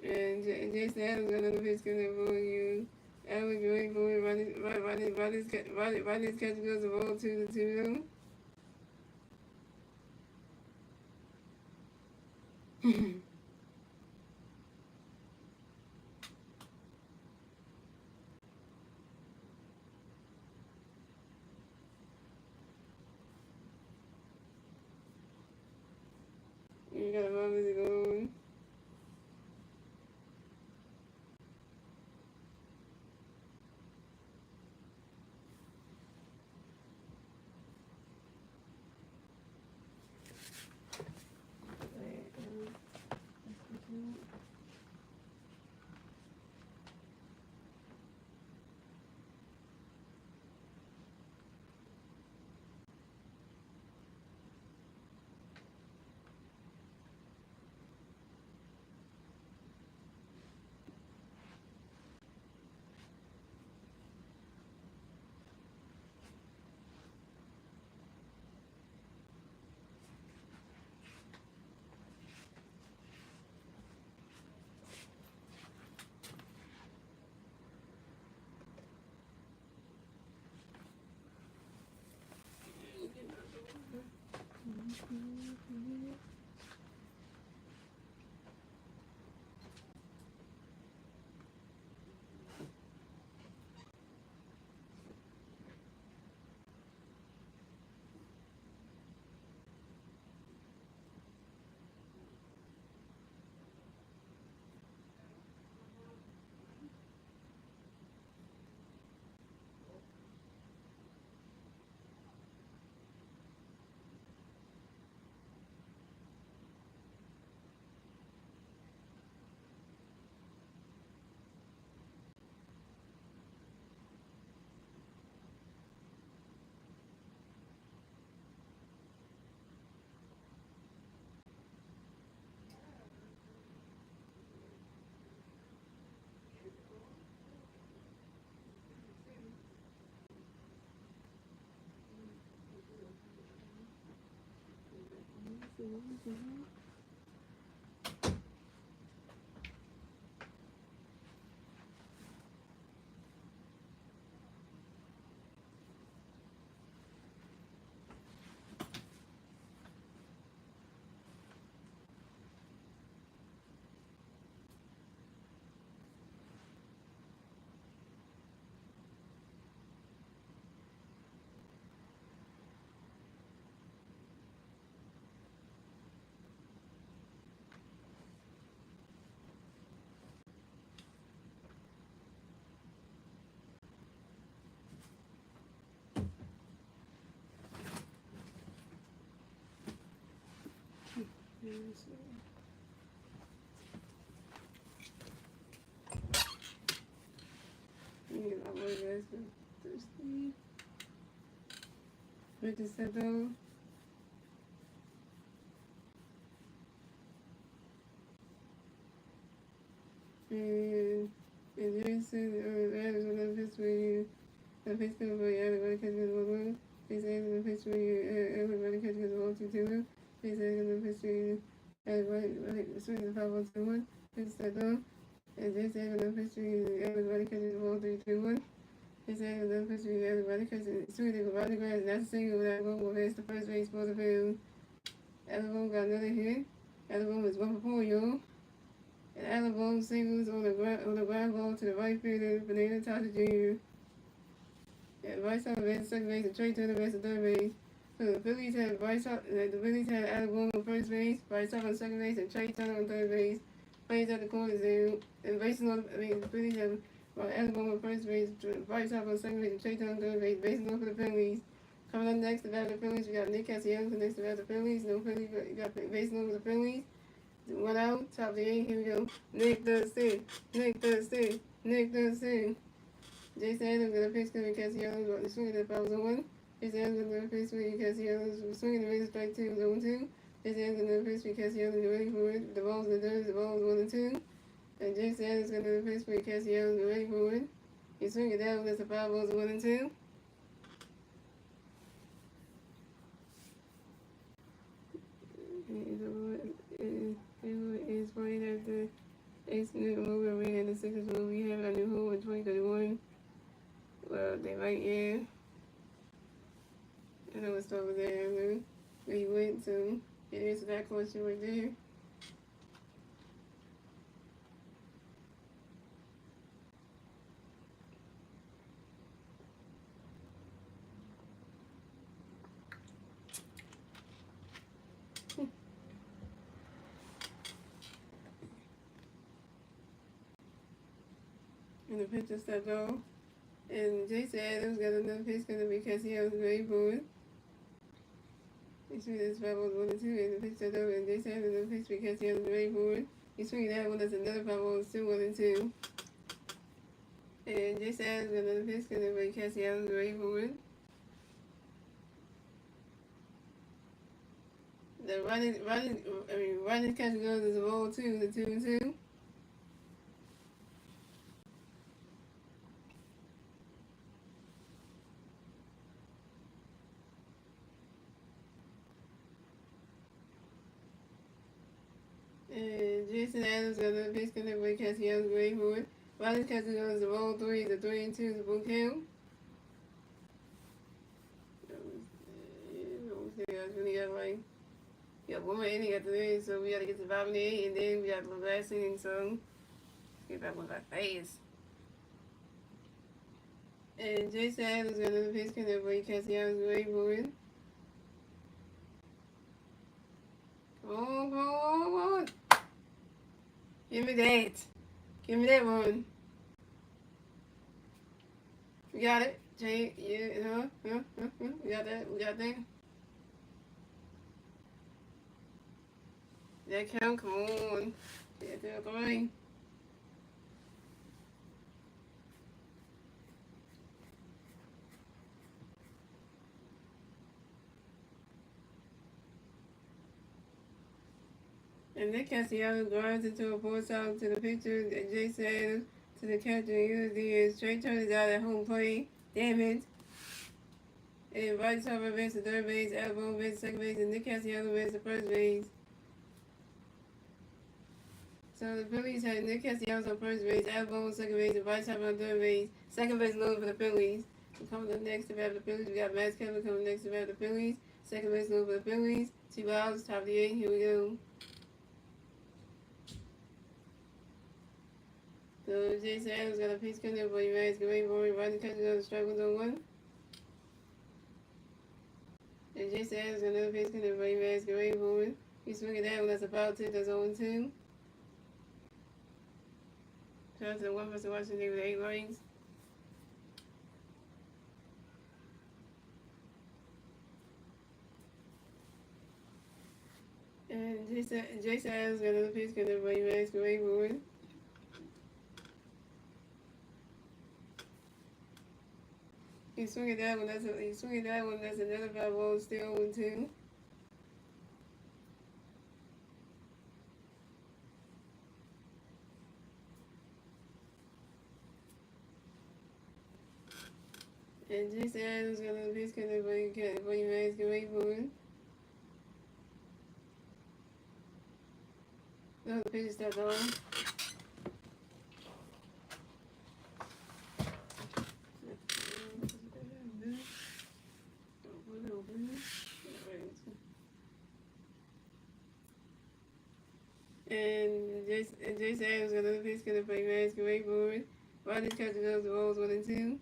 And Jason Adams got another pitch in there for you. Alex away for it. Ronnie's catching goes the ball 2-2. You got a moment to go on. With the settle. And there's a history, the history of everybody catches the ball. They say the history, everybody catches the ball to. They say the history, everybody, swing the 5-1-2-1. It's settle. And they say the history, everybody catches the ball 3-2-1. They say the history, everybody catches swing the ball. That's a single that one will face the first base for the field. Everyone got another hit. Everyone was 1 for 4, y'all. And Alabama singles on the ground ball to the right fielder, Banana Tasha Jr. And Bryce Harper at second base and Trey Turner at third base. So the Phillies had Alabama on first base, Bryce Harper on second base, and Trey Turner on third base. Plays at the corners and the Phillies have Alabama on first base, Bryce Harper on second base, and Trey Turner on third base. Bases on for the Phillies. Coming up next to bat the Phillies, we got Nick Castellanos next to bat the Phillies. No Phillies, we got bases on for the Phillies. 1 out, top of the 8, here we go. Nick does sing. Nick does sing. Nick does sing. Jason Adams got a pitch coming Castellanos about the swing that fouls on 1. Jason Adams got a pitch swinging Castellanos swinging the razor strike 2 was 0-2. Jason Adams got a pitch swinging Castellanos ready for it. The ball's in the dirt, the ball's 1-2. And Jason Adams got a pitch swinging Castellanos ready for it. He's swinging down, that's the 5 balls 1-2. It's funny that the Ace new movie arena and the Sixers movie have a new home in 2031. Well, they might, yeah. I know what's over there, man. Where you went to. It is that question right there. And the picture stepped off. And Jason Adams got another pitch because he was very bored. He swung this 5 balls 1-2 and the pitch stepped off. And Jason Adams another pitch because he was very bored. He swung that one, that's another 5 balls 2-1-2. And Jason Adams got another pitch because he was very bored. The running catch goes is a ball 2, the 2-2. And Jason Adams got a pitch connect by Castellanos great for it. Riley Castellanos is the ball 3, the 3-2 is the book count. I really got like, yeah, 1 more inning after this, so we got to get to 5 and 8, and then we got the last inning, so let's get back with our fast. And Jason Adams got another pitch connect by Castellanos great for it. Come on, come on, come on. Give me that. Give me that one. We got it. Jay, yeah, We got that. We got that. That count, come on. Yeah, 3. And Nick Castellanos grinds into a force out to the pitcher, and Jason Adams to the catcher. USD is Trey Turner's out at home plate. Damn it. And Bryce Harper advanced to third base, Alabama advanced to second base, and Nick Castellanos advanced to first base. So the Phillies had Nick Castellanos on first base, Alabama on second base, and Bryce Harper on third base. Second base loaded for the Phillies. Coming up next to bat the Phillies, we got Max Kevin coming next to bat the Phillies. Second base loaded for the Phillies. 2 outs, top of the 8th. Here we go. So Jason Adams got a piece coming up for you, man. It's great for you. Rodney catches on the strike 1-1. And Jason Adams got another piece coming up for you, man. It's great for you. He's swinging that one. That's a foul tip. That's 0-2. Shout out to the one person watching today with 8 likes. And Jason Adams got another piece coming up for you, man. It's great for you. He's swinging that one. That's another foul ball. Still 0-2. And Jason Adams got another piece coming up for you, man. It's great for you. No, the pitch is stepped on. And Jason Adams got another pitch coming up for you, man. It's great for you. Rodney catches those balls 1-2.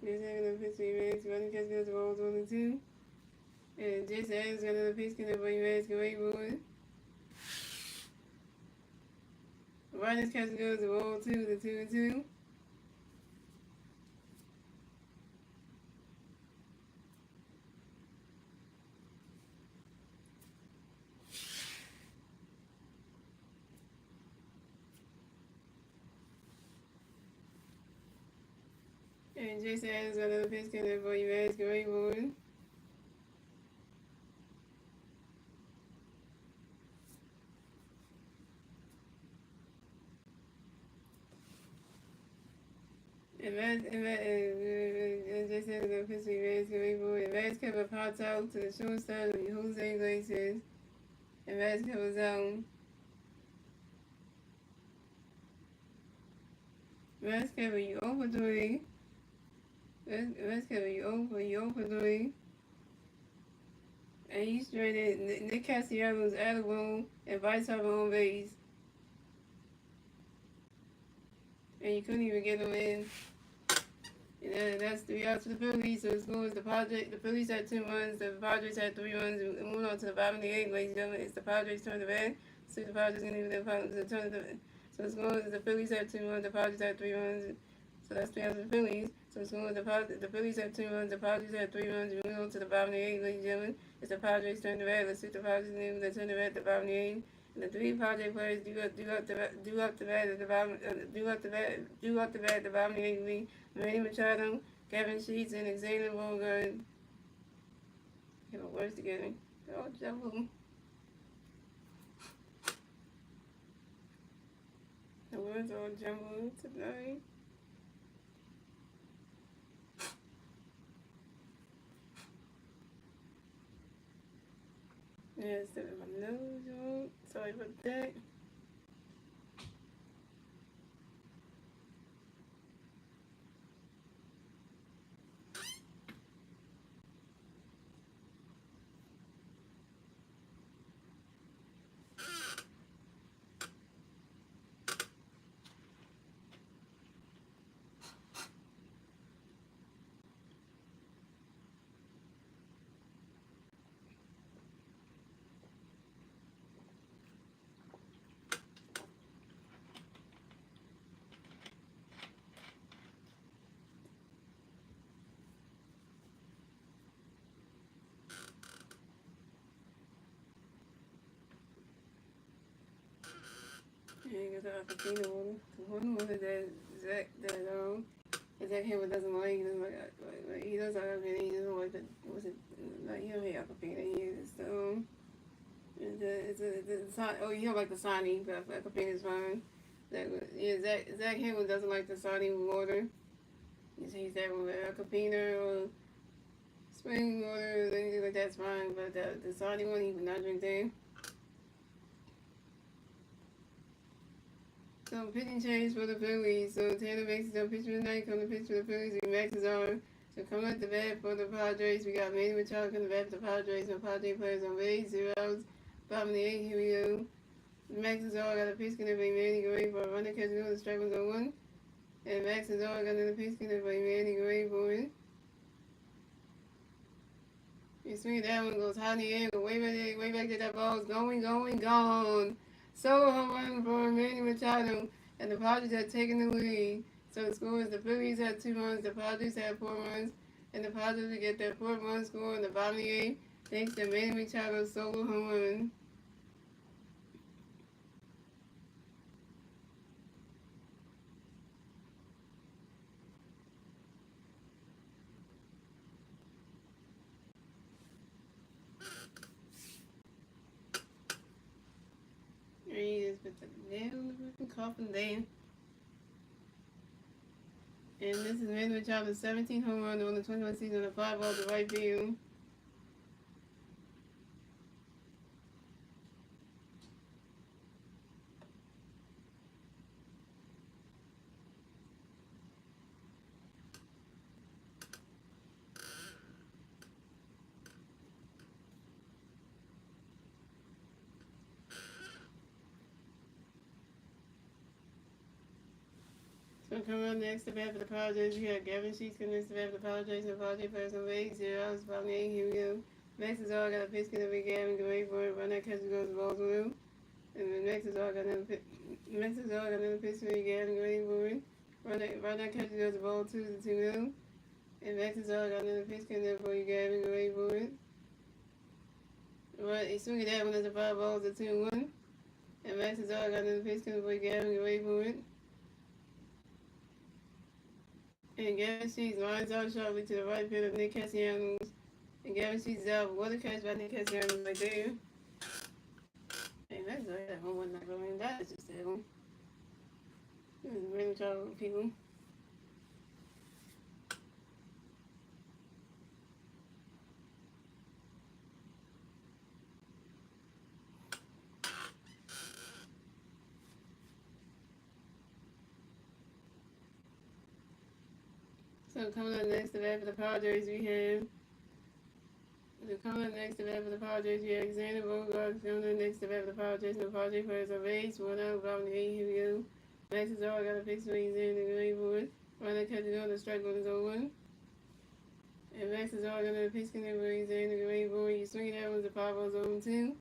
Jason Adams got another pitch for you, man. Rodney catches those balls 1-2. And Jason Adams got another pitch coming up for you, man. It's great for you. Rodney's catching goes to ball 2 to 2-2. And Jason Adams got another pitch coming up for you, man. It's great for you. And Jason Adams got a pitch for you, man. It's great for you. And Max Kevin pops out to the shortstop, Jose Iglesias. And Max Kevin's out. Max Kevin, you over 3. Max Kevin, you over 3. And he straighted Nick Castellanos out of room and Bryce Harper on base. And you couldn't even get him in. And that's 3 outs for the Phillies. So the score is the Phillies had 2 runs, the Padres had 3 runs. And moving on to the bottom of the 8th, ladies and gentlemen, it's the Padres' turn to bat. So the Padres going to leave the turn of the. So the score is the Phillies had 2 runs, the Padres had 3 runs. So that's 3 outs for the Phillies. So the score is the Phillies had 2 runs, the Padres had 3 runs. Moving on to the bottom of the 8th, ladies and gentlemen, it's the Padres' turn to bat. Let's see the Padres leave the turn to bat at the bottom of the 8th. And the 3 Padres players do up the bat at the bottom at the bottom of the 8th league. Manny Machado, Kevin Sheets, and Xavier Bogart. Get my words together. They're all jumbled. The words are all jumbled tonight. Yeah, instead of my nose, sorry about that. Yeah, because I forget the one that Zach Hammer doesn't like. He doesn't like he doesn't like the he don't hate Aquafina. He is Oh, you don't like the Sani, but Acapina is fine. Yeah, Zach Hamlin doesn't like the Sani water. He's that one with Acapina or spring water, anything like that's fine. But the Sani one, he would not drink that. So pitching change for the Phillies. So Tanner Max is on pitch for the night. Come to pitch for the Phillies. We Max is on. So coming at the bat for the Padres, we got Manny Machado coming the bat for the Padres. No Padre players on base. 0 outs. Bottom of the 8th. Here we go. Max is all got a pitch gonna be Manny Gray for a runner catch go. The strike was on 1. And Max is all got another pitch gonna be Manny Gray for it. You swing that one goes high in the air. Go way back there. That ball's gone. So home run for Manny Machado. And the Padres had taken the lead. So the score is the Phillies had 2 runs, the Padres had 4 runs, and the Padres would get their 4th run score in the bottom of the 8th thanks to Manny Machado's solo home run. And he just put the nail in the freaking coffin there. And this is Manny Machado's 17th home run on the 21st season on a 5 ball to right field. So coming up next to bat for the Padres, we have Gavin Sheets coming next to bat for the Padres, and Padres players on base, 0 outs, bottom of the 8th. Here we go. Max is all got a pitch gonna be Gavin Gray for it. Run that catch goes the ball's blue. And then Max is all got another pitch for Gavin Gray for it. Run that catch goes the ball 2 to 2-0. And Max is all got another pitch coming up for you, Gavin Gray for it. Right, he's swinging that one as a 5 balls to 2-1. And Max is all got another pitch coming for you, Gavin Gray for it. And Gavin Sheets lines out sharply to the right field of Nick Castellanos. And Gavin Sheets is out. What a catch by Nick Castellanos right there. And that's like that home run not going. That is just that one. This is really trouble with people. So coming up next to bat for the Padres, we have Alexander Bogarts coming up next to bat for the Padres. No Padres players on base. 1 out, bottom of the 8th. Here we go. Max is all got a fix for Alexander Gray for it. Runner catching on the strike on his own 1. And Max is all got a pitch connect for Alexander Gray for it. You swing that one's a 5 balls on 2.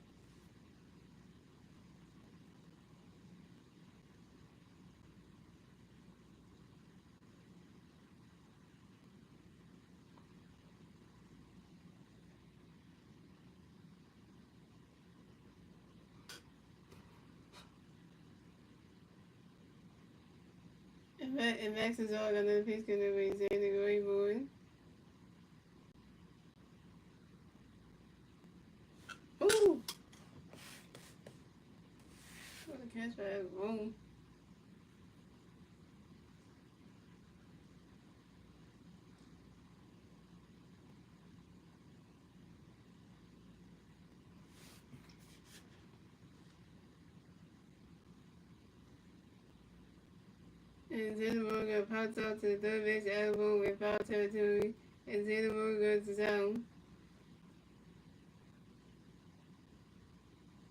And Max is all got another pitch connect for Alexander Gray for it. Ooh! What a catch by that boom. And Zenberger pops out to the third base elbow with foul territory, and Zenberger is out.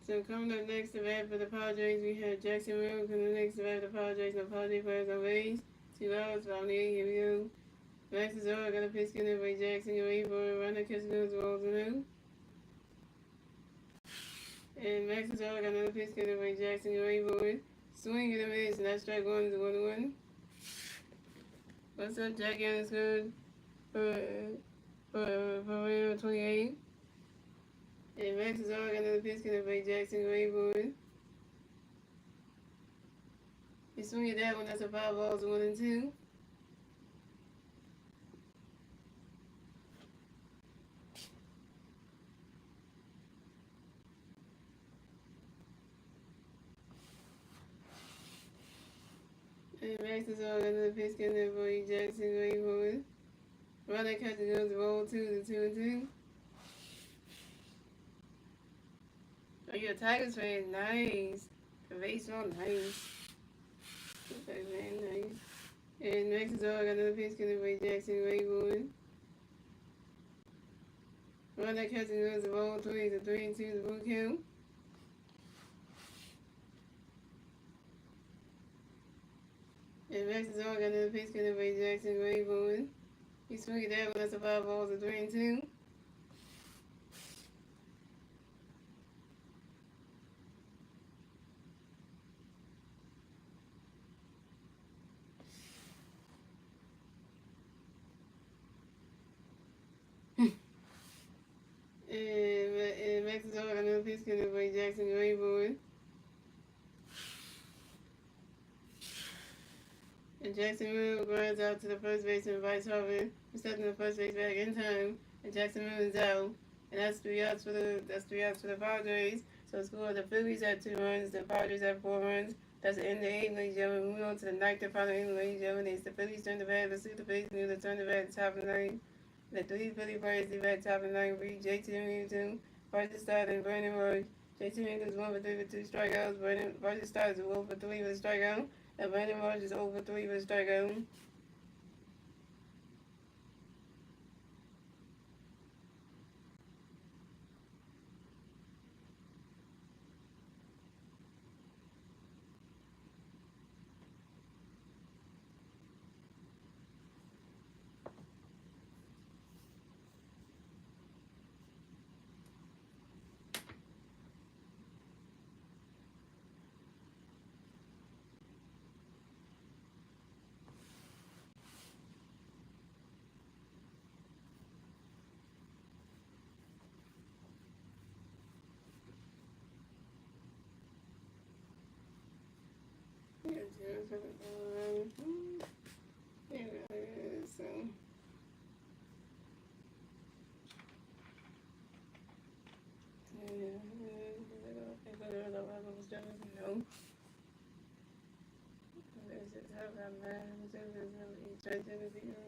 So coming up next to bat for the Padres, we have Jackson Will coming next to bat for the Padres. No Padres players on base. 2 outs, bottom of the 8th. Here we go. Max is all got a pitch in by Jackson Gray for a runner catch goes the balls in. And Max is all got another pitch in by Jackson Gray for it. Swing and a miss, and that strike 1 is 1-1. What's up, Jack Young is good for 28. And Max is all got another pitch in by Jackson Gray for it. You swing at that one, that's a 5 balls, 1-2. Max is on another pitch getting for you, Jackson, waiting for it. Runner catches goes roll 2-2-2. Oh, you're a Tigers fan. Nice. Baseball, nice. Okay, man, nice. And Max is on another pitch getting for you, Jackson, waiting for it. Runner catches goes roll 3-2 to boot count. And Max is on another pitch getting for you, Jackson, waiting for it. He swung it down when that's a 5 balls to 3-2. And Max is on another pitch getting for you, Jackson, waiting for it. And Jackson Moon runs out to the first baseman, Bryce Harvey, stepping the first base back in time. And Jackson Moon is out. And that's 3 outs for the Padres. So score the Phillies had 2 runs, the Padres had 4 runs. That's the end of the 8th, ladies and gentlemen. Moving on to the 9th and final inning, ladies and gentlemen. It's the Phillies turn the bat, let's see the base new, turn the bat at the top of the 9th. The 3 Philly players leave at the top of the 9th. Reed, JT Williams, Bryce Stott, and Brandon Roy. JT Williams 1 for 3 with 2 strikeouts. Bryce Stott is 0 for 3 with a strikeout. And Brandon Rogers is over 3 with a strikeout.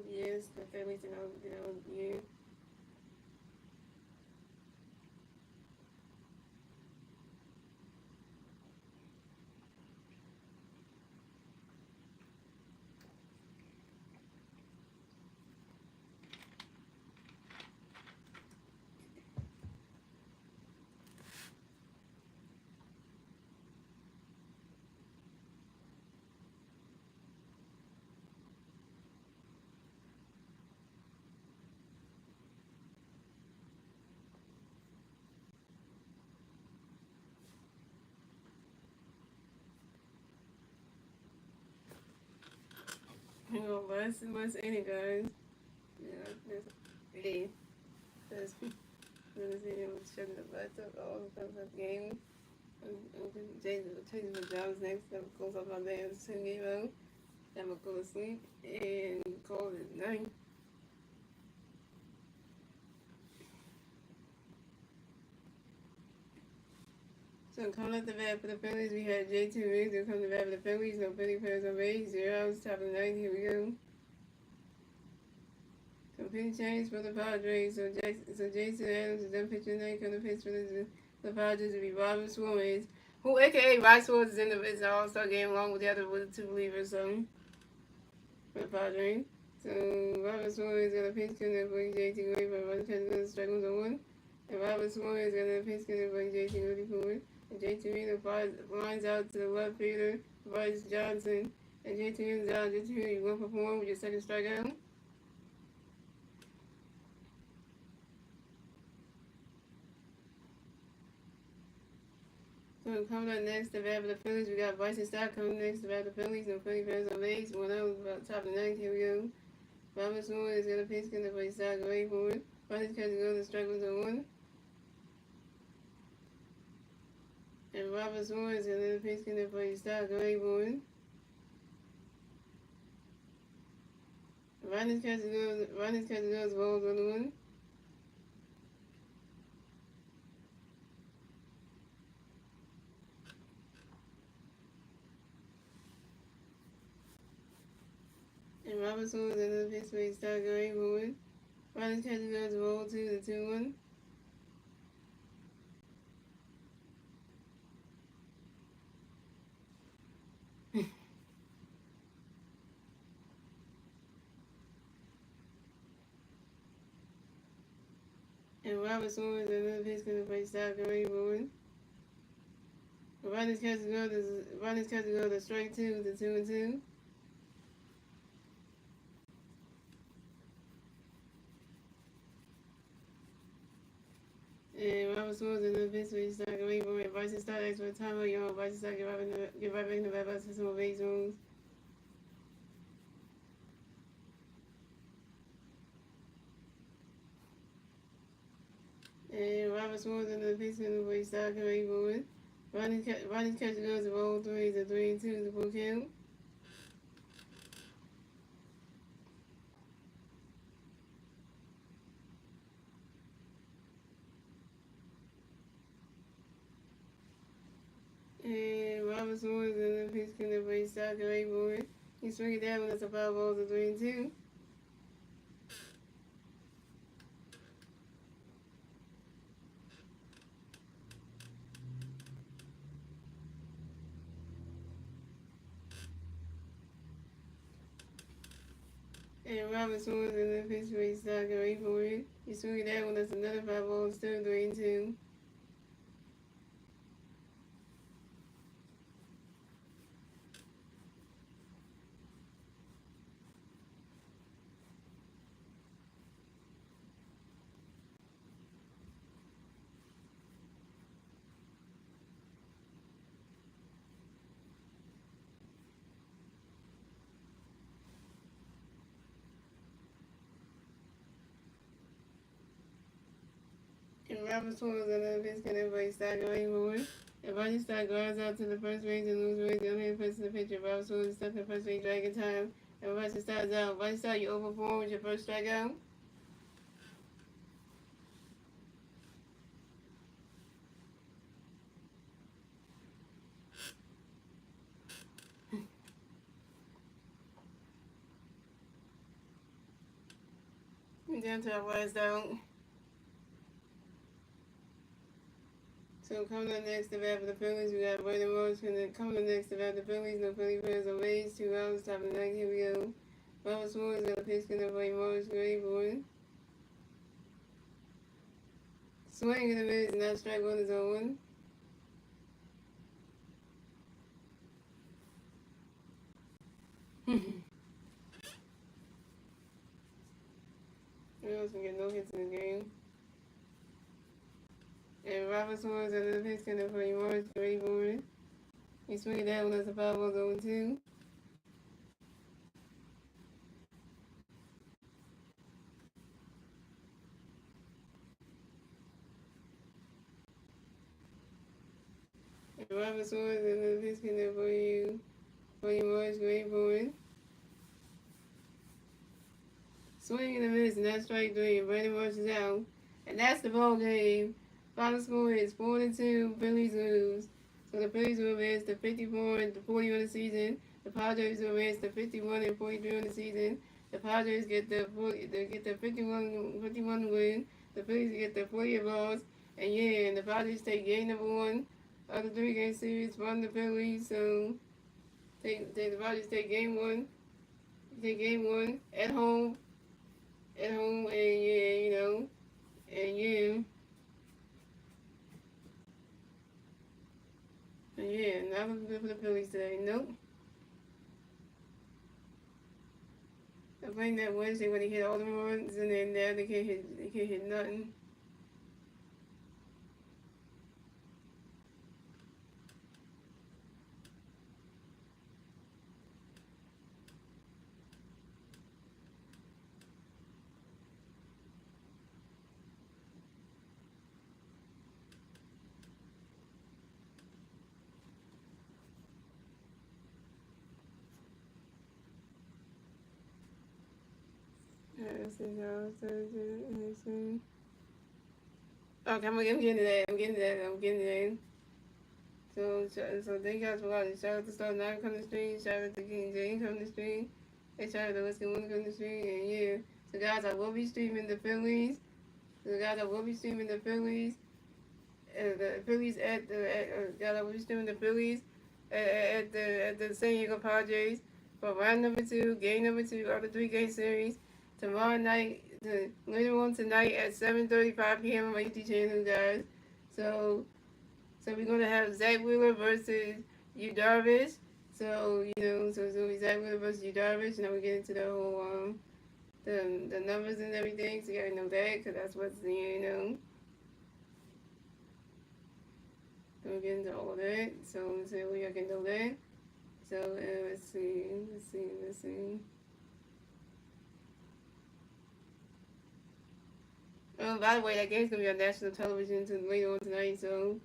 Yes, the Phillies yeah. What's in it, guys? Yeah, hey, let's see him shutting the butts up all the game. Jason will change my jobs next. I'm going to close up my band's 10 game out. I'm going to go to sleep and call it night. So coming up the bat for the Phillies, we had J.T. Riggs who come to bat for the Phillies. No Philly players on base. 0 outs, top of the 9th. Here we go. So pitch change for the Padres. So Jason Adams is done pitching tonight. Come to pitch for the Padres will be Robert Suarez, who aka Rod Suarez is in the All-Star game along with the other with the 2 relievers. So for the Padres. So Robert Suarez got a pinch coming for J.T. Riggs, but Robert Suarez got a strike on 1. And Robert Suarez got a pinch coming for J.T. Riggs forward. And JT Reader lines out to the left fielder, Bryce Johnson. And JT Reader's out. JT Reader, you 1 for 4 with your second strikeout. So coming up next, the bat for the Phillies, we got Bryce Stott coming next, the bat for the Phillies. No Philly fans on base. 1 out about top of the 9th. Here we go. Robert Suarez got a pitch coming for his side, away forward. Bryce catches go, the strike was on 1. And Robert Suarez got another pitch coming for his side, away forward. Ronnie's catches goes, rolls on the 1. Robert Sewell's another pitch for a start going forward. Riders catches goes roll to the 2-1. And Robert Sewell's another pitch for a start going forward. Riders catches go to strike 2 to 2-2. And Robert Sewell's another pitch for a start going forward. Bryson start X for a timeout. Y'all, Bryson start get right back in the bat box for some more base runs. And Robert Sewell's another pitch for a start going forward. Ronnie's catch goes to roll 3 to 3-2 to full count. And Robert Sewell's another pitch for a start going forward. He swung it down when it's a foul ball to 3-2. And Robert Sewell's another pitch for a start going forward. He swung it down when it's another foul ball, still 3-2. And Robert Sewell's another pitch for a start going forward. If Ronnie Stark grounds out to the first base and loses race, the only person to the pitcher, Robert Sewell is stuck in first base dragging time. And Ronnie starts out. Ronnie Stark, you overperform with your first strikeout. Down to our last out. So coming up next to bat for the Phillies, we got Brandon Rose coming up next to bat for the Phillies. No Philly players on base. 2 outs, top of the ninth. Here we go. Robert Sewell is going to pitch for Morris Gray boy. Swing in the mids, not strike 1 is on 1. We also get no hits in the game. And Robert Sewell is another pitch for Morris Gray boy. He swung it down when it's a foul ball 0-2. And Robert Sewell is another pitch for Morris Gray boy. Swing in the miss, and that's strike 3. And Brandon Marsh is out. And that's the ball game. Final score is 4-2. Phillies lose. So the Phillies will advance to 54 and 40 on the season. The Padres will advance to 51 and 43 on the season. The Padres get the 51 win. The Phillies get the 40 loss. And yeah, and the Padres take game number 1 of the 3-game series from the Phillies. So the Padres take game 1. Take game 1 at home. At home, and yeah, you know, and yeah. And yeah, not looking good for the Phillies today. Nope. I think that Wednesday when they hit all the runs, and then now they can't hit nothing. Okay, I'm getting to that. I'm getting to that. So thank you guys for watching. Shout out to Star 9 coming to stream. Shout out to King James coming to stream. They try to let's get one on the street, and yeah. So guys, I will be streaming the Phillies. So guys, I will be streaming the Phillies. The Phillies guys, I will be streaming the Phillies at the San Diego Padres for round number 2, game number 2 of the 3-game series. Tomorrow night, later on tonight at 7:35 p.m. on my YouTube channel, guys. So so we're gonna have Zach Wheeler versus Yu Darvish. So so it's gonna be Zach Wheeler versus Yu Darvish. Now we get into the whole the numbers and everything. So you gotta know that because that's what's So we get into all of that. So we can know that. So let's see. Oh, by the way, that game's gonna be on national television later on tonight. So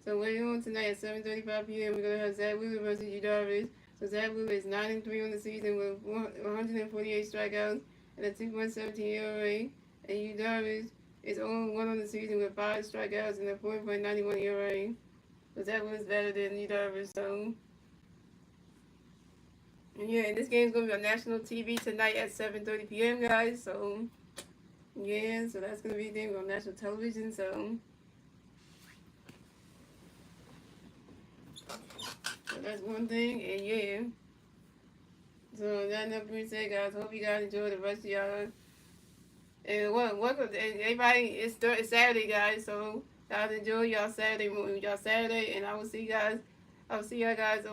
later on tonight at 7:35 p.m. we're gonna have Zach Wheeler versus Yu Darvish. So Zach Wheeler is 9-3 on the season with 148 strikeouts and a 2.17 ERA, and Yu Darvish is 0-1 on the season with 5 strikeouts and a 4.91 ERA. So Zach Wheeler is better than Yu Darvish. So and yeah, and this game's gonna be on national TV tonight at 7:30 p.m. guys. So yeah, so that's gonna be a thing on national television. So that's one thing, and yeah. So that enough being said, guys. Hope you guys enjoy the rest of y'all. And welcome, and everybody. It's Saturday, guys. So guys, enjoy y'all Saturday, and I will see you guys. I will see you guys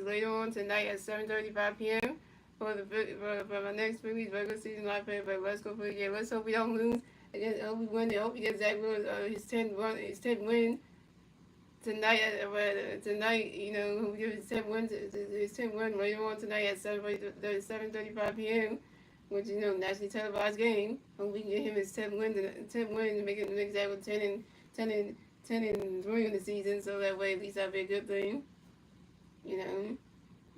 later on tonight at 7:35 p.m. for my next Phillies regular season live play. But let's go for the game. Let's hope we don't lose. Again, I hope we win. I hope we get Zach Wheeler his 10th win tonight. Tonight, we give his 10th win later on tonight at 7:35 p.m. Which nationally televised game. Hope we can get him his 10th win and make Zach with 10-3 in the season. So that way, at least that'll be a good thing.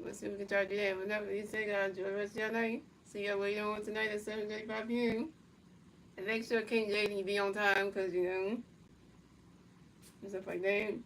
Let's see if we can try to do that. But no, you say, guys, enjoy the rest of your night. See y'all later on tonight at 7:35 p.m. And make sure King JD be on time, because, and stuff like that.